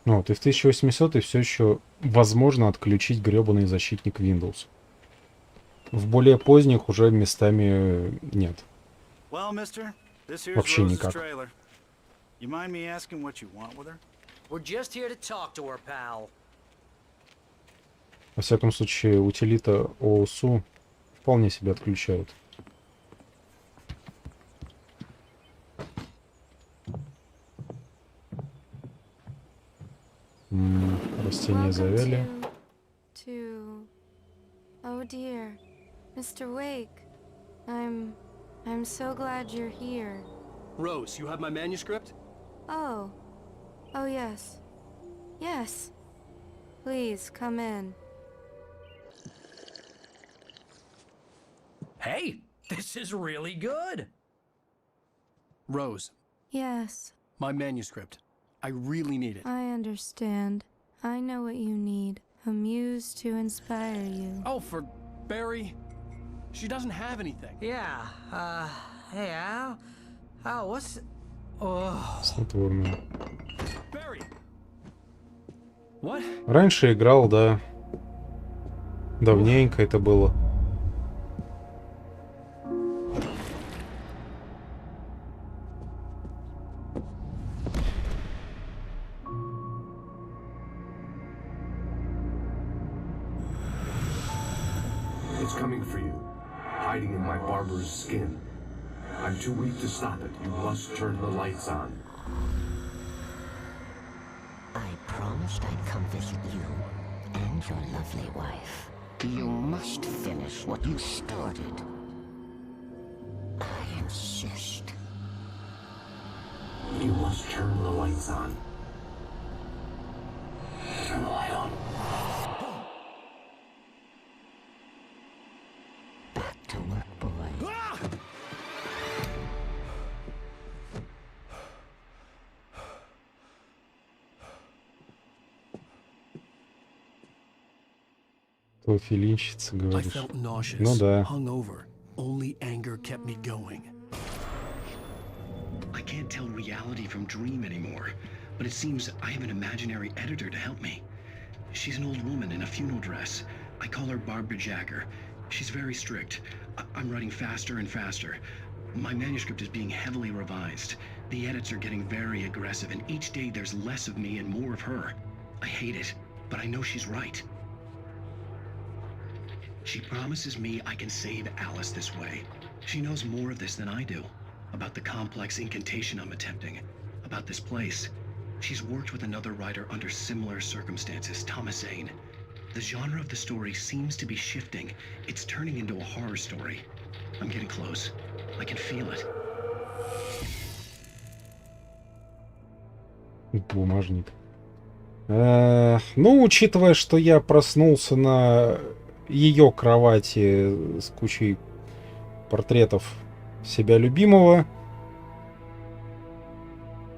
Вот, и в 1800 все еще возможно отключить гребаный защитник Windows. В более поздних уже местами нет. Вообще никак. Во всяком случае, утилита ООСу вполне себе отключают. Растения завяли. Oh dear, Mr. Wake, I'm so glad you're here. Rose, you have my manuscript? Oh yes. Yes. Please come in. Hey, this is really good. Rose. Yes. My manuscript. I really need it. I understand. I know what you need. A muse to inspire you. Oh, for Barry? She doesn't have anything. Yeah, hey Al? Al, what's... Oh. Снотворное. Barry! What? Раньше играл, да. Давненько это было. It's coming for you, hiding in my barber's skin. I'm too weak to stop it. You must turn the lights on. I promised I'd come visit you and your lovely wife. You must finish what you started. I insist. You must turn the lights on. Turn the light on. Back to work, boy. Филинщица, I говоришь. felt nauseous, Ну да. hungover. Only anger kept me going. I can't tell reality from dream anymore, but it seems I have an imaginary editor to help me. She's an old woman in a funeral dress. I call her Barbara Jagger. She's very strict. I'm writing faster and faster. My manuscript is being heavily revised. The edits are getting very aggressive, and each day there's less of me and more of her. I hate it, but I know she's right. She promises me I can save Alice this way. She knows more of this than I do. About the complex incantation I'm attempting. About this place. She's worked with another writer under similar circumstances, Thomas Zane. The genre of the story seems to be shifting. It's turning into a horror story. I'm getting close. I can feel it. Бумажник. Ну, учитывая, что я проснулся на ее кровати с кучей портретов себя любимого,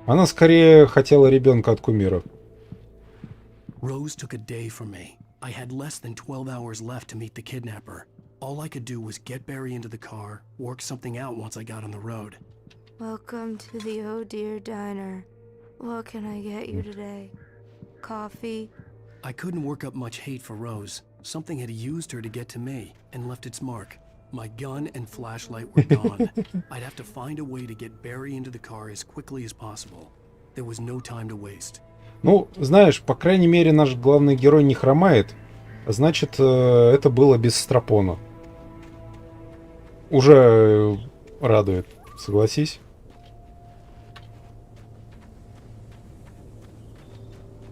она скорее хотела ребенка от кумира. Rose took a day from me. I had less than 12 hours left to meet the kidnapper. All I could do was get Barry into the car, work something out once I got on the road. Welcome to the Oh Dear Diner. What can I get you today? Coffee? I couldn't work up much hate for Rose. Something had used her to get to me and left its mark. My gun and flashlight were gone. I'd have to find a way to get Barry into the car as quickly as possible. There was no time to waste. Ну, знаешь, по крайней мере, наш главный герой не хромает. Значит, это было без стропона. Уже радует, согласись.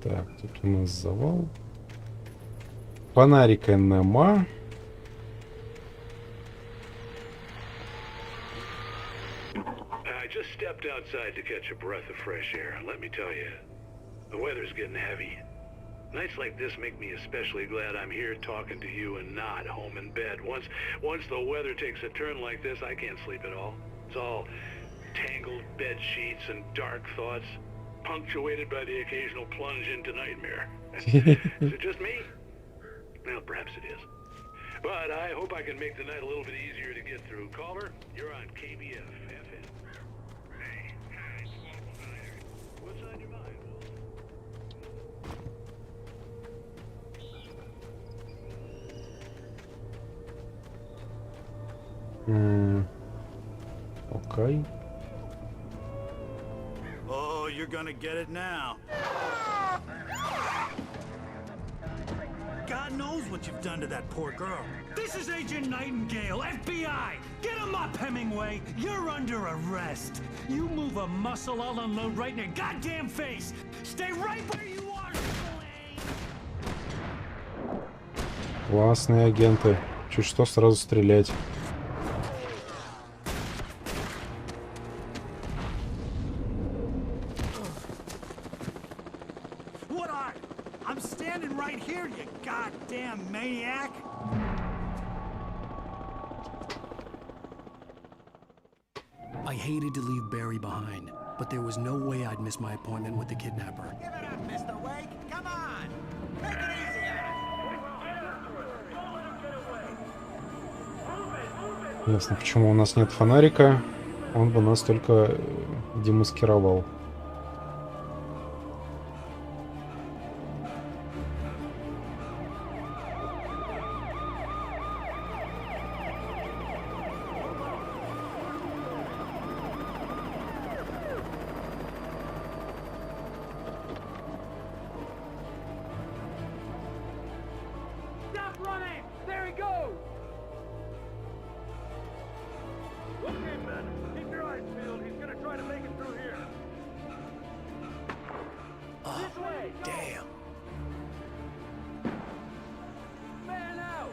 Так, тут у нас завал. Фонарика нема. I just stepped outside to catch a breath of fresh air. Let me tell you, the weather's getting heavy. Nights like this make me especially glad I'm here talking to you and not home in bed. Once the weather takes a turn like this, I can't sleep at all. It's all tangled bed sheets and dark thoughts, punctuated by the occasional plunge into nightmare. Is it just me? Well, perhaps it is. But I hope I can make the night a little bit easier to get through. Caller, you're on KBF FM. What's on your mind? Okay. Oh, you're gonna get it now. God knows what you've done to that poor girl. This is Agent Nightingale, FBI! Get him up, Hemingway! You're under arrest! You move a muscle, I'll unload right in your goddamn face! Stay right where you are, Классные агенты. Чуть что сразу стрелять. What are? I'm standing right here, you goddamn maniac! I hated to leave Barry behind, but there was no way I'd miss my appointment with the kidnapper. Give it up, Mr. Wake. Come on. Take it easy, Ясно, почему у нас нет фонарика. Он бы нас только демаскировал. Stop running! There he goes! Okay, men. Keep your eyes peeled. He's gonna try to make it through here. This way! Damn! Man out!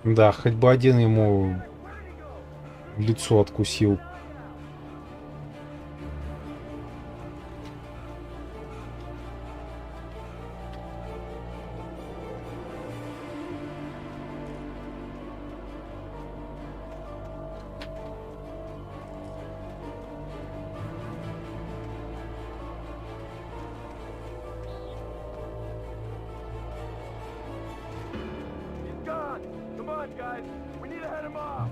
Да, хоть бы один ему лицо откусил. He's gone! Come on, guys! We need to head him off!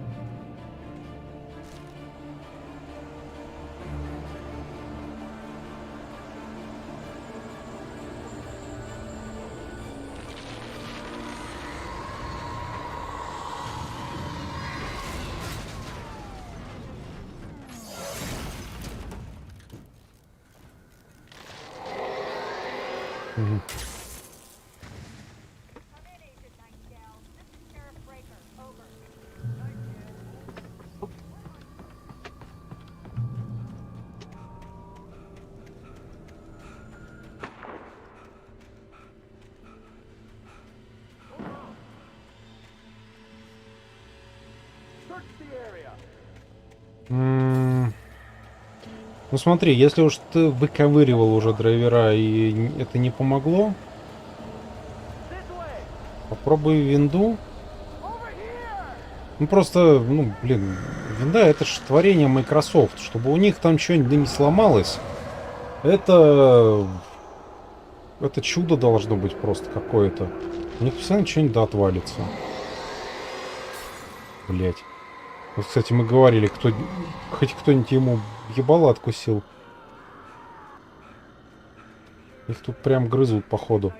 Угу. Ну смотри, если уж ты выковыривал уже драйвера и это не помогло, попробуй винду. Ну просто, ну блин, винда это ж творение Microsoft, чтобы у них там что-нибудь не сломалось. Это чудо должно быть просто какое-то. У них постоянно что-нибудь да отвалится. Блять. Вот, кстати, мы говорили, хоть кто-нибудь ему ебало откусил. Их тут прям грызут, походу.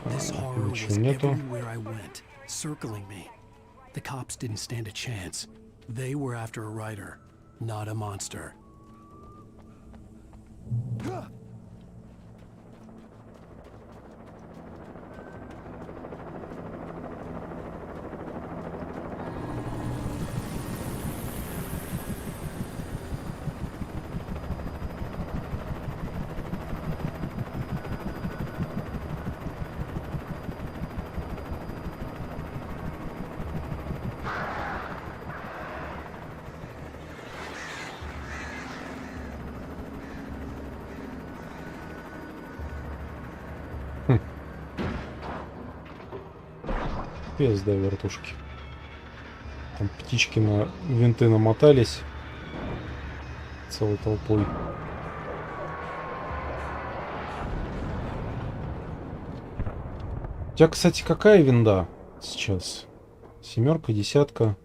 This horror was everywhere I went, circling me. The cops didn't stand a chance. They were after a writer, not a monster. Пизда вертушки. Там птички на винты намотались целой толпой. У тебя, кстати, какая винда сейчас? 7, 10?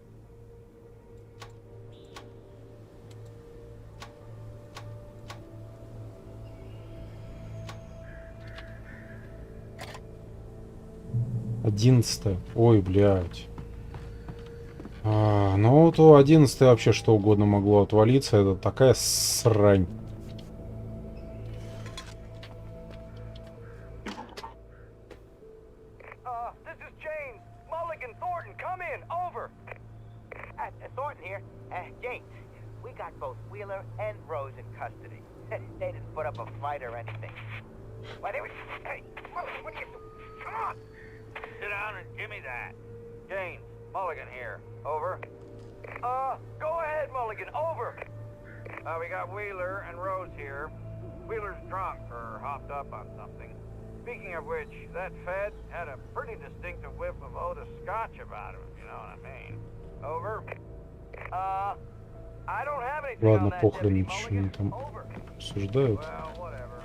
Одиннадцатая. Ой, блядь. Ну, то 11 вообще что угодно могло отвалиться. Это такая срань. Thornton here. James, we got both Wheeler and Rose in custody. They didn't put up a fight or anything. Why, they were... Hey, what are you... Come on! Sit down and give me that. James, Mulligan here. Over. Go ahead, Mulligan. Over. We got Wheeler and Rose here. Wheeler's drunk or hopped up on something. Speaking of which, that Fed had a pretty distinctive whiff of Otis Scotch about him, if you know what I mean. Over. I don't have anything Ладно, on that, похрен, Deputy что они Mulligan. там Over. обсуждают. Well, whatever.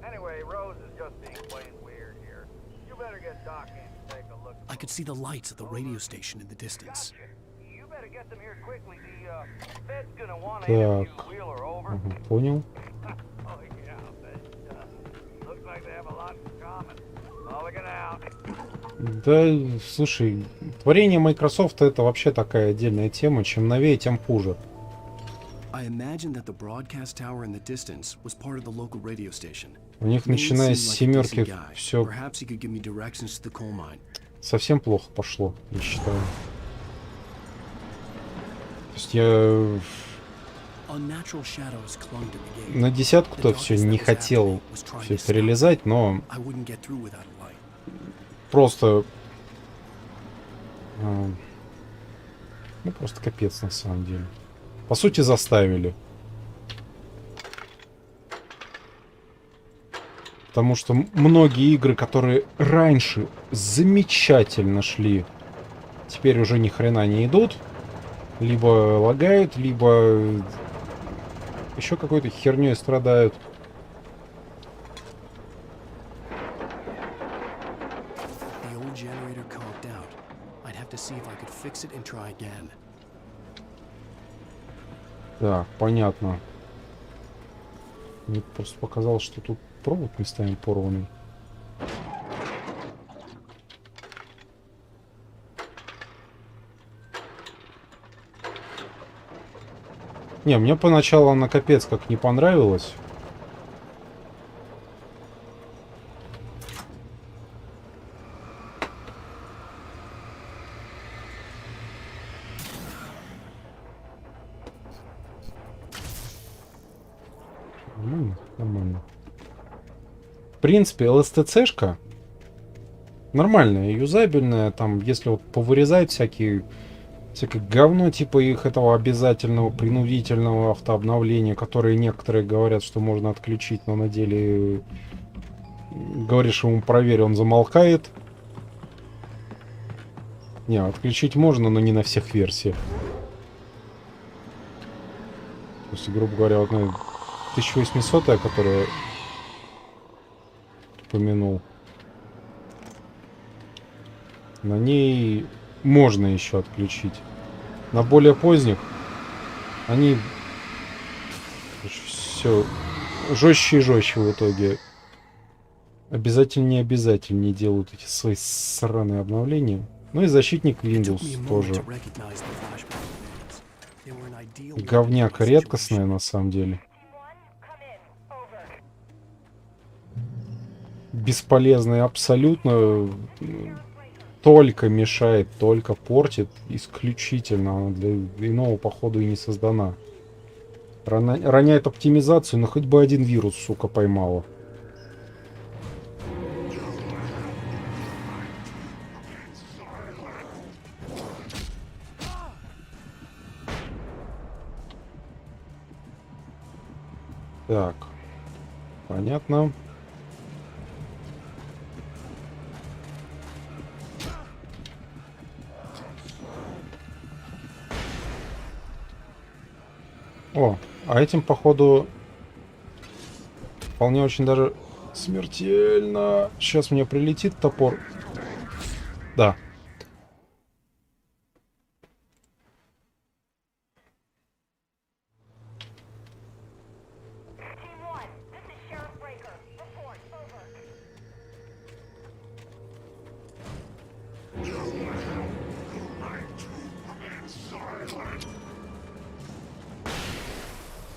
Anyway, Rose is just being plain weird here. You better get Doc in to take a look. I could see the lights of the radio station in the distance. You better get them here quickly. The Fed's gonna want to Так. interview Wheeler. Over. Ага, понял. Oh yeah, but looks like they have a lot in common. Mulligan out. Да, слушай, творение Microsoft это вообще такая отдельная тема. Чем новее, тем хуже. I imagined that the broadcast tower in the distance was part of the local radio station. У них, начиная с 7, все Perhaps he could give me directions to the coal mine. совсем плохо пошло, я считаю. То есть я Unnatural shadows clung to the gate. на 10-то все не хотел все это реализовать, но I wouldn't get through without a light. просто ну просто капец на самом деле. По сути заставили. Потому что многие игры, которые раньше замечательно шли, теперь уже ни хрена не идут. Либо лагают, либо еще какой-то херней страдают. The old generator conked out. I'd have to see if I could fix it and try again. Так, понятно. Мне просто показалось, что тут провод местами порванный. Не, мне поначалу она капец как не понравилась. Нормально. В принципе, ЛСТЦшка нормальная, юзабельная. Там, если вот повырезать всякое говно, типа их этого обязательного, принудительного автообновления, которые некоторые говорят, что можно отключить, но на деле говоришь ему проверь, он замолкает. Не, отключить можно, но не на всех версиях. То есть, грубо говоря, вот 1800-я, которую упомянул, на ней можно еще отключить. На более поздних они все жестче и жестче в итоге. Обязательнее делают эти свои сраные обновления. Ну и защитник Windows тоже. Говняк редкостная на самом деле. Бесполезная абсолютно. Только мешает, только портит. Исключительно. Она для иного походу и не создана. Роняет оптимизацию, но хоть бы один вирус, сука, поймала. Так, понятно. О, а этим, походу, вполне очень даже смертельно. Сейчас мне прилетит топор. Да.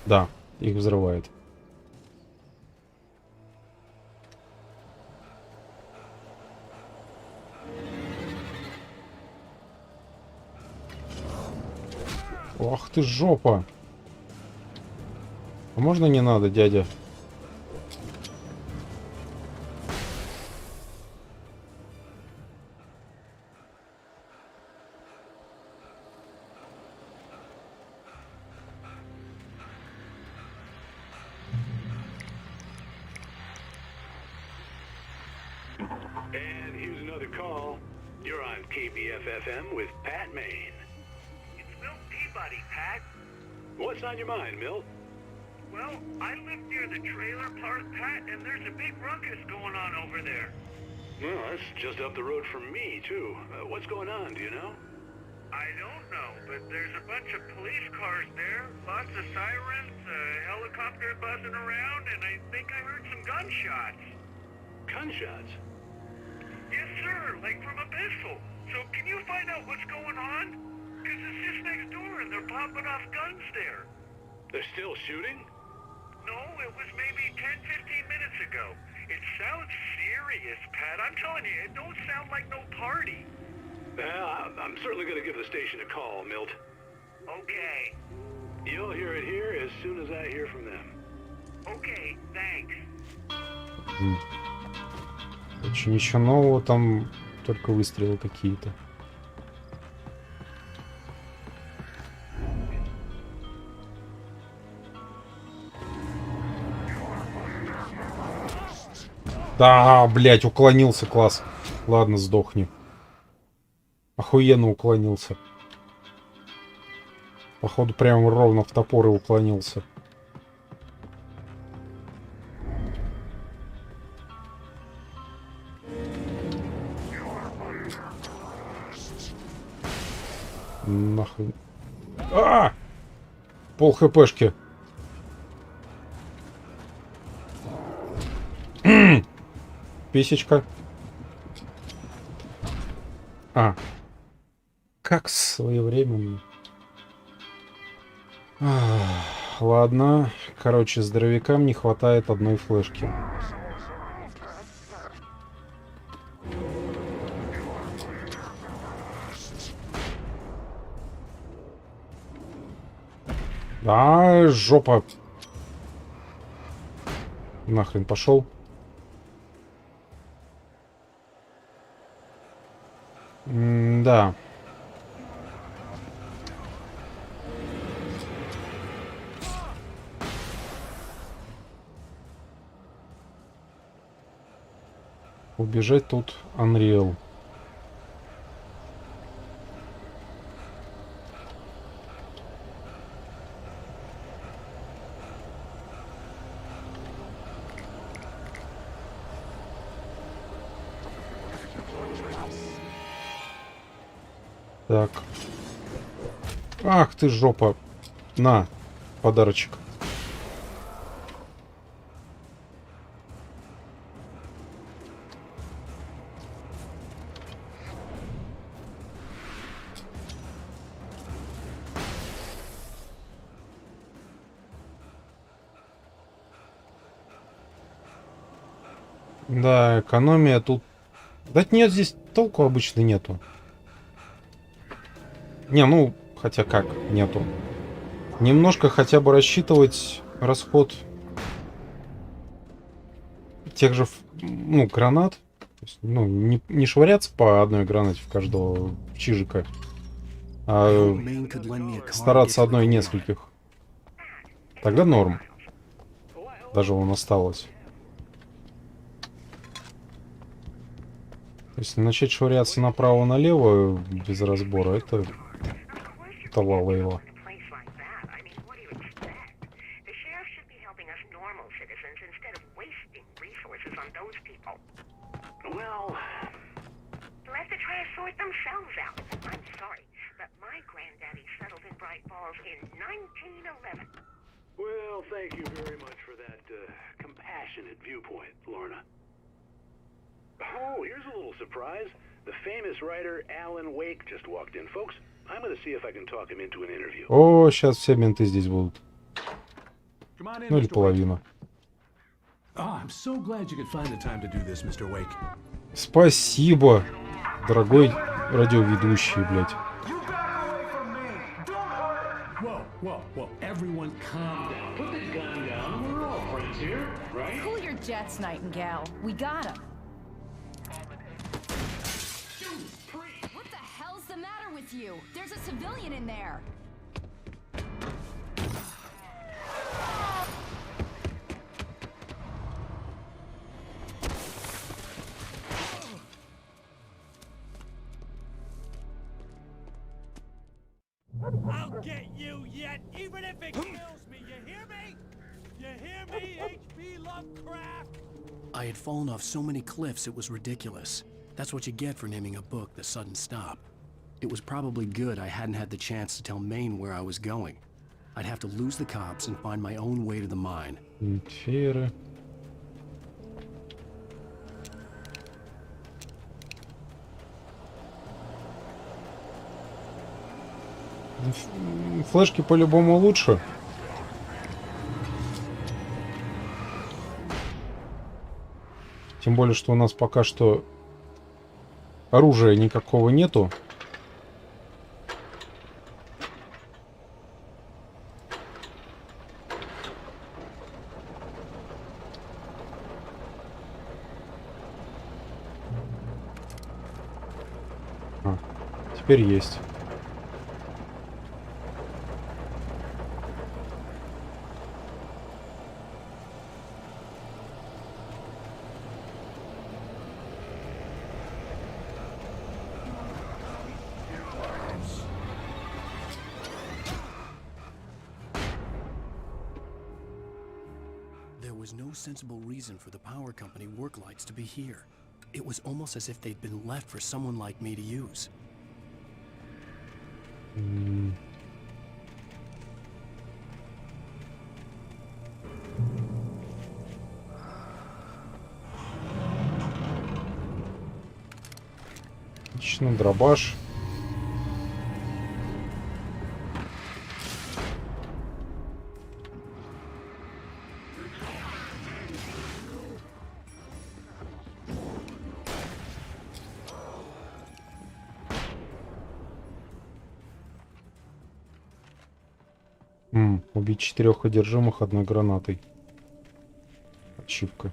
Да, их взрывает. Ох ты жопа. А можно не надо, дядя? And here's another call. You're on KBF-FM with Pat Maine. It's Milt Peabody, Pat. What's on your mind, Milt? Well, I live near the trailer park, Pat, and there's a big ruckus going on over there. Well, that's just up the road from me, too. What's going on, do you know? I don't know, but there's a bunch of police cars there, lots of sirens, a helicopter buzzing around, and I think I heard some gunshots. Gunshots? Yes, sir, like from a pistol. So can you find out what's going on? Because it's just next door and they're popping off guns there. They're still shooting? No, it was maybe 10-15 minutes ago. It sounds serious, Pat. I'm telling you, it don't sound like no party. Well, I'm certainly going to give the station a call, Milt. Okay. You'll hear it here as soon as I hear from them. Okay, thanks. Короче, ничего нового, там только выстрелы какие-то. Да, блять, уклонился, класс. Ладно, сдохни. Охуенно уклонился. Походу, прямо ровно в топор и уклонился. Нахуй. А! Пол хпшки. Писечка. А. Как своевременно. Ладно. Короче, здоровякам не хватает одной флешки. А, жопа. Нахрен пошел. Да. Убежать тут Unreal. Так. Ах ты жопа. На, подарочек. Да, экономия тут... Да нет, здесь толку обычно нету. Не, ну, хотя как, нету. Немножко хотя бы рассчитывать расход тех же, ну, гранат. То есть, ну, не швыряться по одной гранате в каждого чижика, а стараться одной нескольких. Тогда норм. Даже он осталось. Если начать швыряться направо-налево без разбора, это талала-ила. Well, thank you very much for that compassionate viewpoint, Lorna. Oh, here's a little surprise. The famous writer Alan Wake just walked in, folks. I'm going to see if I can talk him into an interview. О, сейчас все менты здесь будут. Ну или половина. I'm so glad you could find the time to do this, Mr. Wake. Спасибо, дорогой радиоведущий, блядь. Whoa, everyone calm down. Put the gun down. We're all friends here, right? Cool your jets, Nightingale. We got him. What the hell's the matter with you? There's a civilian in there. I'll get you yet, even if it kills me. You hear me? You hear me, H.P. Lovecraft? I had fallen off so many cliffs it was ridiculous. That's what you get for naming a book The Sudden Stop. It was probably good I hadn't had the chance to tell Maine where I was going. I'd have to lose the cops and find my own way to the mine. Инферы. Флешки по-любому лучше. Тем более, что у нас пока что оружия никакого нету. Теперь есть. There was no sensible reason for the power company work lights to be here. It was almost as if they'd been left for someone like me to use. Отлично, дробаш. Убить 4 одержимых одной гранатой. Ачивка.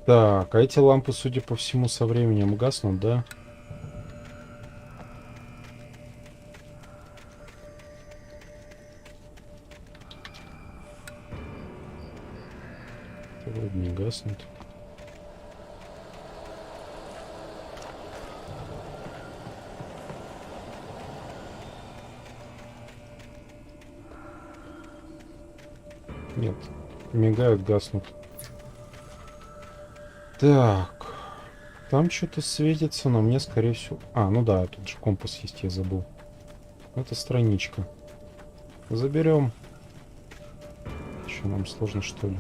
Так, а эти лампы, судя по всему, со временем гаснут, да? Вроде не гаснут. Нет, мигают, гаснут. Так, там что-то светится, но мне, скорее всего... А, ну да, тут же компас есть, я забыл. Это страничка. Заберем. Что, нам сложно, что ли?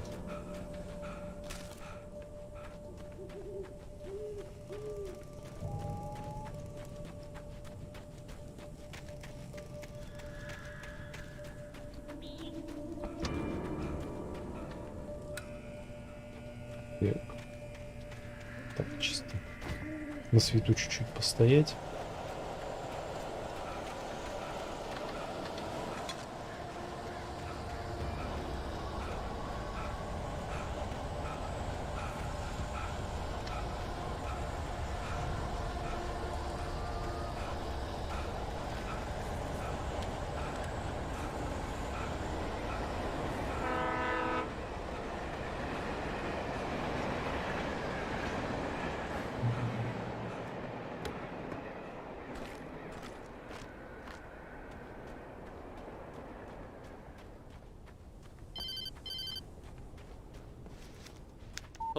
Так, чисто на свету чуть-чуть постоять.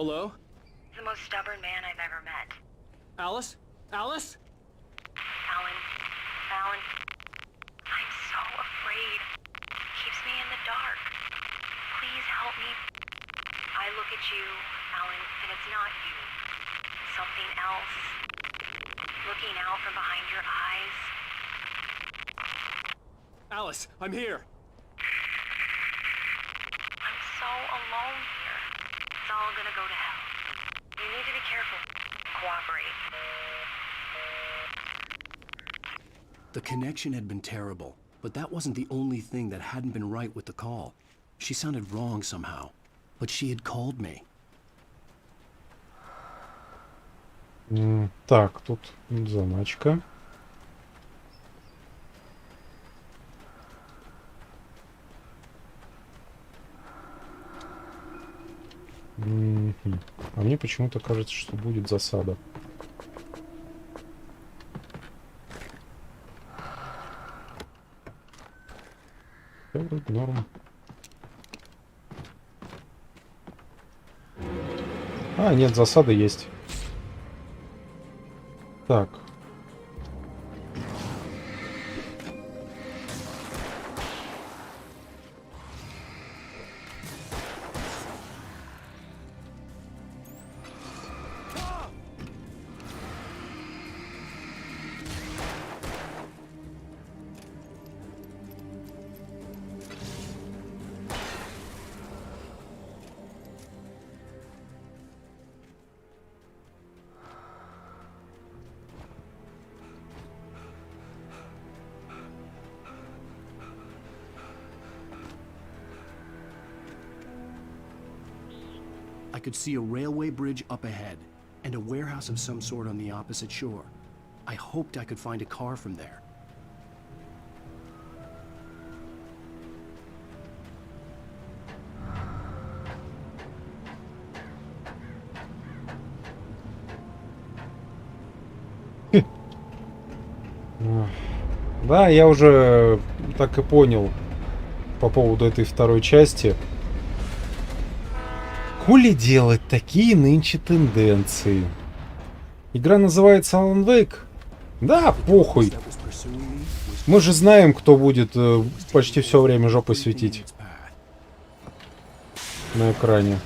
Hello? The most stubborn man I've ever met. Alice? Alice? Alan. Alan. I'm so afraid. Keeps me in the dark. Please help me. I look at you, Alan, and it's not you. Something else. Looking out from behind your eyes. Alice, I'm here. I'm so alone here. It's all gonna go to hell. You need to be careful. Cooperate. The connection had been terrible, but that wasn't the only thing that hadn't been right with the call. She sounded wrong somehow, but she had called me. Так, тут заначка. А мне почему-то кажется, что будет засада. Всё вроде норм. А, нет, засада есть. Так. I could see a railway bridge up ahead, and a warehouse of some sort on the opposite shore. I hoped I could find a car from there. Да, я уже так и понял по поводу этой второй части. Хули делать такие нынче тенденции? Игра называется Алан Вейк? Да, похуй. Мы же знаем, кто будет почти все время жопой светить на экране.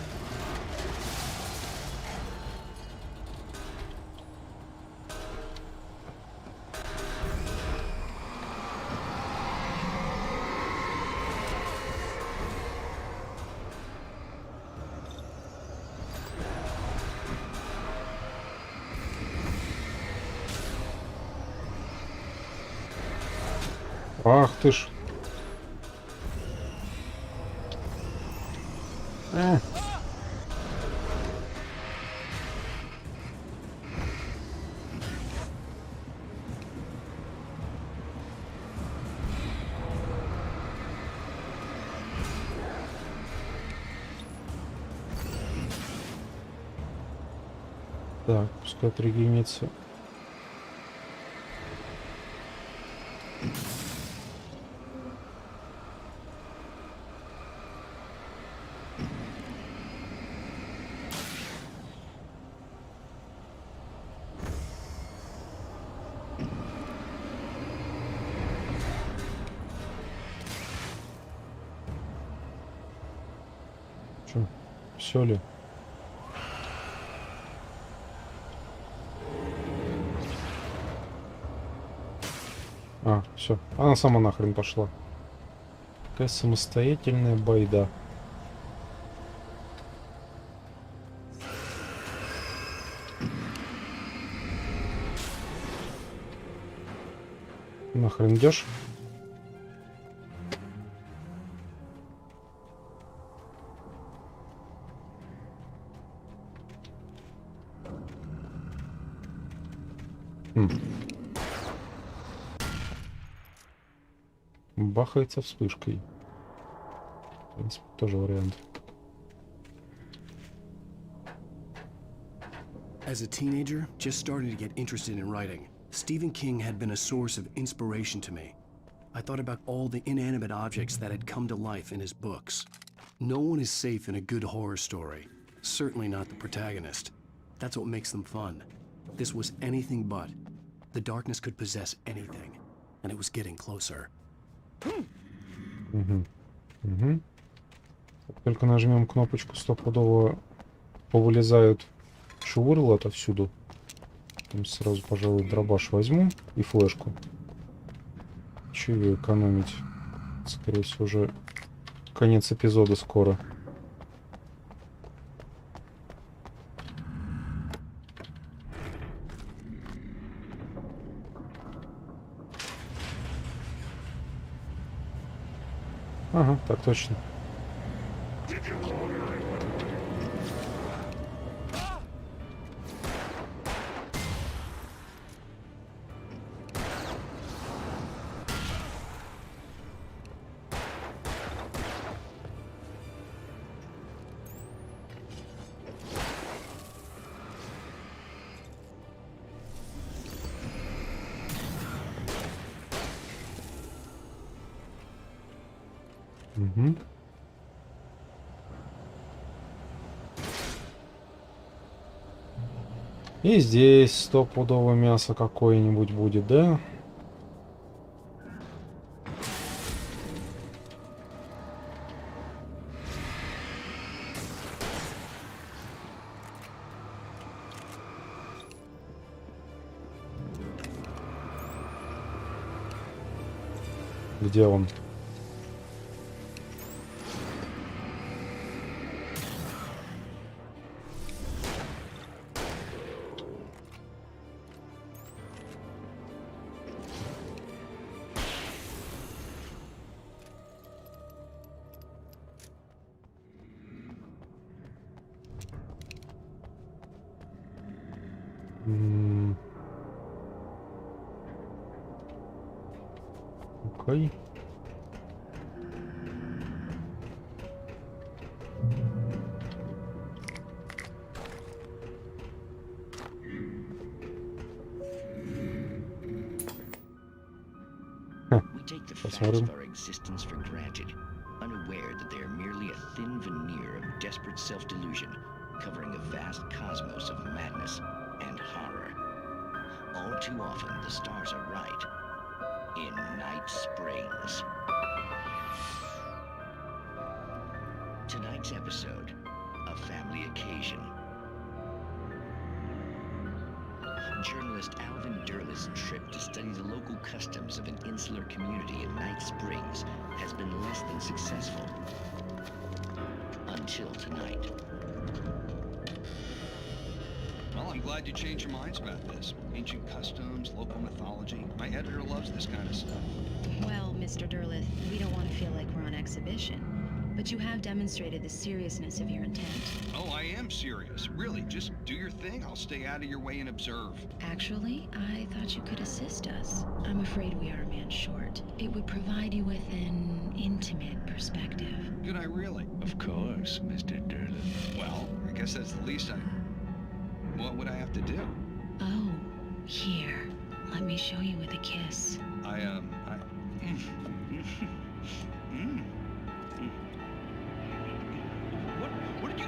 Ах ты ж. Так, пускай отрегенится. Чё, всё ли? А, все. Она сама нахрен пошла. Какая самостоятельная байда. Нахрен идешь? Бахается вспышкой. В принципе, тоже вариант. As a teenager, just starting to get interested in writing, Stephen King had been a source of inspiration to me. I thought about all the inanimate objects that had come to life in his books. No one is safe in a good horror story. Certainly not the protagonist. That's what makes them fun. This was anything but. The darkness could possess anything, and it was getting closer. Как только нажмем кнопочку, стопудово повылезают швырлы отовсюду. Сразу, пожалуй, дробаш возьму и флешку. Чего экономить? Скорее всего, уже конец эпизода скоро. Ага, так точно. Угу. И здесь стопудово мясо какое-нибудь будет, да? Где он? Окей. We take the facts of our existence for granted, unaware that they are merely a thin veneer of desperate self-delusion, covering a vast cosmos of madness and horror. All too often, the stars are right. In Night Springs. Tonight's episode, a family occasion. Journalist Alvin Durl's trip to study the local customs of an insular community in Night Springs has been less than successful. Until tonight. Well, I'm glad you changed your minds about this. Ancient customs, local mythology. My editor loves this kind of stuff. Well, Mr. Derleth, we don't want to feel like we're on exhibition. But you have demonstrated the seriousness of your intent. Oh, I am serious. Really, just do your thing. I'll stay out of your way and observe. Actually, I thought you could assist us. I'm afraid we are a man short. It would provide you with an intimate perspective. Could I really? Of course, Mr. Derleth. Well, I guess that's the least I... What would I have to do? Oh, here. Let me show you with a kiss. What did you...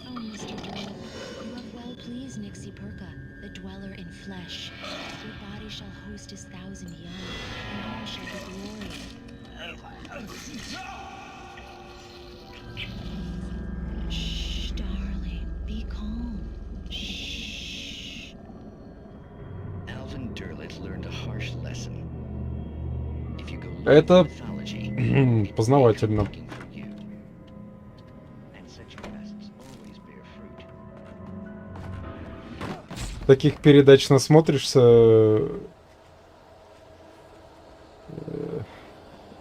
Oh, Mr. Derleth, you have well pleased Nixie Perka, the dweller in flesh. Your body shall host his 1,000 young, and all shall be glorious. Shh, darling, be calm. Shh. Alvin Derleth learned a harsh lesson. If you go Это mythology, познавательно. and such quests always bear fruit. Таких передач насмотришься,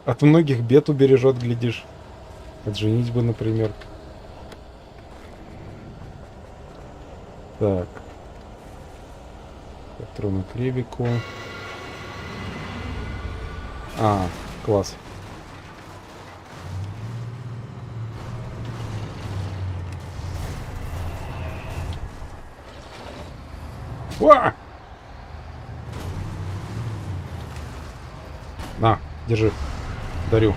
от многих бед убережет, глядишь. От женитьбы, например. Так. Патроны к ревику. А, класс. Уа! На, держи. Дарю.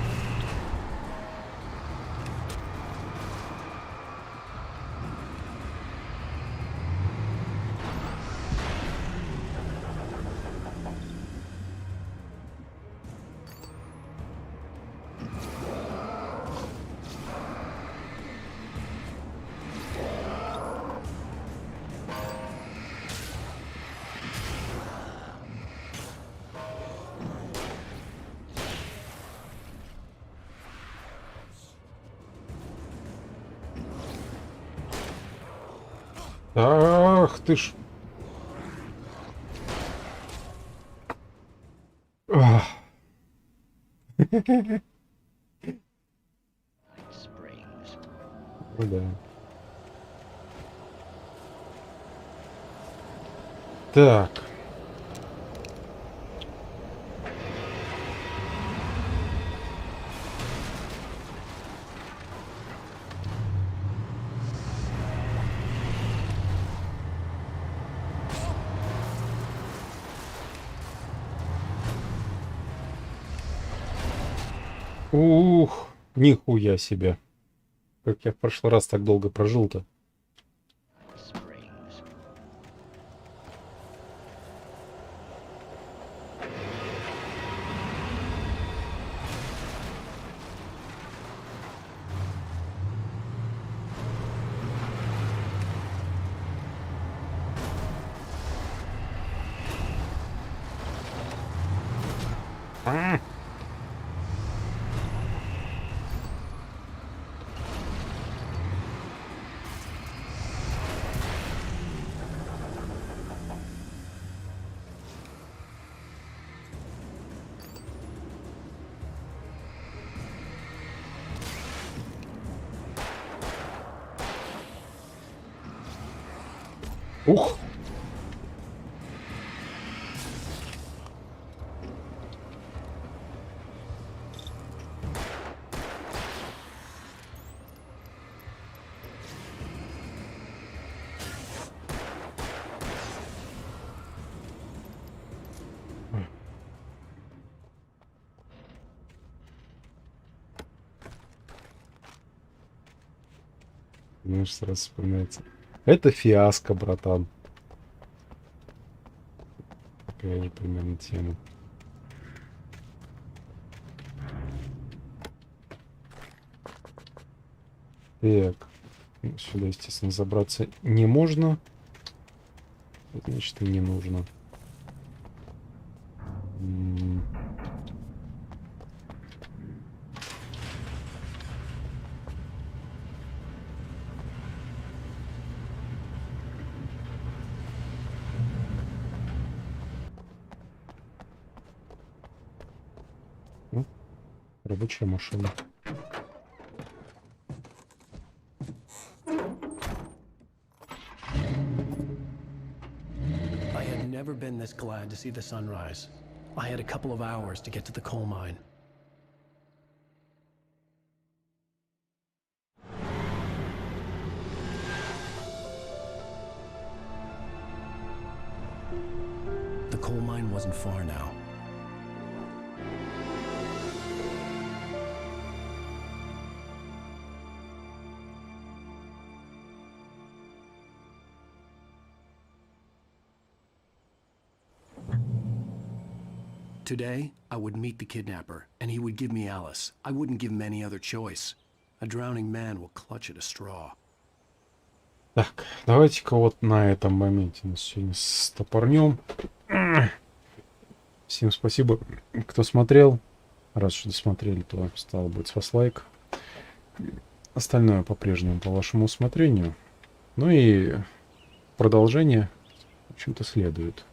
Ах ты ж. Ах. Ну да. Так. Ух, нихуя себе. Как я в прошлый раз так долго прожил-то. Ух! Знаешь, сразу вспоминается. Это фиаско, братан. Такая же примерно тема. Так. Ну, сюда, естественно, забраться не можно. Значит, и не нужно. Рабочая машина. I had never been this glad to see the sunrise. I had a couple of hours to get to the coal mine. The coal mine wasn't far now. Today, I would meet the kidnapper, and he would give me Alice. I wouldn't give him any other choice. A drowning man will clutch at a straw. Так, давайте-ка вот на этом моменте нас сегодня стопорнем. Всем спасибо, кто смотрел. Раз что досмотрели, то стало быть с вас лайк. Остальное по-прежнему по вашему усмотрению. Ну и продолжение, в общем-то, следует.